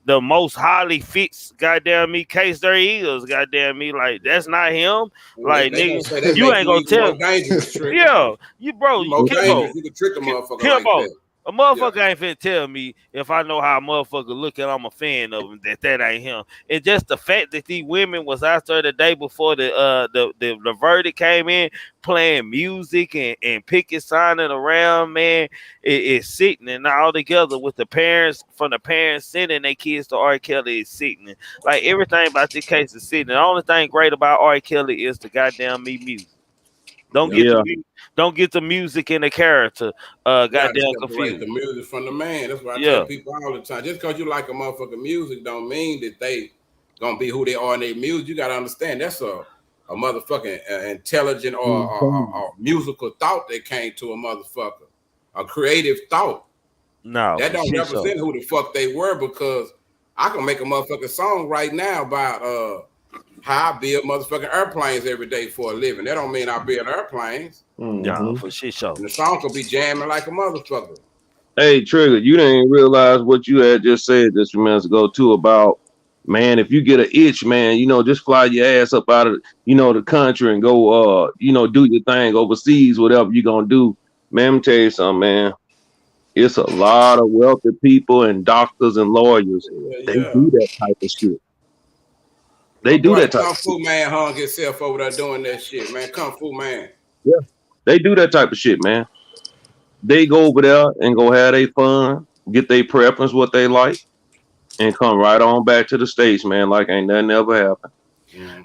the most highly fixed goddamn me case there is. Goddamn me, like that's not him. And Like they gonna nigga, say they you make ain't you gonna even tell. more dangerous, Trigger. Yeah, you bro, You more Kimbo. dangerous. You can trick a motherfucker like Kimbo, that. a Yeah. motherfucker ain't finna tell me if I know how a motherfucker look and I'm a fan of him that ain't him. And just the fact that these women was out there the day before the verdict came in playing music and picket signing around, man, it's sickening all together with the parents from the parents sending their kids to R. Kelly is sickening. Like everything about this case is sickening. The only thing great about R. Kelly is the goddamn me music. Don't Yep. get Yeah. don't get the music and the character You gotta goddamn separate confused. the music from the man. That's what I tell Yeah. people all the time. Just because you like a motherfucking music don't mean that they gonna be who they are in their music. You gotta understand that's a motherfucking intelligent or musical thought that came to a motherfucker. A creative thought. No, That for don't shit so. represent who the fuck they were because I can make a motherfucking song right now about how I build motherfucking airplanes every day for a living. That don't mean I build airplanes. No, for shit show. And the song could be jamming like a motherfucker. Hey, Trigger, you didn't realize what you had just said just a few minutes ago too about, man, if you get an itch, man, just fly your ass up out of the country and go do your thing overseas, whatever you gonna do. Man, let me tell you something, man. It's a lot of wealthy people and doctors and lawyers. They Yeah. do that type of shit. They My do boy, that type Kung of Fu shit. Man hung himself over there doing that shit, man. Kung Fu Man. Yeah. They do that type of shit, man. They go over there and go have their fun, get their preference, what they like, and come right on back to the States, man, like ain't nothing ever happened.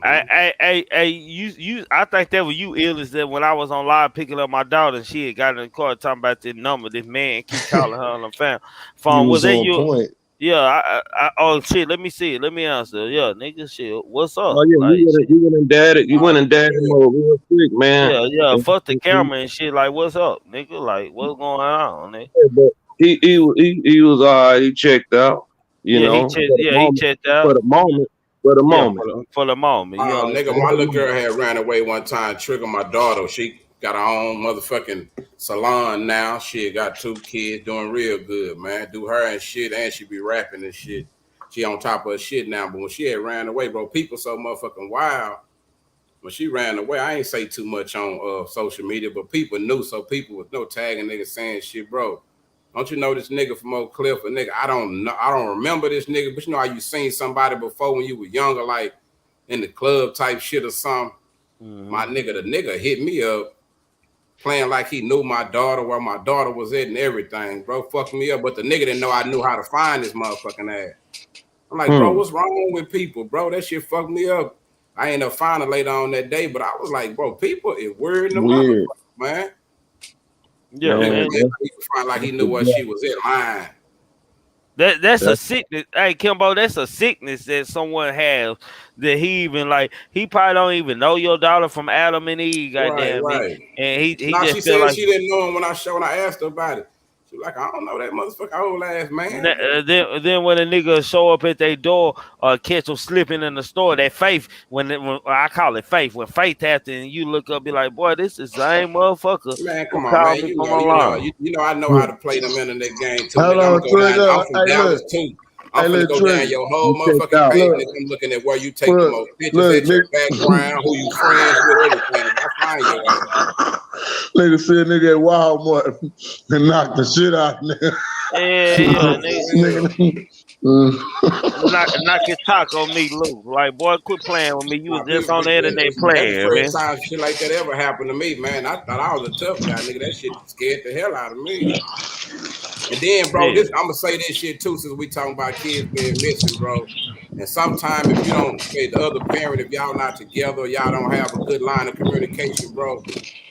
I think that was you ill is that when I was on live picking up my daughter and she had got in the car talking about this number, this man keep calling her on the phone. You Was was that on you? point. Yeah, oh shit, let me see it. Let me answer. Yeah, nigga shit. What's up? Oh yeah, Like shit. you went and dadded, you went and dadded mode real quick, man. Yeah, And- fuck the camera and shit. Like, what's up, nigga? Like, what's going on, nigga? but he was all right, he checked out, Yeah, he for checked. the Yeah, he moment, checked for out. the moment, for the Yeah, moment. for the moment. You know what I'm Nigga, saying? my little girl had ran away one time, trigger my daughter. She got her own motherfucking salon now. She got 2 kids doing real good, man. Do her and shit, and she be rapping and shit. She on top of her shit now. But when she had ran away, bro, people so motherfucking wild. When she ran away, I ain't say too much on social media, but people knew, so people was no tagging niggas saying shit, bro. Don't you know this nigga from Oak Cliff? A nigga, I don't remember this nigga, but you know how you seen somebody before when you were younger, like in the club type shit or something. My nigga, the nigga hit me up playing like he knew my daughter, where my daughter was at and everything, bro. Fucked me up, but the nigga didn't know I knew how to find this motherfucking ass. I'm like, bro, what's wrong with people, bro? That shit fucked me up. I ended up finding later on that day, but I was like, bro, people is weird in the Weird. motherfucker, man. Yeah, Man, man. He find like he knew where she was at, lying. That's a sickness. Hey, Kimbo, that's a sickness that someone has that he even like. He probably don't even know your daughter from Adam and Eve, goddamn me. Right. And he Now just she feel said like she didn't know him when I asked her about it. She was like, I don't know that motherfucker old ass man. then when a nigga show up at their door or catch them slipping in the store, that faith when I call it faith, when faith happens and you look up, be like, boy, this is the same motherfucker Man, who come on, called man. me You from know, online. I know how to play them internet game too, Hold nigga. I'm on, gonna go down. Trigger. I'm from Hey, Dallas look. too. I'm Hey, finna look, go Trigger. down your whole You checked motherfucking out. page, Look. nigga. I'm looking at where you take the most pictures Look, at, your nigga. background, who you friends with, everything. I find your ass. Nigga see a nigga at Walmart and knock the shit out of nigga. Yeah, nigga. Nigga. Knock your taco meat loose. Like, boy, quit playing with me. You was Nah, just people, on the internet that's the playing, man. first time shit like that ever happened to me, man. I thought I was a tough guy, nigga. That shit scared the hell out of me. And then, bro, Yeah. I'm gonna say this shit too, since we talking about kids being missing, bro. And sometimes if you don't say the other parent, if y'all not together, y'all don't have a good line of communication, bro,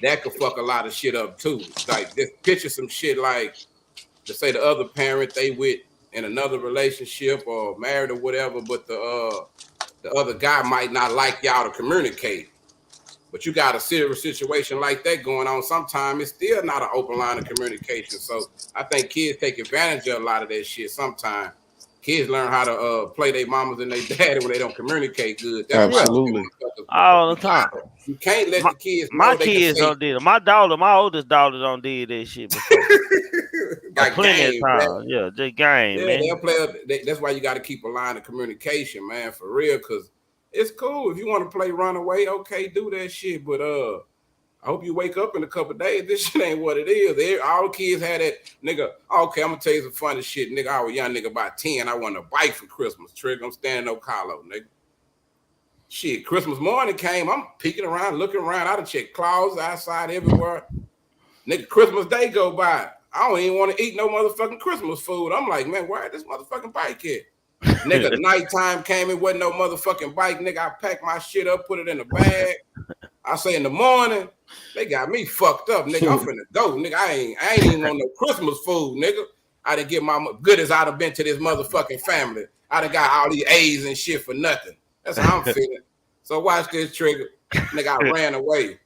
that could fuck a lot of shit up too. Like just picture some shit like to say the other parent they with in another relationship or married or whatever, but the other guy might not like y'all to communicate. But you got a serious situation like that going on. Sometimes it's still not an open line of communication. So I think kids take advantage of a lot of that shit. Sometimes kids learn how to play their mamas and their daddy when they don't communicate good. That's why Absolutely. all the time. You can't let the kids My know they kids can don't did it. My oldest daughter don't did that shit before. got Plenty of game, time. Yeah, just game, yeah, man. they'll play. That's why you got to keep a line of communication, man, for real. Cause it's cool if you want to play runaway. Okay, do that shit. But I hope you wake up in a couple of days. This shit ain't what it is. All the kids had that nigga. Okay, I'm gonna tell you some funny shit, nigga. I was a young nigga about 10. I wanted a bike for Christmas. Trigger, I'm standing Ocala, nigga. Shit, Christmas morning came. I'm peeking around, looking around. I done checked clothes outside everywhere. Nigga, Christmas Day go by. I don't even want to eat no motherfucking Christmas food. I'm like, man, where this motherfucking bike at? Nigga, nighttime came, it wasn't no motherfucking bike. Nigga, I packed my shit up, put it in a bag. I say in the morning, they got me fucked up, nigga. I'm finna go, nigga. I ain't even want no Christmas food, nigga. I done get my goodies I'd have been to this motherfucking family. I done got all these A's and shit for nothing. That's how I'm feeling. So watch this, Trigger. Nigga, I ran away.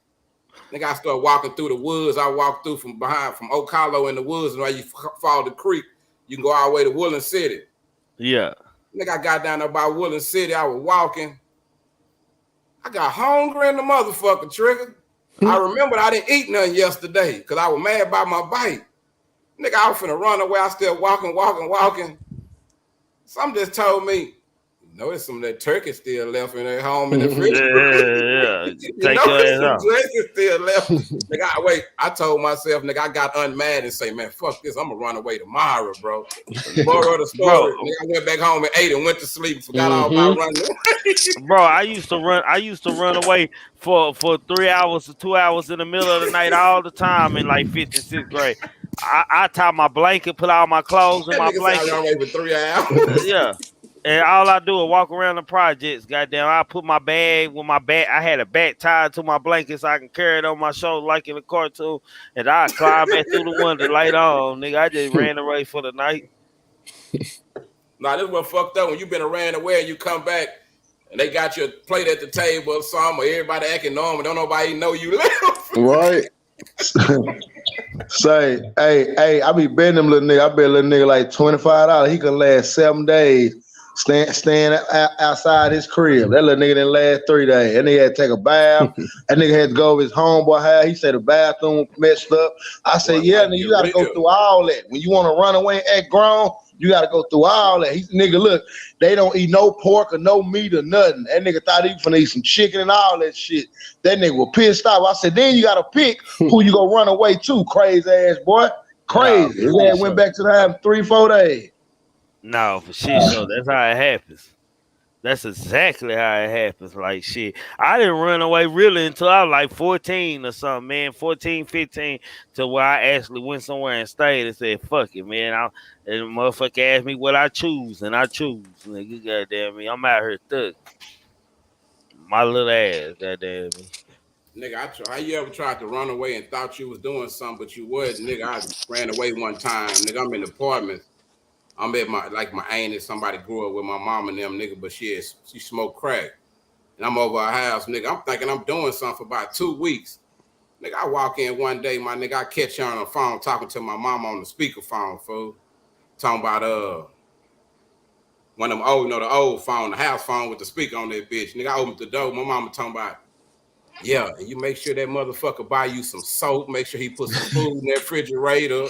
Nigga, I started walking through the woods. I walked through from Ocala in the woods, and while you follow the creek, you can go all the way to Woodland City. Yeah. Nigga, I got down there by Woodland City. I was walking. I got hungry in the motherfucker, Trigger. I remembered I didn't eat nothing yesterday because I was mad about my bike. Nigga, I was finna run away. I still walking. Something just told me, you know, there's some of that turkey still left in their home in the refrigerator. Yeah. Take your ass out. Dressing still left. Nigga, I told myself, nigga, I got unmad and say, man, fuck this. I'm gonna run away tomorrow, bro. Moral of the story, nigga, I went back home and ate and went to sleep. Forgot all about running away. Bro, I used to run away for 3 hours or 2 hours in the middle of the night all the time in like 5th and 6th grade. I tie my blanket, put all my clothes in my blanket. I run away for 3 hours. Yeah. And all I do is walk around the projects. Goddamn, I put my bag with my bat. I had a bat tied to my blanket so I can carry it on my shoulder like in a cartoon. And I climb back through the window later on, nigga. I just ran away for the night. Nah, this what fucked up when you been ran away and you come back and they got your plate at the table or something, or everybody acting normal. Don't nobody know you left. Right. Say, hey, I be betting them little nigga. I bet little nigga like $25. He can last 7 days staying outside his crib. That little nigga didn't last 3 days. That nigga had to take a bath. That nigga had to go over his homeboy house. He said the bathroom messed up. I said, yeah, nigga, you gotta go through all that. When you want to run away and act grown, you gotta go through all that. Nigga, look, they don't eat no pork or no meat or nothing. That nigga thought he was finna eat some chicken and all that shit. That nigga was pissed off. I said, then you gotta pick who you gonna run away to, crazy ass boy. Crazy. His ass went back to the house 3-4 days. No, for shit, so that's how it happens. That's exactly how it happens. Like, shit, I didn't run away really until I was like 14 or something, man. 14, 15, to where I actually went somewhere and stayed and said, fuck it, man. And the motherfucker asked me what I choose, and I choose. Nigga, goddamn me. I'm out here thug. My little ass, goddamn me. Nigga, how you ever tried to run away and thought you was doing something, but you wasn't? Nigga, I ran away one time. Nigga, I'm in the apartments. I'm at my aunt and somebody grew up with my mom and them, nigga, but she smoked crack. And I'm over her house, nigga. I'm thinking I'm doing something for about 2 weeks. Nigga, I walk in one day, my nigga, I catch her on the phone talking to my mom on the speakerphone, fool. Talking about one of them old, the old phone, the house phone with the speaker on that bitch. Nigga, I opened the door. My mama talking about, yeah, and you make sure that motherfucker buy you some soap. Make sure he put some food in that refrigerator.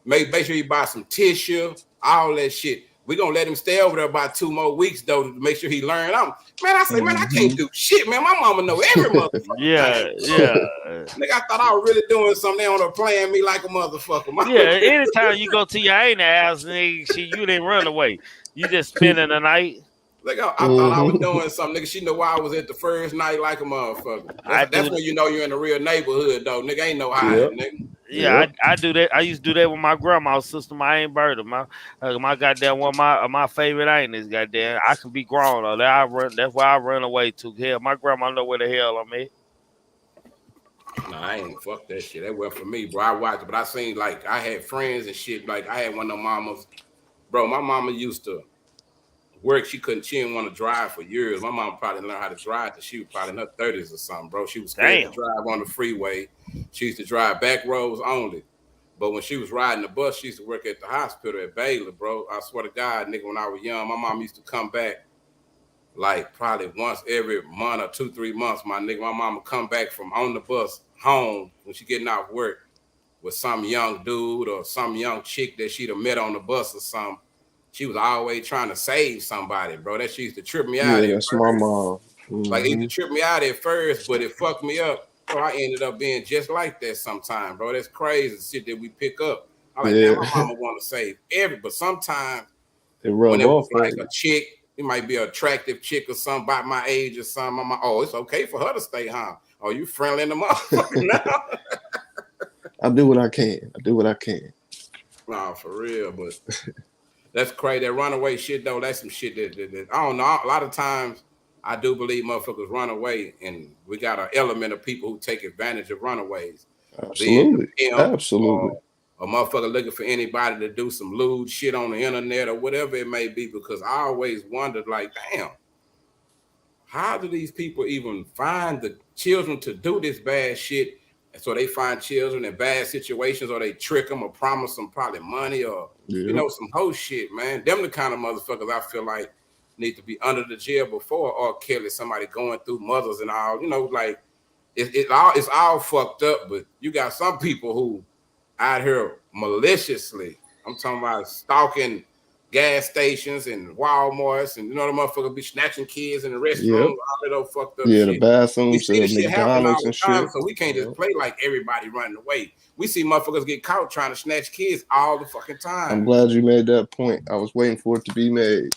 Make sure you buy some tissue, all that shit. We gonna let him stay over there about 2 more weeks though to make sure he learn. I say, man, I can't do shit, man. My mama know every motherfucker. Yeah. Nigga, I thought I was really doing something. They on there playing me like a motherfucker. Yeah, anytime you go to your aunt's house, nigga, shit, you didn't run away. You just spending the night. Like I thought I was doing something, nigga. She know why I was at the first night like a motherfucker. That's when you know you're in the real neighborhood, though. Nigga ain't no hiding, nigga. Yeah, I do that. I used to do that with my grandma's sister, my Aunt Berta. My goddamn one of my favorite aunties, goddamn. I can be grown though. That's why I run away to. Hell, my grandma know where the hell I'm at. Nah, I ain't fuck that shit. That wasn't for me, bro. I watched it, but I seen like I had friends and shit. Like I had one of them mamas bro, my mama used to work. She didn't want to drive for years. My mom probably learned how to drive because she was probably in her 30s or something, bro. She was scared to drive on the freeway. She used to drive back roads only. But when she was riding the bus, she used to work at the hospital at Baylor, bro. I swear to God, nigga, when I was young, my mom used to come back like probably once every month or 2-3 months. My mom would come back from on the bus home when she getting off work with some young dude or some young chick that she'd have met on the bus or something. She was always trying to save somebody, bro. That she used to trip me out Yeah, at that's my first. mom. Like, it used to trip me out at first, but it fucked me up. Bro, I ended up being just like that sometime, bro. That's crazy shit that we pick up. I'm like, damn, my mama want to save but sometimes it rub when it was off like a chick, it might be an attractive chick or something about my age or something. I'm like, oh, it's okay for her to stay home. Oh, you friendly in the motherfucker now? I do what I can. Nah, for real, but that's crazy. That runaway shit, though, that's some shit that I don't know. A lot of times, I do believe motherfuckers run away, and we got an element of people who take advantage of runaways. Absolutely. Or a motherfucker looking for anybody to do some lewd shit on the internet or whatever it may be, because I always wondered, like, damn, how do these people even find the children to do this bad shit? And so they find children in bad situations, or they trick them or promise them probably money or, some whole shit, man. Them the kind of motherfuckers I feel like need to be under the jail before R.Kelly, somebody going through mothers and all, like it's all fucked up, but you got some people who out here maliciously, I'm talking about stalking gas stations and Walmarts, and the motherfucker be snatching kids in the restroom, all that old fucked up shit. The bathrooms, We see this shit happen all McDonald's the and time, shit. so we can't just play like everybody running away. We see motherfuckers get caught trying to snatch kids all the fucking time. I'm glad you made that point. I was waiting for it to be made.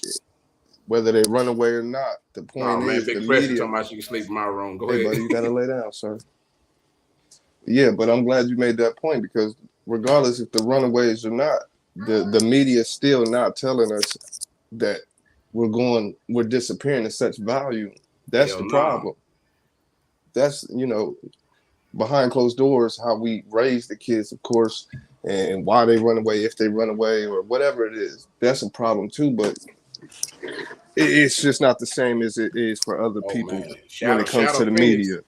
Whether they run away or not, the point is Big the Press media. talking about you can sleep in my room. Go Hey, ahead. buddy, you gotta lay down, sir. Yeah, but I'm glad you made that point, because regardless if the runaways or not, the media is still not telling us that we're disappearing at such value. That's the problem. That's, behind closed doors, how we raise the kids, of course, and why they run away, if they run away or whatever it is. That's a problem too, but it's just not the same as it is for other people when it comes to the media.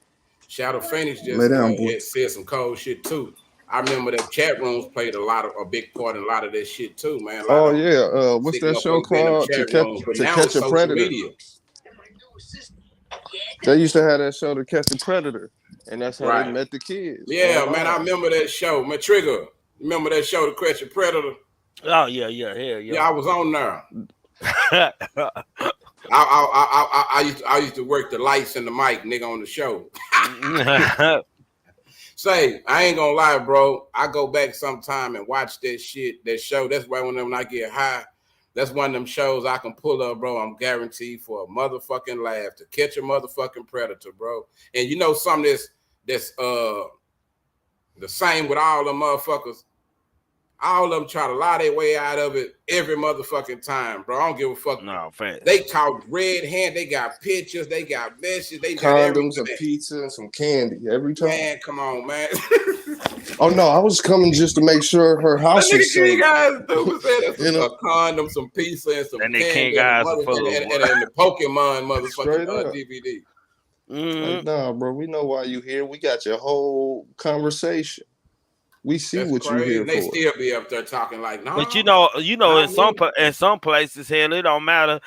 Shadow Phoenix just said some cold shit too. I remember that chat rooms played a big part in a lot of that shit too, man. What's that show called? To Catch a Predator. Media. They used to have that show, To Catch a Predator, and that's how they met the kids. Yeah, man, I remember that show. Man, Trigger, remember that show, To Catch a Predator? Oh yeah, yeah. Yeah, I was on there. I used to work the lights and the mic, nigga, on the show. Say, I ain't gonna lie, bro. I go back sometime and watch that show. That's why when I get high, that's one of them shows I can pull up, bro. I'm guaranteed for a motherfucking laugh. To Catch a Motherfucking Predator, bro. And something that's the same with all them motherfuckers. All of them try to lie their way out of it every motherfucking time, bro. I don't give a fuck. No, fast. They caught red hand. They got pictures. They got messages. They got condoms, everything. A pizza, and some candy every time. Man, come on, man. Oh no, I was coming just to make sure her house was safe. You guys do a condom, some pizza, and some candy, and the Pokemon motherfucking DVD. Like, nah, bro, we know why you here. We got your whole conversation. We see what you here they for. Still be up there talking like, no. But in some places, hell, it don't matter.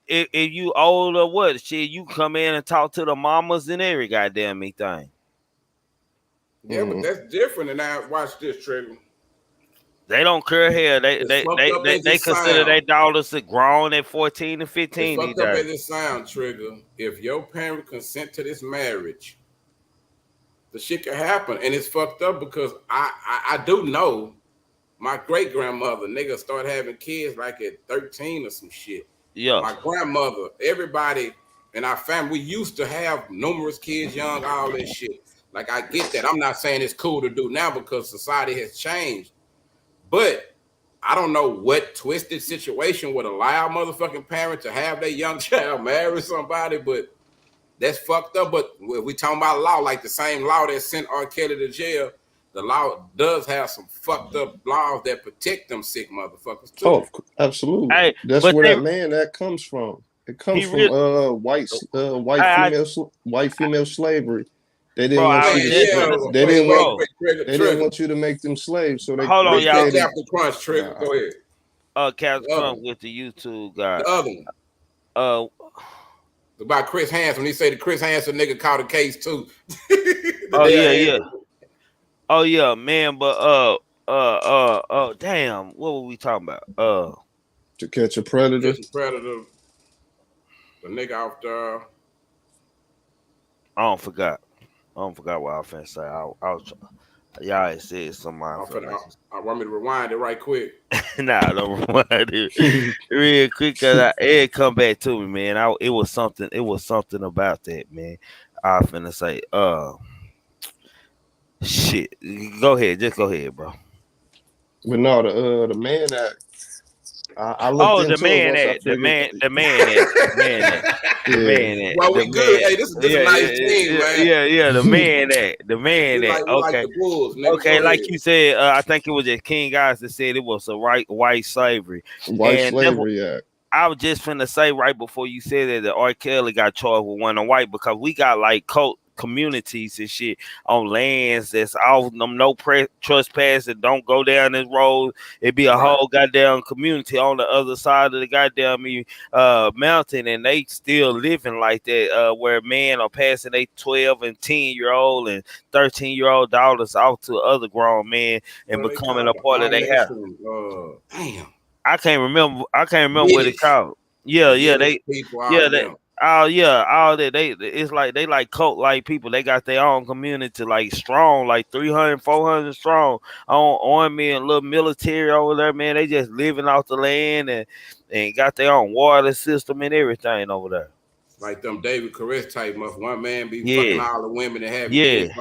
If you old or what, shit, you come in and talk to the mamas and every goddamn thing. Yeah, but that's different. And now watch this, Trigger. They don't care here. They consider their daughters grown at 14 and 15. It's fucked up as it sound, Trigger. If your parent consent to this marriage, the shit can happen. And it's fucked up because I do know my great grandmother, nigga, started having kids like at 13 or some shit. Yeah. My grandmother, everybody in our family, we used to have numerous kids young, all that shit. Like, I get that. I'm not saying it's cool to do now because society has changed. But I don't know what twisted situation would allow a motherfucking parent to have their young child marry somebody, but that's fucked up. But we talking about law, like the same law that sent R. Kelly to jail, the law does have some fucked up laws that protect them sick motherfuckers too. Oh, absolutely. Hey, That's but where they, that man that comes from. It he comes from really, white female slavery. They bro. didn't want you Man, to yeah. they Wait, didn't want Bro. they didn't Trigger. want you to make them slaves, so Hold on, they y'all. Appreciate created Captain Crunch, Trigger. Go ahead. Captain The other Crump one. with the YouTube guy. The other one. Uh, About Chris Hansen. When he say the Chris Hansen nigga caught a case too. The oh damn yeah, Hansen. yeah. Oh yeah, man. But damn. What were we talking about? to catch a predator. Just a predator. The nigga out there. I don't forgot what I was finna say. I was y'all had said something. I want me to rewind it right quick. Nah, don't rewind it real quick, cause it come back to me, man. It was something about that, man. I finna say, shit. Just go ahead, bro. But no, the man that I looked Oh, the into it man once I that, the figured. man, the man that, the man that, the Yeah, man that, Well, the we good. man. Hey, this is a nice team, man. Yeah. The man that, We like Okay, the Bulls, nigga. okay. Go ahead. Like you said, I think it was just King Guys that said it was a white slavery, White and Slavery Act. I was just finna say right before you said that R.Kelly got charged with one on white because we got like cult communities and shit on lands that's off them trespass and don't go down this road. It be a Right. whole goddamn community on the other side of the goddamn mountain, and they still living like that. Where men are passing they 12 and 10-year-old and 13-year-old daughters off to other grown men and What they becoming a call the part of their house. Amish. Damn. I can't remember what it Yiddish. called. The Yeah, Yiddish people, all yeah, of them. all that it's like they like cult like people. They got their own community like strong, like 300, 400 strong on army and little military over there, man. They just living off the land and got their own water system and everything over there. Like them David Koresh type motherfucker. One man be fucking Yeah. all the women and having Yeah. kids.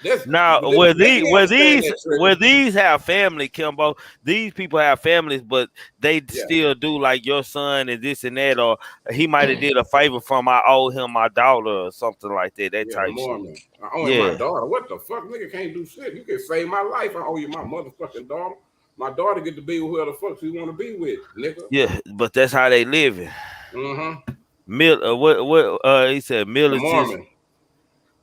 That's Now, let me understand that, Trigger. where these have family, Kimbo, these people have families, but they Yeah. still do like your son and this and that, or he might have did a favor from I owe him my daughter or something like that. That Yeah, type Mormon. shit. I owe him my daughter. What the fuck? Nigga can't do shit. You can save my life. I owe you my motherfucking daughter. My daughter get to be with whoever the fuck she want to be with, nigga. Yeah, but that's how they living. He said militants. Mormon.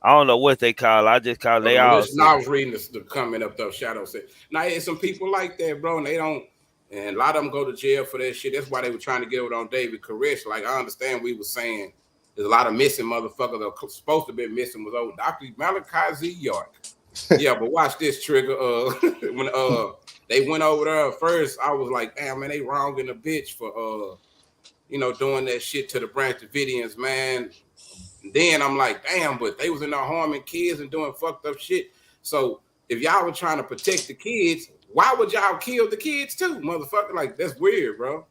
I don't know what they call. I just call they all. Listen, I was reading the comment up there. Shadow said, "Now, there's some people like that, bro, and they don't. And a lot of them go to jail for that shit. That's why they were trying to get it on David Koresh. Like I understand, we were saying there's a lot of missing motherfuckers that are supposed to be missing. Was old Dr. Malachi Z. York. Yeah, but watch this, Trigger. When they went over there first, I was like, damn, man, they wronging a bitch for doing that shit to the Branch Davidians, man. And then I'm like, damn, but they was in there harming kids and doing fucked up shit. So if y'all were trying to protect the kids, why would y'all kill the kids too, motherfucker? Like that's weird, bro.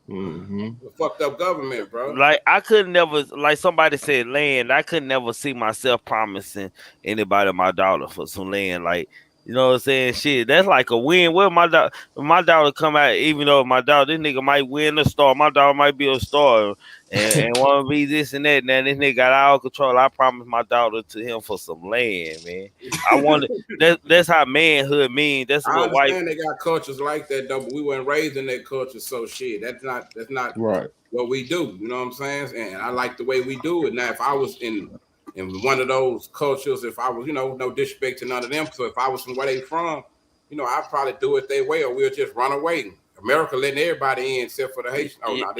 The fucked up government, bro. Like I could never, like somebody said, land. I could never see myself promising anybody my daughter for some land. Like you know what I'm saying? Shit, that's like a win. Well, my daughter come out, even though my daughter, this nigga might win a star. My daughter might be a star and want to be this and that. Now this nigga got all control. I promised my daughter to him for some land, man. I wonder. That's how manhood means. That's I what white. understand they got cultures like that though, but we weren't raised in that culture, so shit. That's not right what we do. You know what I'm saying? And I like the way we do it. Now, if I was in one of those cultures, if I was, no disrespect to none of them. So if I was from where they from, I'd probably do it their way, or we'll just run away. America letting everybody in except for the Haitians. Oh no,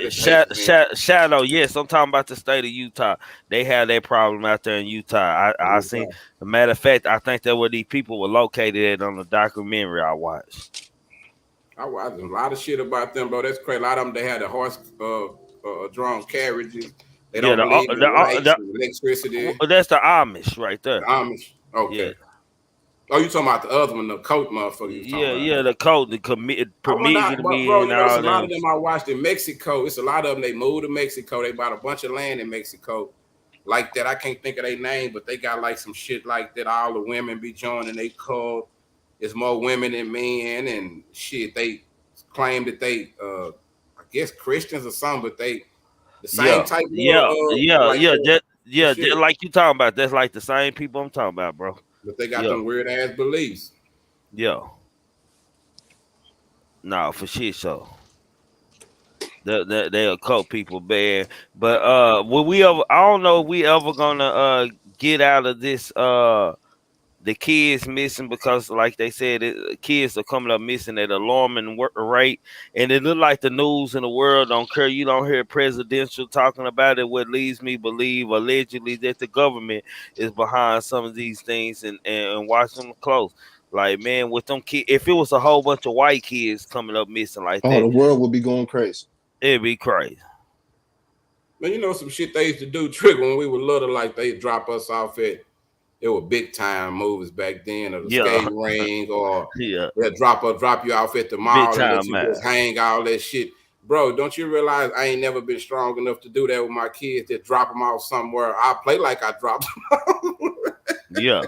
Shadow. Yes, I'm talking about the state of Utah. They have that problem out there in Utah. I seen. As a matter of fact, I think that where these people were located at on the documentary I watched. I watched a lot of shit about them, bro. That's crazy. A lot of them they had the horse drawn carriages. They don't believe in lights and electricity. That's the Amish right there. The Amish. Okay. Yeah. Oh, you talking about the other one, the coat motherfucker? Yeah, the coat, the permitted bro, and all there's a lot of them I watched in Mexico. It's a lot of them. They moved to Mexico. They bought a bunch of land in Mexico, like that. I can't think of their name, but they got like some shit like that. All the women be joining they cult. It's more women than men and shit. They claim that they, I guess Christians or something, but they. The same type of just like you talking about. That's like the same people I'm talking about, bro. But they got them weird ass beliefs. Yeah. Nah, for shit show. They'll cut people bad. But will we ever I don't know if we ever gonna get out of this the kids missing because like they said kids are coming up missing at alarming rate, and it look like the news in the world don't care. You don't hear presidential talking about it, what leads me believe allegedly that the government is behind some of these things, and watch them close. Like, man, with them kids, if it was a whole bunch of white kids coming up missing like Oh, that, the world would be going crazy. it'd be crazy. Man, you know some shit they used to do, Trick, when we were little, like they drop us off at, it were big time movies back then, or the Yeah. skating ring, or Yeah, they'll drop you off at the big mall and let time, you man. just hang all that shit. Bro, don't you realize I ain't never been strong enough to do that with my kids, that drop them off somewhere? I play like I dropped them off. Yeah.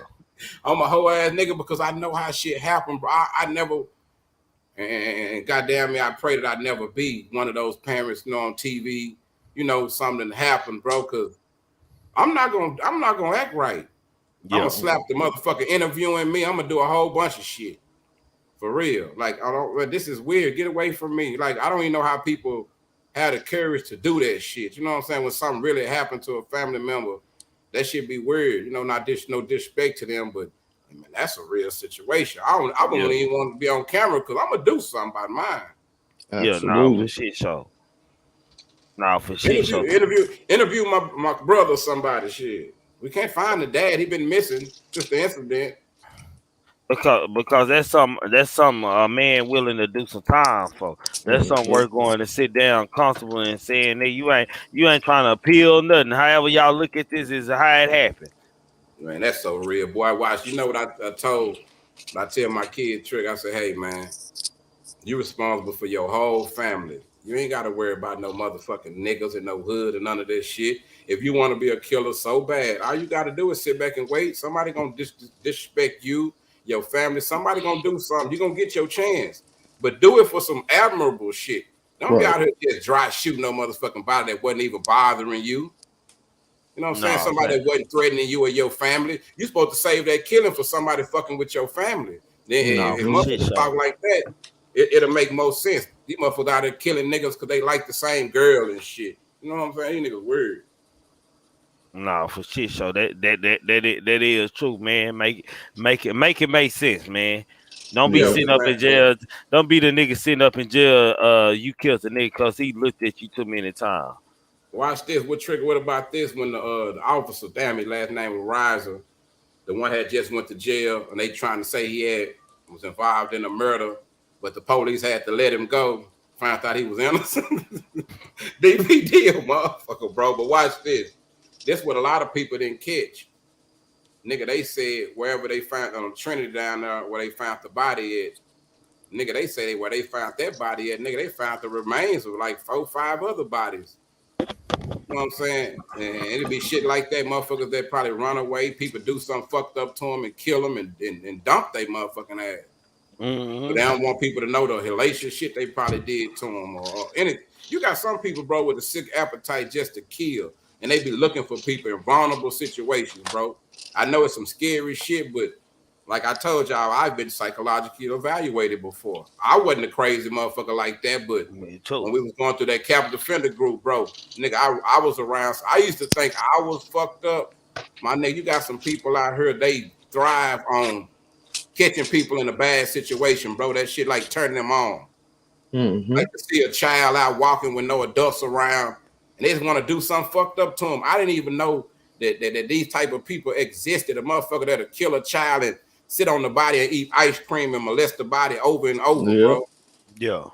I'm a whole ass nigga because I know how shit happened, bro. I never, and goddamn me, I pray that I never be one of those parents, on TV, something happened, bro, because I'm not gonna act right. I'm Yeah. gonna slap the motherfucker interviewing me. I'm gonna do a whole bunch of shit. For real. Like, this is weird. Get away from me. Like, I don't even know how people have the courage to do that shit. You know what I'm saying? When something really happened to a family member, that should be weird. Not no disrespect to them, but man, that's a real situation. I wouldn't even want to be on camera because I'm gonna do something about mine. Yeah, nah, for Absolutely. shit show. Nah, for shit show. Interview my brother, somebody. Shit. We can't find the dad. He been missing since the incident. Because that's something a man willing to do some time for. That's something Mhm. worth going to sit down comfortable and saying that you ain't trying to appeal nothing. However y'all look at this is how it happened. Man, that's so real, boy. Watch. You know what I tell my kid, Trick, I say, hey man, you responsible for your whole family. You ain't got to worry about no motherfucking niggas and no hood and none of this shit. If you want to be a killer so bad, all you got to do is sit back and wait. Somebody gonna disrespect you, your family. Somebody gonna do something. You gonna get your chance, but do it for some admirable shit. Don't be Right. out here just dry shooting no motherfucking body that wasn't even bothering you. You know what I'm saying? No, Somebody man. that wasn't threatening you or your family. You supposed to save that killing for somebody fucking with your family. Then No, if for shit motherfuckers talk show. like that, it'll make more sense. These motherfuckers out there killing niggas because they like the same girl and shit. You know what I'm saying? These niggas weird. No, for shit show. That is true, man. Make sense, man. Don't be Yeah, sitting Yeah. up in jail. Don't be the nigga sitting up in jail. You killed the nigga because he looked at you too many times. watch this. What about this? When the officer, damn, his last name was Riser, the one had just went to jail, and they trying to say he was involved in a murder, but the police had to let him go. Found out he was innocent. DVD, motherfucker, bro. But watch this. This what a lot of people didn't catch. Nigga, they said wherever they found on Trinity down there, where they found the body at, nigga, they say where they found that body at, nigga, they found the remains of like 4, 5 other bodies. You know what I'm saying? And it'd be shit like that, motherfuckers that probably run away, people do something fucked up to them and kill them and dump they motherfucking ass. But they Mm-hmm. don't want people to know the hellacious shit they probably did to them or anything. You got some people, bro, with a sick appetite just to kill, and they be looking for people in vulnerable situations, bro. I know it's some scary shit, but like I told y'all, I've been psychologically evaluated before. I wasn't a crazy motherfucker like that, but Me too. when we was going through that capital defender group, bro, nigga, I was around. I used to think I was fucked up. My nigga, you got some people out here, they thrive on catching people in a bad situation, bro. That shit like turning them on. Mm-hmm. Like to see a child out walking with no adults around, and they just want to do something fucked up to them. I didn't even know that these type of people existed. A motherfucker that'll kill a child and sit on the body and eat ice cream and molest the body over and over, Yep. bro. Yeah.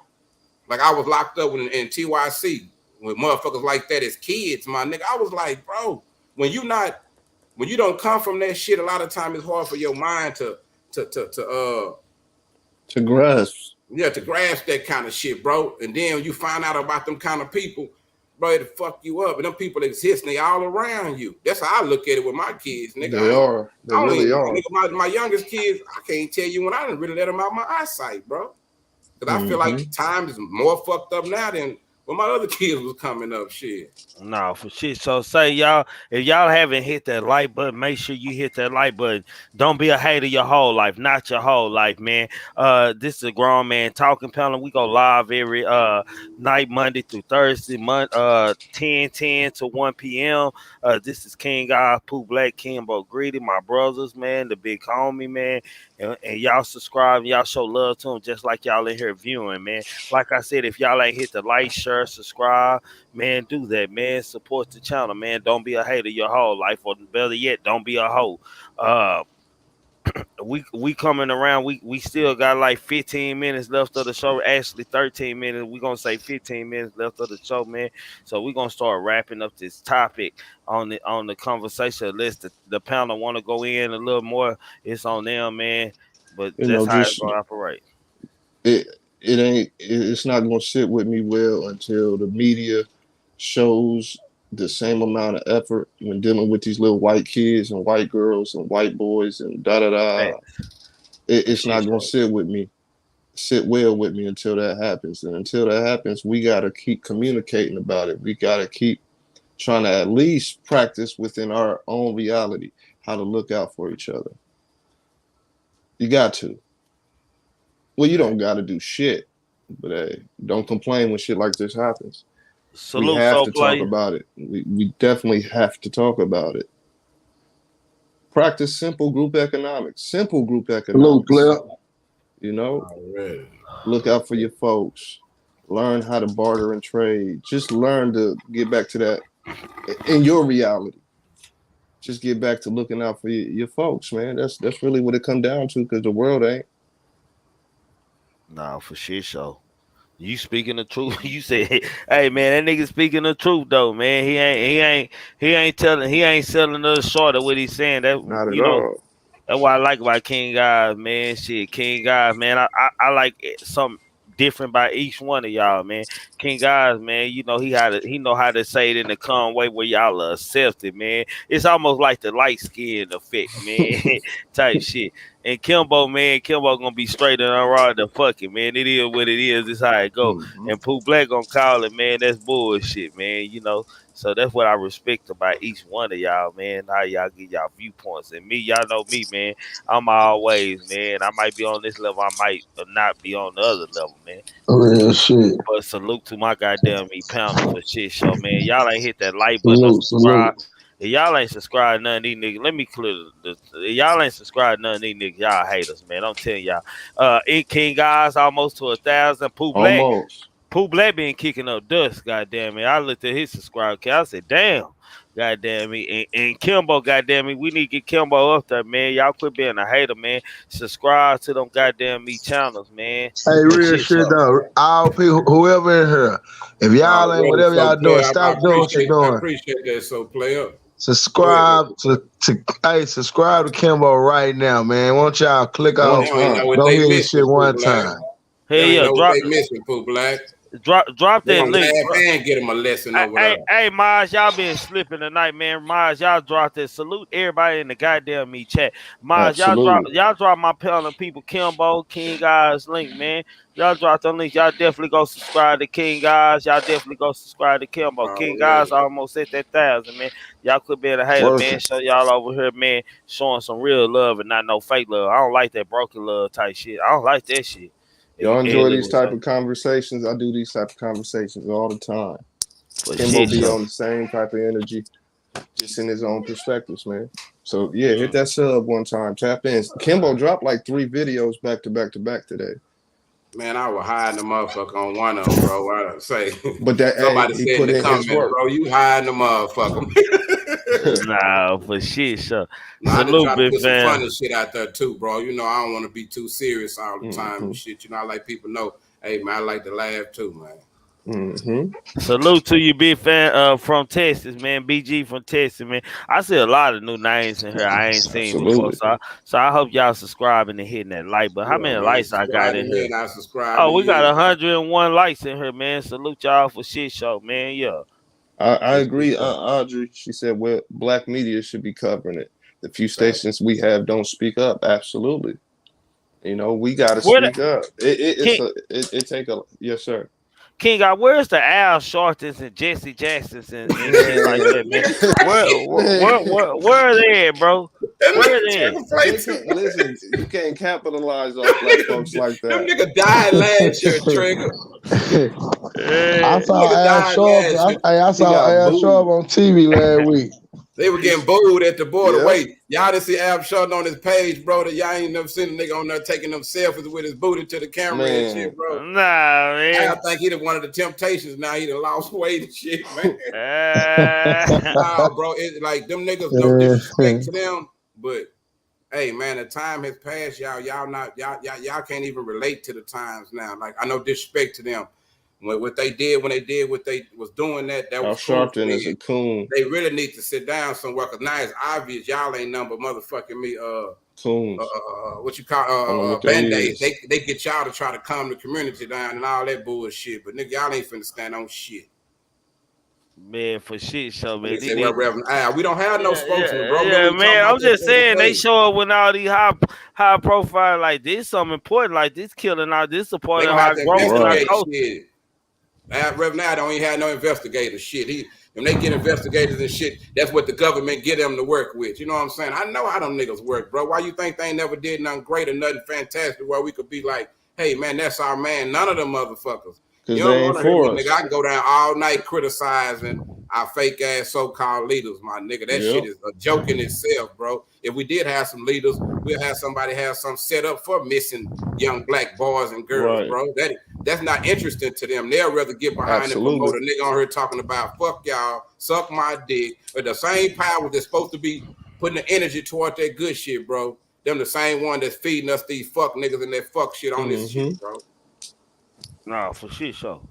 Like I was locked up in TYC with motherfuckers like that as kids, my nigga. I was like, bro, when you don't come from that shit, a lot of time it's hard for your mind to grasp. yeah, to grasp that kind of shit, bro. And then you find out about them kind of people, bro, it'll fuck you up. And them people exist and they all around you. That's how I look at it with my kids, nigga. They are. They I don't really even, are. nigga, my youngest kids, I can't tell you when I didn't really let them out my eyesight, bro. Because I feel like Mm-hmm. time is more fucked up now than When my other kids was coming up, shit. No, for shit. So say y'all, if y'all haven't hit that like button, make sure you hit that like button. Don't be a hater your whole life, not your whole life, man. This is a grown man talking panel. We go live every night, Monday through Thursday, 10 to 1 p.m. This is King God, Pooh Black, Kimbo Greedy, my brothers, man, the big homie, man. And y'all subscribe, y'all show love to them just like y'all in here viewing, man. Like I said, if y'all ain't hit the like, share, subscribe, man, do that, man. Support the channel, man. Don't be a hater your whole life, or better yet, don't be a hoe. Uh, we coming around. We still got like 15 minutes left of the show. Actually, 13 minutes. We gonna say 15 minutes left of the show, man. So we gonna start wrapping up this topic on the conversation. Unless the panel want to go in a little more, it's on them, man. But You that's know, how it's just gonna operate. it's not gonna sit with me well until the media shows the same amount of effort when dealing with these little white kids and white girls and white boys and da da da. Facts. It's Shit, not gonna show. sit well with me until that happens. And until that happens, we gotta keep communicating about it. We gotta keep trying to at least practice within our own reality how to look out for each other. You got to. Well, you don't got to do shit, but hey, don't complain when shit like this happens. We Salute, have soul to talk player. about it. We definitely have to talk about it. Practice simple group economics. Simple group Salute, economics. player. You know, Already. look out for your folks. Learn how to barter and trade. Just learn to get back to that in your reality. Just get back to looking out for your folks, man. That's really what it come down to, because the world ain't. Nah, for shit, show. You speaking the truth. You said, "Hey man, that nigga speaking the truth though, man. He ain't selling us short of what he's saying. That Not at you know, all. that's what I like about King Guys, man. Shit, King Guys, man. I like something different by each one of y'all, man. King Guys, man. You know he know how to say it in the calm way where y'all are accepted, man. It's almost like the light skin effect, man, type shit. And Kimbo gonna be straight and unraw the fucking man. It is what it is. It's how it go. Mhm. And Pooh Black gonna call it, man. That's bullshit, man. You know. So that's what I respect about each one of y'all, man. How y'all get y'all viewpoints. And me, y'all know me, man. I'm always, man. I might be on this level, I might not be on the other level, man. Real shit. But salute to my goddamn me panel for shit show, man. Y'all ain't hit that like button or Salute, salute. subscribe. If y'all ain't subscribed none of these niggas, let me clear if y'all ain't subscribed none of these niggas, y'all haters, man. I'm telling y'all. It King Guys almost to 1,000. Almost. Pooh Black been kicking up dust, goddamn it. I looked at his subscribe count. I said, damn, goddamn me. And Kimbo, goddamn me, we need to get Kimbo up there, man. Y'all quit being a hater, man. Subscribe to them goddamn me channels, man. Hey, For real shit shit show. though. All people, whoever in here, if y'all ain't Already, whatever so y'all doing, player. I stop doing what you're I doing. appreciate that, so player. Go ahead, Subscribe subscribe to Kimbo right now, man. Won't y'all click One off? They don't even know time. what Go they hit this shit missing, Pooh one Black. time. They Hey, don't even yeah, know what they missing, Pooh Black. drop They that gonna link. laugh and get them a lesson over there. Hey, Maj, y'all been slipping tonight, man. Maj, y'all dropped that. Salute everybody in the goddamn me chat. Maj, Absolutely. y'all drop my panel people, Kimbo, King Guys link, man. Y'all drop the link. Y'all definitely go subscribe to King Guys. Y'all definitely go subscribe to Kimbo. King Guys Already. almost at that 1,000, man. Y'all could be a hater, man. Working. Show y'all over here, man, showing some real love and not no fake love. I don't like that broken love type shit. I don't like that shit. Y'all Hey, enjoy look these what's type up. of conversations. I do these type of conversations all the time. For Kimbo shit be show. on the same type of energy, just in his own perspectives, man. So yeah, hit Mm. that sub one time. Tap in. Kimbo dropped like 3 videos back to back to back today. Man, I was hiding the motherfucker on one of them, bro. I don't say But that hey, somebody he said in put the in his comments, work. bro, you hiding the motherfucker. Nah, for shit show. No, I just Salute, try to big put some fan. funny shit out there too, bro. You know, I don't want to be too serious all the time hmm and shit. You know, I like people know, hey man, I like to laugh too, man. hmm Salute to you, big fan from Texas, man. BG from Texas, man. I see a lot of new names in here I ain't seen before. Absolutely. So I hope y'all subscribing and hitting that like. But how Yeah, many man. likes I got Subscribe to in me here? and I subscribe to Oh, we got you. 101 likes in here, man. Salute y'all for shit show, man. Yeah. I For shit agree. show. Audrey, she said, well, black media should be covering it. The few Right. stations we have don't speak up. Absolutely. You know, we got to Where the speak up. It, it, it's King a, it, it take a, yes, sir. King, where's the Al Sharptons and Jesse Jacksons and shit like that, man? Where are they at, bro? Where are they at? They can't listen. You can't capitalize off black folks like Them that. nigga died last year, Trigger. I saw Nigga Al died Sharp. last year. I He saw got Al Sharp booed. on TV last week. They were getting booed at the border. Yep. Wait, y'all didn't see Ab Shutting on his page, bro, that y'all ain't never seen a nigga on there taking them selfies with his booty to the camera and shit, bro. Nah, man. I think he'd have one of the Temptations now. He'd have lost weight and shit, man. Nah, bro, it's like them niggas, no disrespect to them, but hey, man, the time has passed, y'all. Y'all can't even relate to the times now. Like, I know disrespect to them. What they did when they was doing that Al was cool. Sharpton is a coon. They really need to sit down somewhere because now it's obvious y'all ain't nothing but motherfucking me. Coons. What you call band-aids. They get y'all to try to calm the community down and all that bullshit. But nigga, y'all ain't finna stand on shit. Man, for shit show, man. Say, well, Reverend Al, we don't have no spokesman, bro. Yeah, man. I'm just saying they show up with all these high profile like this, something important like this killing out this supporting our growth and our culture. Reverend Al don't even have no investigators. Shit, when they get investigators and shit, that's what the government get them to work with. You know what I'm saying? I know how them niggas work, bro. Why you think they ain't never did nothing great or nothing fantastic where we could be like, hey, man, that's our man. None of them motherfuckers. You don't want to hear me, nigga. I can go down all night criticizing our fake ass so-called leaders, my nigga. That shit is a joke in itself, bro. If we did have some leaders, we'll have somebody have some set up for missing young black boys and girls, bro. That's not interesting to them. They'll rather get behind and promote a nigga on here talking about fuck y'all, suck my dick, or the same power that's supposed to be putting the energy toward that good shit, bro. Them the same one that's feeding us these fuck niggas and that fuck shit on this shit, bro. No, for shit show.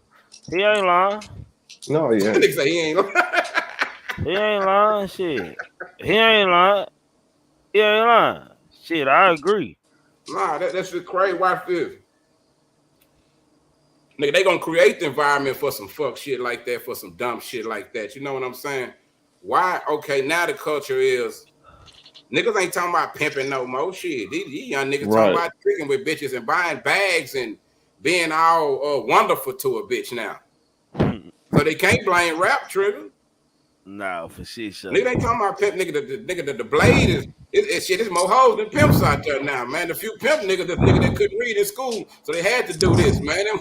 He ain't lying. No, he ain't. Nigga say he ain't lying. He ain't lying. Shit. He ain't lying. He ain't lying. Shit, I agree. Nah, that's just crazy. Watch this. Nigga, they gonna create the environment for some fuck shit like that, for some dumb shit like that. You know what I'm saying? Why? Okay, now the culture is niggas ain't talking about pimping no more shit. These young niggas talking about tricking with bitches and buying bags and being all wonderful to a bitch now. So they can't blame rap, Trigger. No, for shit show. Nigga ain't talking about pimp, nigga. The blade is shit. There's more hoes than pimps out there now, man. The few pimp niggas, that couldn't read in school, so they had to do this, man. Them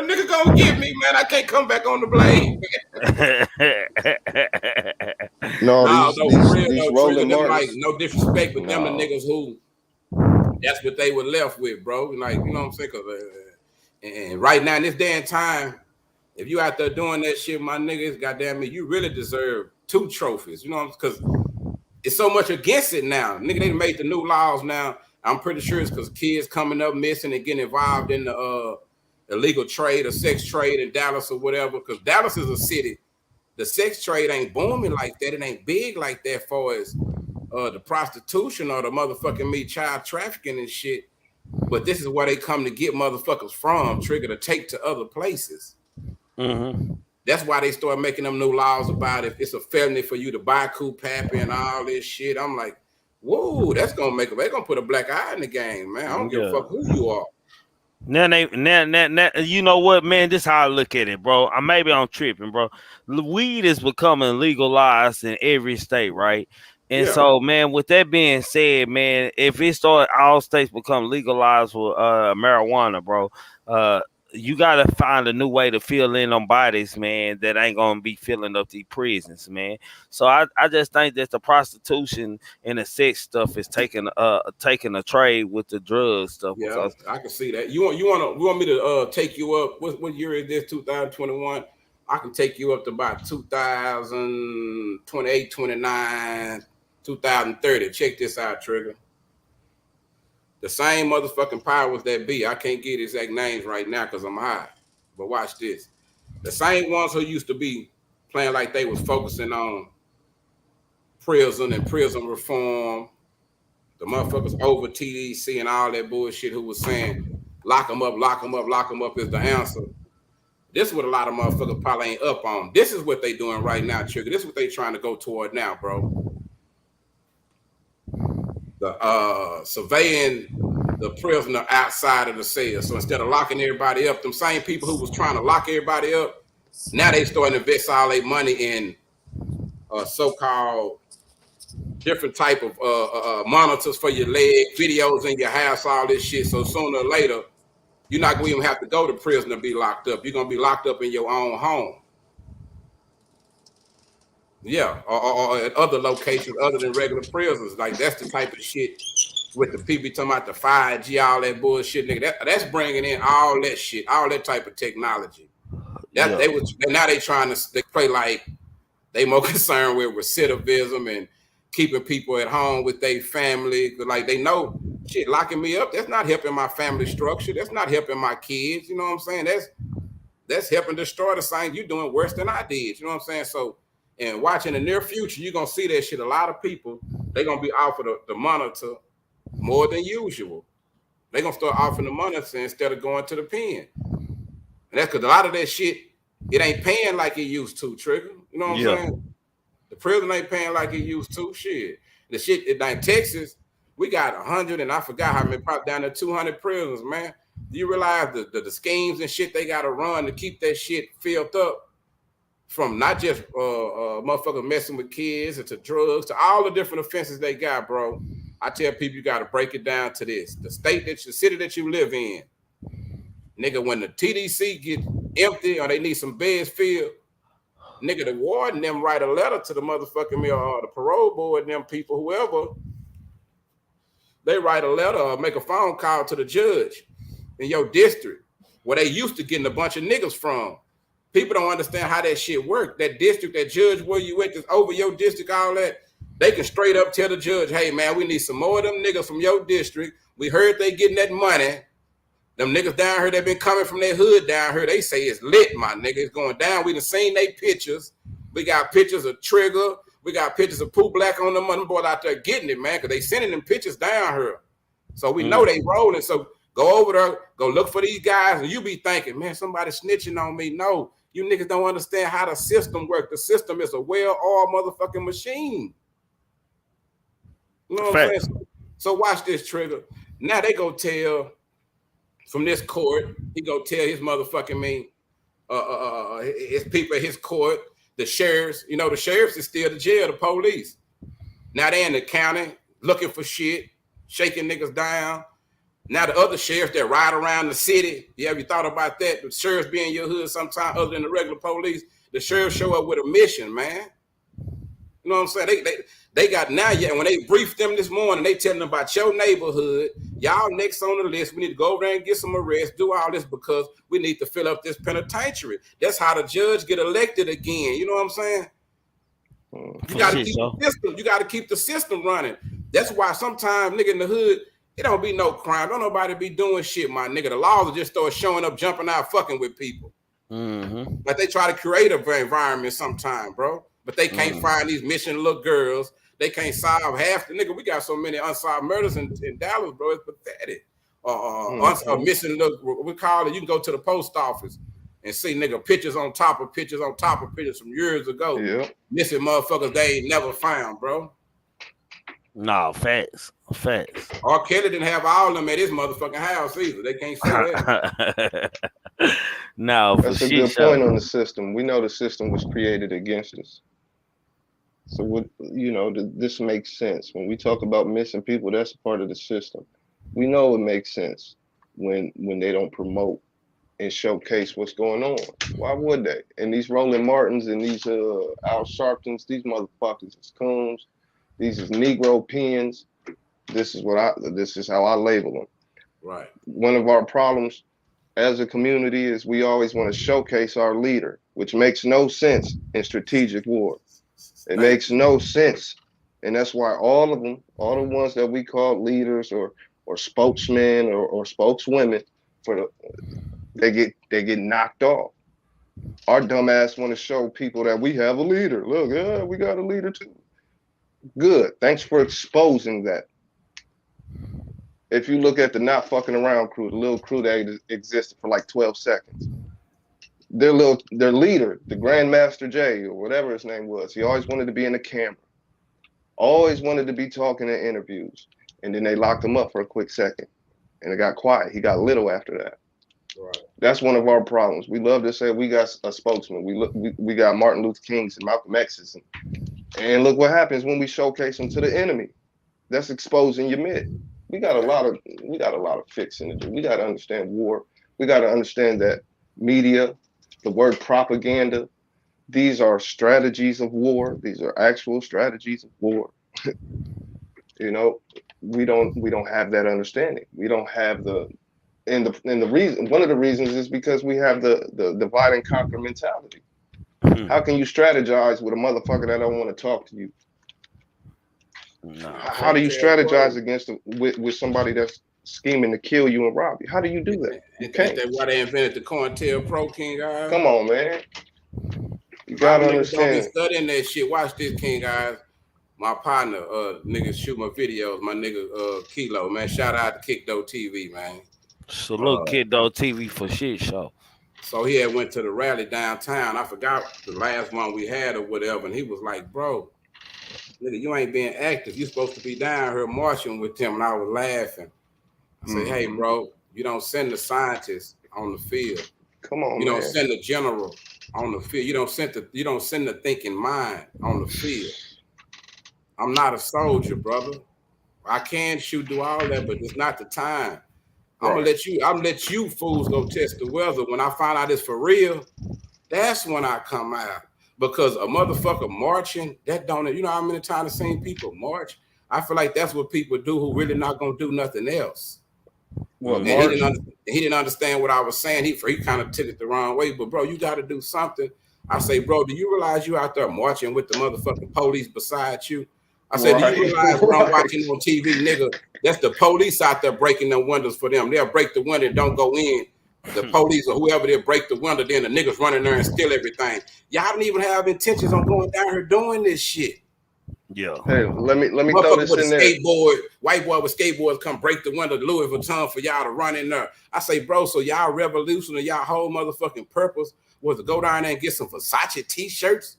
nigga gonna get me, man. I can't come back on the blade. These rolling marks. Like, no disrespect, but them the niggas who that's what they were left with, bro. Like, you know what I'm saying? And right now in this day and time, if you out there doing that shit, my niggas, goddamn me, you really deserve 2 trophies. You know what I'm saying? Because it's so much against it now. Nigga, they made the new laws now. I'm pretty sure it's because kids coming up missing and getting involved in the illegal trade or sex trade in Dallas or whatever. Because Dallas is a city. The sex trade ain't booming like that. It ain't big like that for as the prostitution or the motherfucking child trafficking and shit. But this is where they come to get motherfuckers from, Trigger, to take to other places. Mm-hmm. That's why they start making them new laws about if it's a felony for you to buy Pappy and all this shit. I'm like, whoa, that's gonna they're gonna put a black eye in the game, man. I don't give a fuck who you are. Now, you know what, man? This is how I look at it, bro. Maybe I'm tripping, bro. Weed is becoming legalized in every state, right? And so, man, with that being said, man, if it start all states become legalized with marijuana, bro, you gotta find a new way to fill in on bodies, man, that ain't gonna be filling up these prisons, man. So I just think that the prostitution and the sex stuff is taking a trade with the drug stuff. Yeah, because I can see that. You want me to take you up? What year is this? 2021. I can take you up to about 2028, 29, 2030. Check this out, Trigger. The same motherfucking powers that be. I can't get exact names right now because I'm high. But watch this. The same ones who used to be playing like they was focusing on prison and prison reform, the motherfuckers over TDC and all that bullshit who was saying lock them up, lock them up, lock them up is the answer. This is what a lot of motherfuckers probably ain't up on. This is what they doing right now, Trigger. This is what they trying to go toward now, bro. The surveying the prisoner outside of the cell. So instead of locking everybody up, them same people who was trying to lock everybody up, now they starting to invest all their money in so-called different type of monitors for your leg, videos in your house, all this shit. So sooner or later, you're not going to even have to go to prison to be locked up. You're going to be locked up in your own home. Yeah, or at other locations other than regular prisons. Like, that's the type of shit with the people talking about the 5G, all that bullshit, nigga. That's bringing in all that shit, all that type of technology. That now they trying to they play like they more concerned with recidivism and keeping people at home with their family. Like, they know shit, locking me up, that's not helping my family structure. That's not helping my kids. You know what I'm saying? That's helping destroy the same. You doing worse than I did. You know what I'm saying? So, and watching the near future, you're gonna see that shit. A lot of people, they're gonna be offered the monitor more than usual. They're gonna start offering the monitor instead of going to the pen. And that's because a lot of that shit, it ain't paying like it used to, Trigger. You know what I'm saying? The prison ain't paying like it used to. Shit. The shit in Texas, we got 100, and I forgot how many, probably down to 200 prisons, man. Do you realize the schemes and shit they gotta run to keep that shit filled up? From not just motherfuckers messing with kids and to drugs to all the different offenses they got, bro. I tell people you got to break it down to this: the city that you live in, nigga. When the TDC get empty or they need some beds filled, nigga, the warden them write a letter to the motherfucking mayor or the parole board, them people, whoever. They write a letter or make a phone call to the judge in your district where they used to getting a bunch of niggas from. People don't understand how that shit work. That district, that judge where you at, that's over your district, all that, they can straight up tell the judge, hey, man, we need some more of them niggas from your district. We heard they getting that money. Them niggas down here, they been coming from their hood down here. They say it's lit, my nigga. It's going down. We done seen they pictures. We got pictures of Trigger. We got pictures of Pooh Black on the money board out there getting it, man, because they sending them pictures down here. So we know they rolling. So go over there, go look for these guys, and you be thinking, man, somebody snitching on me. No. You niggas don't understand how the system works. The system is a well-oiled motherfucking machine. You know what I'm saying? So watch this, Trigger. Now they go tell from this court, he go tell his motherfucking his people at his court, the sheriffs. You know, the sheriffs is still the jail, the police. Now they in the county looking for shit, shaking niggas down. Now the other sheriffs that ride around the city, have you thought about that? The sheriffs be in your hood sometime other than the regular police. The sheriffs show up with a mission, man. You know what I'm saying? They got now, yeah, when they briefed them this morning, they telling them about your neighborhood. Y'all next on the list. We need to go over there and get some arrests, do all this because we need to fill up this penitentiary. That's how the judge get elected again. You know what I'm saying? You got to keep the system. You got to keep the system running. That's why sometimes, nigga, in the hood, it don't be no crime. Don't nobody be doing shit, my nigga. The laws will just start showing up, jumping out, fucking with people. But they try to create an environment sometime, bro. But they can't find these missing little girls. They can't solve half the nigga. We got so many unsolved murders in Dallas, bro. It's pathetic. Missing little, we call it. You can go to the post office and see nigga pictures on top of pictures on top of pictures from years ago. Yeah. Missing motherfuckers they ain't never found, bro. No, facts. R.Kelly didn't have all of them at his motherfucking house either. They can't say that. No, that's a good point on the system. We know the system was created against us. So what, you know, this makes sense. When we talk about missing people, that's a part of the system. We know it makes sense when they don't promote and showcase what's going on. Why would they? And these Roland Martins and these Al Sharptons, these motherfuckers is coons. These is Negro pens. This is how I label them. Right. One of our problems as a community is we always want to showcase our leader, which makes no sense in strategic war. It makes no sense. And that's why all of them, all the ones that we call leaders or spokesmen or spokeswomen, they get knocked off. Our dumbass want to show people that we have a leader. Look, yeah, we got a leader too. Good. Thanks for exposing that. If you look at the Not Fucking Around crew, the little crew that existed for like 12 seconds, their leader, the Grandmaster Jay or whatever his name was, he always wanted to be in the camera, always wanted to be talking in interviews, and then they locked him up for a quick second, and it got quiet. He got little after that. Right. That's one of our problems. We love to say we got a spokesman. We got Martin Luther King's and Malcolm X's, and look what happens when we showcase them to the enemy. That's exposing your mid. We got a lot of fixing to do. We got to understand war. We got to understand that media, the word propaganda, these are strategies of war. These are actual strategies of war. You know, we don't have that understanding. We don't have the reason, one of the reasons is because we have the divide and conquer mentality. How can you strategize with a motherfucker that don't want to talk to you? No. How do you strategize against with somebody that's scheming to kill you and rob you? How do you do that? You can't. Ain't that why they invented the COINTELPRO, King Eyes? Come on, man. You gotta understand. Don't be studying that shit. Watch this, King Eyes. My partner, niggas shoot my videos. My nigga, Kilo, man. Shout out to Kickdo TV, man. Salute Kickdo TV for shit show. So he had went to the rally downtown. I forgot the last one we had or whatever, and he was like, "Bro, nigga, you ain't being active. You supposed to be down here marching with him." And I was laughing. I said, "Hey, bro, you don't send the scientists on the field. Come on, you man. don't send the general on the field. You don't send the thinking mind on the field. I'm not a soldier, brother. I can shoot, do all that, but it's not the time. I'm gonna let you fools go test the weather. When I find out it's for real, that's when I come out. Because a motherfucker marching, that don't, you know how many times I've seen people march? I feel like that's what people do who really not gonna do nothing else. What, and he didn't understand what I was saying. He kind of took it the wrong way. But bro, you got to do something. I say, bro, do you realize you out there marching with the motherfucking police beside you? I said, do you realize what I'm watching on TV, nigga? That's the police out there breaking the windows for them. They'll break the window and don't go in. The police or whoever, they'll break the window, then the niggas running there and steal everything. Y'all don't even have intentions on going down here doing this shit. Yeah. Hey, let me throw this in there. Skateboard, white boy with skateboards come break the window of Louis Vuitton for y'all to run in there. I say, bro, so y'all revolution or y'all whole motherfucking purpose was to go down there and get some Versace t-shirts?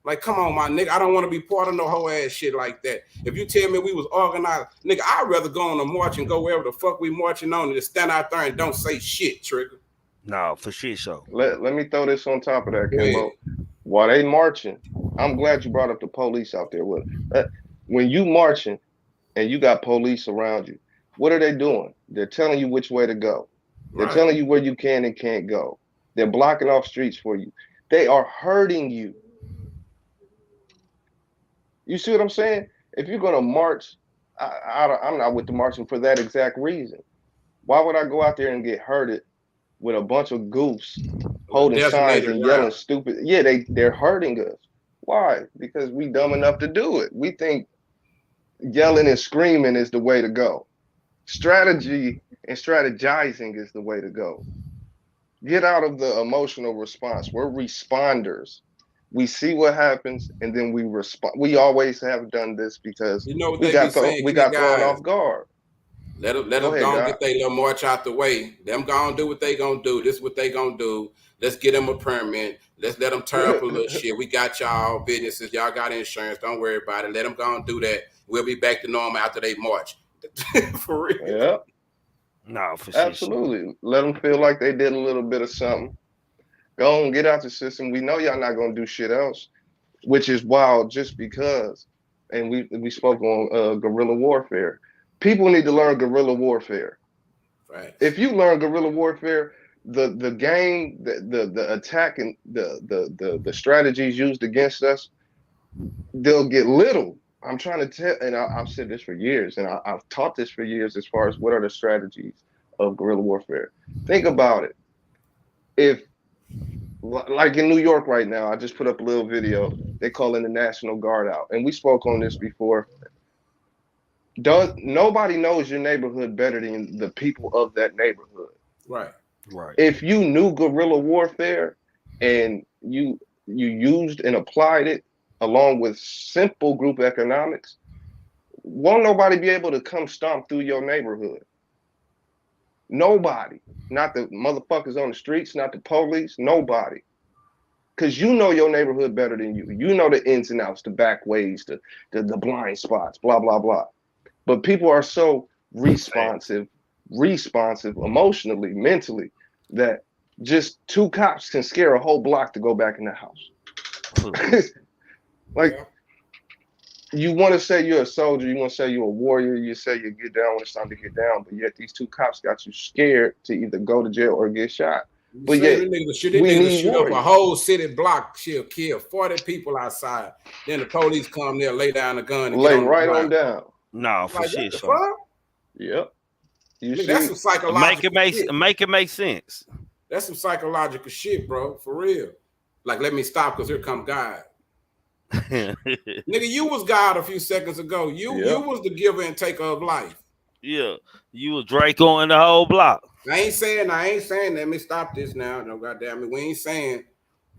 Like, come on, my nigga. I don't want to be part of no whole ass shit like that. If you tell me we was organized, nigga, I'd rather go on a march and go wherever the fuck we marching on and just stand out there and don't say shit, Trigger. No, for shit show. Let me throw this on top of that, Kimbo. While they marching, I'm glad you brought up the police out there with when you marching and you got police around you, what are they doing? They're telling you which way to go. They're telling you where you can and can't go. They're blocking off streets for you. They are hurting you. You see what I'm saying? If you're gonna march, I'm not with the marching for that exact reason. Why would I go out there and get hurted with a bunch of goofs holding signs and yelling stupid? Yeah, they're hurting us. Why? Because we dumb enough to do it. We think yelling and screaming is the way to go. Strategy and strategizing is the way to go. Get out of the emotional response. We're responders. We see what happens and then we respond. We always have done this because you know what we got thrown off guard. Let them go get their little march out the way. Them gonna do what they gonna do. This is what they gonna do. Let's get them a permit. Let's let them turn up a little shit. We got y'all businesses. Y'all got insurance. Don't worry about it. Let them go and do that. We'll be back to normal after they march. For real. Yeah. No, for absolutely. Let them feel like they did a little bit of something. Go and get out the system. We know y'all not gonna do shit else, which is wild. Just because, and we spoke on guerrilla warfare. People need to learn guerrilla warfare. Right. If you learn guerrilla warfare, the game, the attack and the strategies used against us, they'll get little. I'm trying to tell, and I've said this for years, and I've taught this for years as far as what are the strategies of guerrilla warfare. Think about it. If, like in New York right now, I just put up a little video. They calling the National Guard out, and we spoke on this before. Nobody knows your neighborhood better than the people of that neighborhood. Right. If you knew guerrilla warfare and you used and applied it along with simple group economics, won't nobody be able to come stomp through your neighborhood? Nobody. Not the motherfuckers on the streets, not the police, nobody. Because you know your neighborhood better than you. You know the ins and outs, the back ways, the blind spots, blah, blah, blah. But people are so responsive responsive emotionally, mentally, that just 2 cops can scare a whole block to go back in the house. Like, Yeah. you want to say you're a soldier, you want to say you're a warrior, you say you get down when it's time to get down, but yet these 2 cops got you scared to either go to jail or get shot. You But say yet, this we nigga need shoot up a warriors. whole city block, she'll kill 40 people outside. Then the police come there, lay down the gun, and get Lay on the right on ground. down. No, for Like, what shit the show. fuck? Yep. You Nigga, that's see, some psychological shit. Make it make sense. That's some psychological shit, bro. For real. Like, let me stop because here come God. Nigga, you was God a few seconds ago. You was the giver and taker of life. Yeah, you was Draco in the whole block. I ain't saying, let me stop this now. No, goddamn it. We ain't saying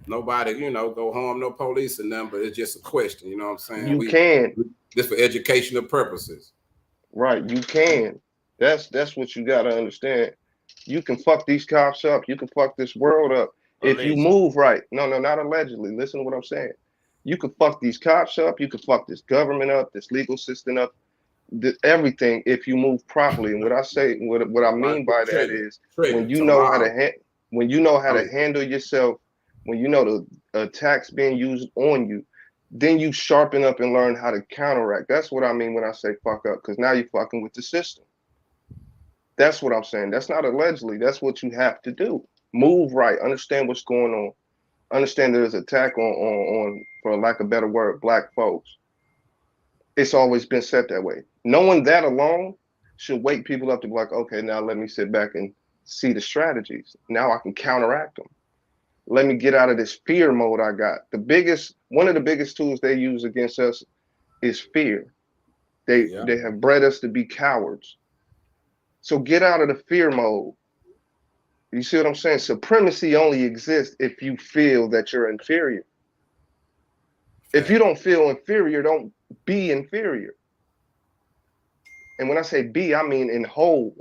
nobody, go harm no police or nothing, but it's just a question. You know what I'm saying? you can. This for educational purposes. Right, you can. That's what you gotta understand. You can fuck these cops up. You can fuck this world up if you move right. No, not allegedly. Listen to what I'm saying. You can fuck these cops up. You can fuck this government up, this legal system up, everything if you move properly. And what I mean by that is when you know how to handle yourself, when you know the attacks being used on you, then you sharpen up and learn how to counteract. That's what I mean when I say fuck up, because now you're fucking with the system. That's what I'm saying. That's not allegedly. That's what you have to do. Move right. Understand what's going on. Understand there's attack on for lack of a better word, black folks. It's always been set that way. Knowing that alone should wake people up to be like, okay, now let me sit back and see the strategies. Now I can counteract them. Let me get out of this fear mode I got. One of the biggest tools they use against us is fear. They have bred us to be cowards. So get out of the fear mode. You see what I'm saying? Supremacy only exists if you feel that you're inferior. If you don't feel inferior, don't be inferior. And when I say be, I mean in whole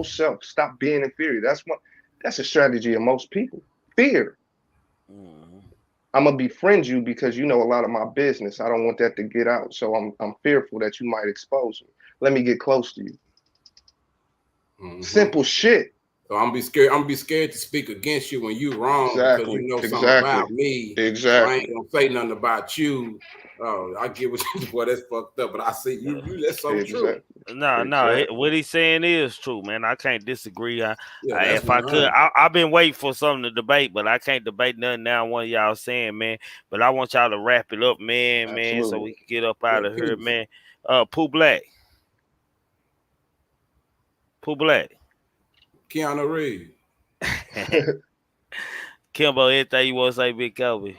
self. Stop being inferior. That's a strategy of most people. Fear. I'm gonna befriend you because you know a lot of my business. I don't want that to get out. So I'm fearful that you might expose me. Let me get close to you. Simple shit. So I'm gonna be scared to speak against you when you wrong because you know something about me. Exactly. So I ain't gonna say nothing about you. Oh, I get what you boy, that's fucked up, but I see you that's so true. No, what he's saying is true, man. I can't disagree. If I could, 100. I've been waiting for something to debate, but I can't debate nothing now. One of y'all saying, man. But I want y'all to wrap it up, man, so we can get up out of here, man. Pooh Black. Keanu Reeves. Kimbo, anything you want to say, Big Kobe?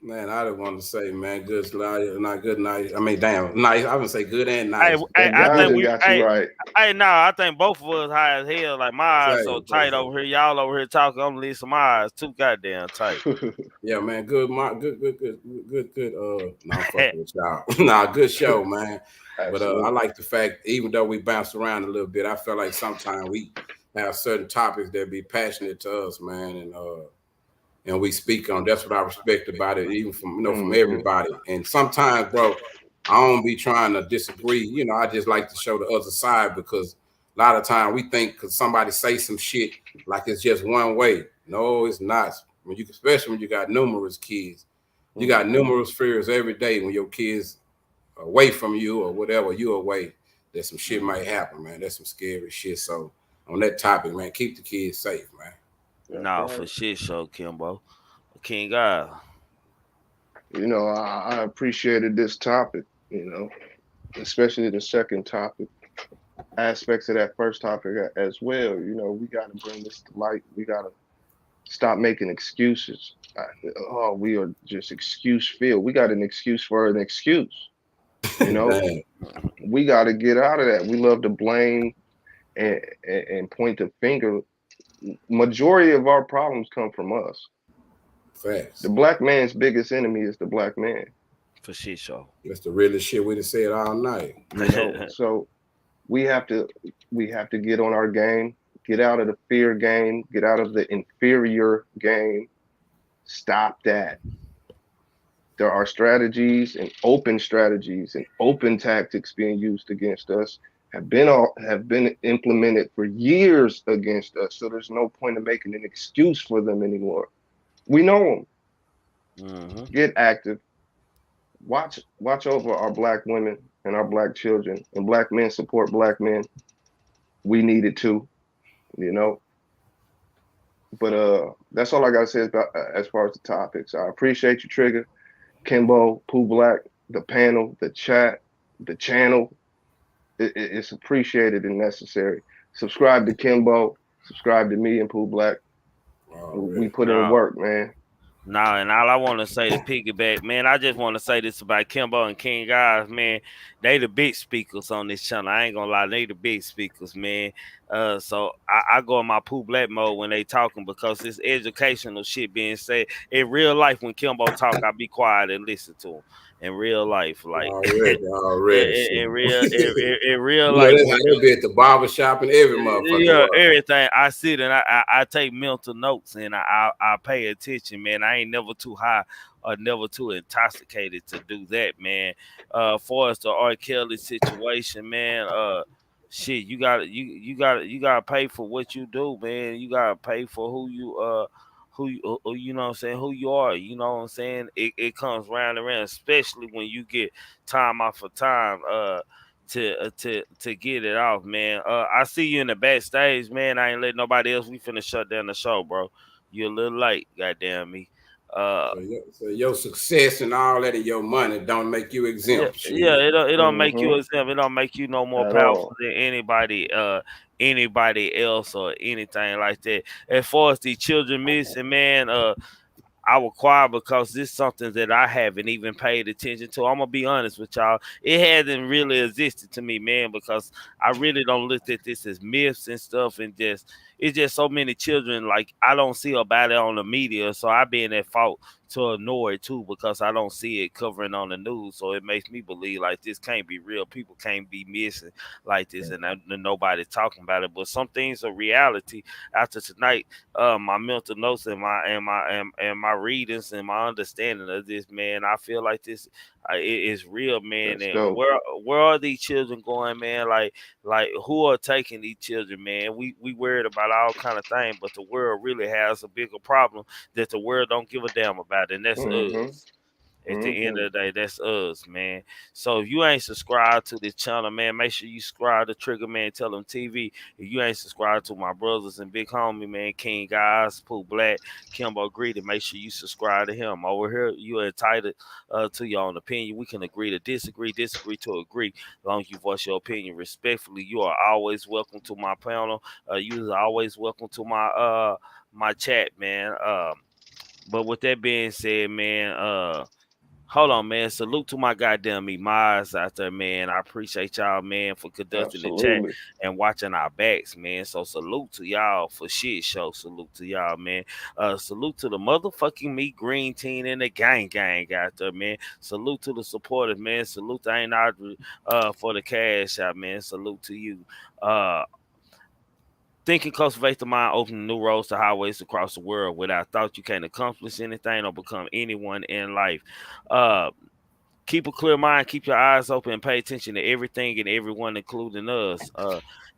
Man, I just want to say, man, good night, good night. I mean, damn, nice. I would say good and nice. I think both of us high as hell. Like my eyes so tight over here. Y'all over here talking. I'm leaving some eyes too goddamn tight. Yeah, man, good. No, I'm fucking with y'all. Nah, good show, man. But I like the fact, even though we bounced around a little bit, I feel like sometimes we have certain topics that be passionate to us, man, and we speak on. That's what I respect about it, even from from everybody. And sometimes, bro, I don't be trying to disagree. I just like to show the other side because a lot of time we think because somebody say some shit like it's just one way. No, it's not. Especially when you got numerous kids, you got numerous fears every day when your kids are away from you or whatever, you away. That some shit might happen, man. That's some scary shit. So on that topic, man, keep the kids safe, man. No, for shit show, Kimbo. King God. I appreciated this topic, especially the second topic. Aspects of that first topic as well. We got to bring this to light. We got to stop making excuses. We are just excuse filled. We got an excuse for an excuse. We got to get out of that. We love to blame and point the finger. Majority of our problems come from us. Facts. The black man's biggest enemy is the black man. For shit show. That's the realest shit we done said all night. So we have to get on our game, get out of the fear game, get out of the inferior game. Stop that. There are strategies and open tactics being used against us. have been implemented for years against us. So there's no point in making an excuse for them anymore. We know them. Mm-hmm. Get active. Watch over our black women and our black children, and black men support black men. We need it too, you know. But that's all I gotta say about as far as the topics. I appreciate you, Trigger, Kimbo, Pooh Black, the panel, the chat, the channel. It's appreciated and necessary. Subscribe to Kimbo. Subscribe to me and Pooh Black. We Already. put in No. work, man. Nah, and all I want to say to piggyback, man, I just want to say this about Kimbo and King Guys, man. They the big speakers on this channel. I ain't gonna lie, they the big speakers, man. So I go in my Pooh Black mode when they talking because it's educational shit being said. In real life, when Kimbo talk, I be quiet and listen to him. In real life, like Already. in real You know, life, that's how they be at the barber shop and every motherfucking yeah, word. everything. I sit and I take mental notes and I pay attention, man. I ain't never too high or never too intoxicated to do that, man. For us the R.Kelly situation, man. Shit, you gotta pay for what you do, man. You gotta pay for you know what I'm saying, who you are, you know what I'm saying. It comes round and round, especially when you get time off of time. To get it off, man. I see you in the backstage, man. I ain't letting nobody else. We finna shut down the show, bro. You a little late, goddamn me. Uh, So your success and all that of your money don't make you yeah, exempt. yeah. Shit. It don't make you Mm-hmm. exempt. It don't make you no more At powerful all. than anybody else or anything like that. As far as the children missing, man. I was quiet because this is something that I haven't even paid attention to. I'm gonna be honest with y'all. It hasn't really existed to me, man, because I really don't look at this as myths and stuff, and just it's just so many children like I don't see about it on the media, so I be in at fault to ignore it too because I don't see it covering on the news. So it makes me believe like this can't be real. People can't be missing like this, and nobody talking about it. But some things are reality. After tonight, my mental notes and my readings and my understanding of this, man, I feel like this it is real, man. That's And dope. where are these children going, man? Like who are taking these children, man? We worried about all kind of things, but the world really has a bigger problem that the world don't give a damn about, and that's Mm-hmm. us. At the end Mm-hmm. of the day, that's us, man. So if you ain't subscribed to this channel, man, make sure you subscribe to Triggamantellemtv. If you ain't subscribed to my brothers and big homie, man, King Guys, Pooh Black, Kimbo Greedy, make sure you subscribe to him. Over here, you are entitled to your own opinion. We can agree to disagree, disagree to agree. As long as you voice your opinion respectfully, you are always welcome to my panel. You are always welcome to my chat, man. But with that being said, man, hold on, man. Salute to my goddamn me Mars out there, man. I appreciate y'all, man, for conducting the chat Absolutely. and watching our backs, man. So salute to y'all for shit show. Salute to y'all, man. Salute to the motherfucking me green team and the gang out there, man. Salute to the supporters, man. Salute to Ain't Audrey for the cash out, man. Salute to you. Uh Thinking cultivates the mind, opening new roads to highways across the world. Without thought, you can't accomplish anything or become anyone in life. Uh Keep a clear mind, keep your eyes open, and pay attention to everything and everyone, including us.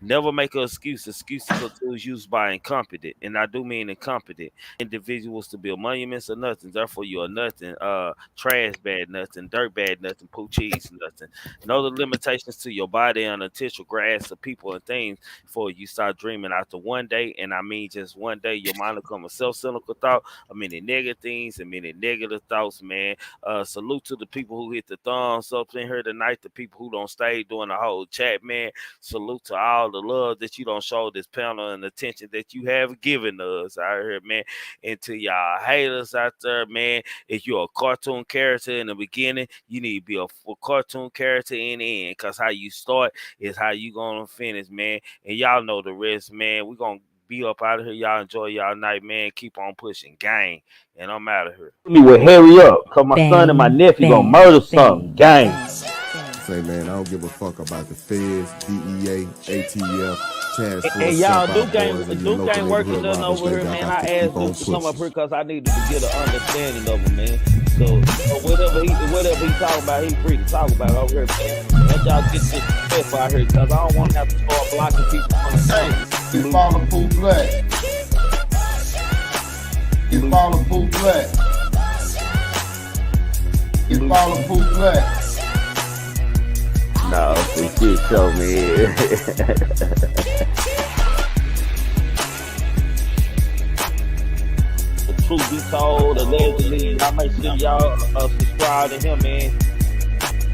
Never make an excuse. Excuses are tools used by incompetent, and I do mean incompetent individuals to build monuments or nothing. Therefore, you are nothing. Trash bad nothing, dirt bad nothing, poo cheese nothing. Know the limitations to your body and potential grasp of people and things before you start dreaming. After one day, and I mean just one day, your mind will come a self-cynical thought, of many negative things and many negative thoughts, man. Salute to the people who hit the thumbs up in here tonight, the people who don't stay doing the whole chat, man. Salute to all the love that you don't show this panel and attention that you have given us out here, man. And to y'all haters out there, man, if you're a cartoon character in the beginning, you need to be a cartoon character in the end, because how you start is how you gonna finish, man. And y'all know the rest, man. We gonna be up out of here. Y'all enjoy y'all night, man. Keep on pushing, gang. And I'm out of here. Me would hurry up, cause my son and my nephew gonna murder something. Gang. Say, man, I don't give a fuck about the feds, DEA, ATF, task force, And y'all, step out Duke boys, and your ain't local working neighborhood nothing robbers, over here, baby. I man. got I to keep asked on Duke to come up pushing. here because I needed to get an understanding of him, man. So whatever he talking about, he free to talk about it over here, man. Let y'all get this stuff out here because I don't want to have to start blocking people from the Hey, you follow Pooh Black. You follow Pooh Black. You follow Pooh Black. No, for shit show, man. The truth be told, allegedly, y'all make sure y'all subscribe to him, man.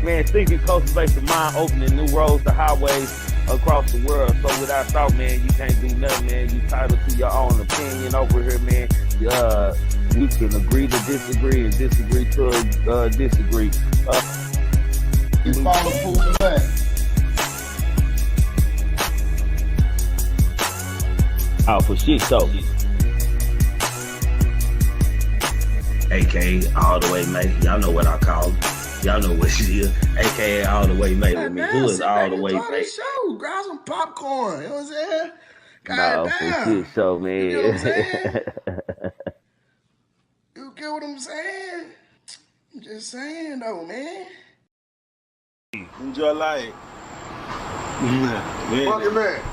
Man, thinking cultivates the mind, opening new roads to highways across the world. So without thought, man, you can't do nothing, man. You titled to your own opinion over here, man. You can agree to disagree and disagree to disagree. You follow Pooh Black. Oh, for shit show. AKA all the way, mate. Y'all know what I call it. Y'all know what she is. AKA all the way, mate. With me. Who is all the way, mate? Show, grab some popcorn. You know what I'm saying? No, for shit show, man. You get what I'm saying? You get what I'm saying? I'm just saying, though, man. Enjoy life. Fuck it, man.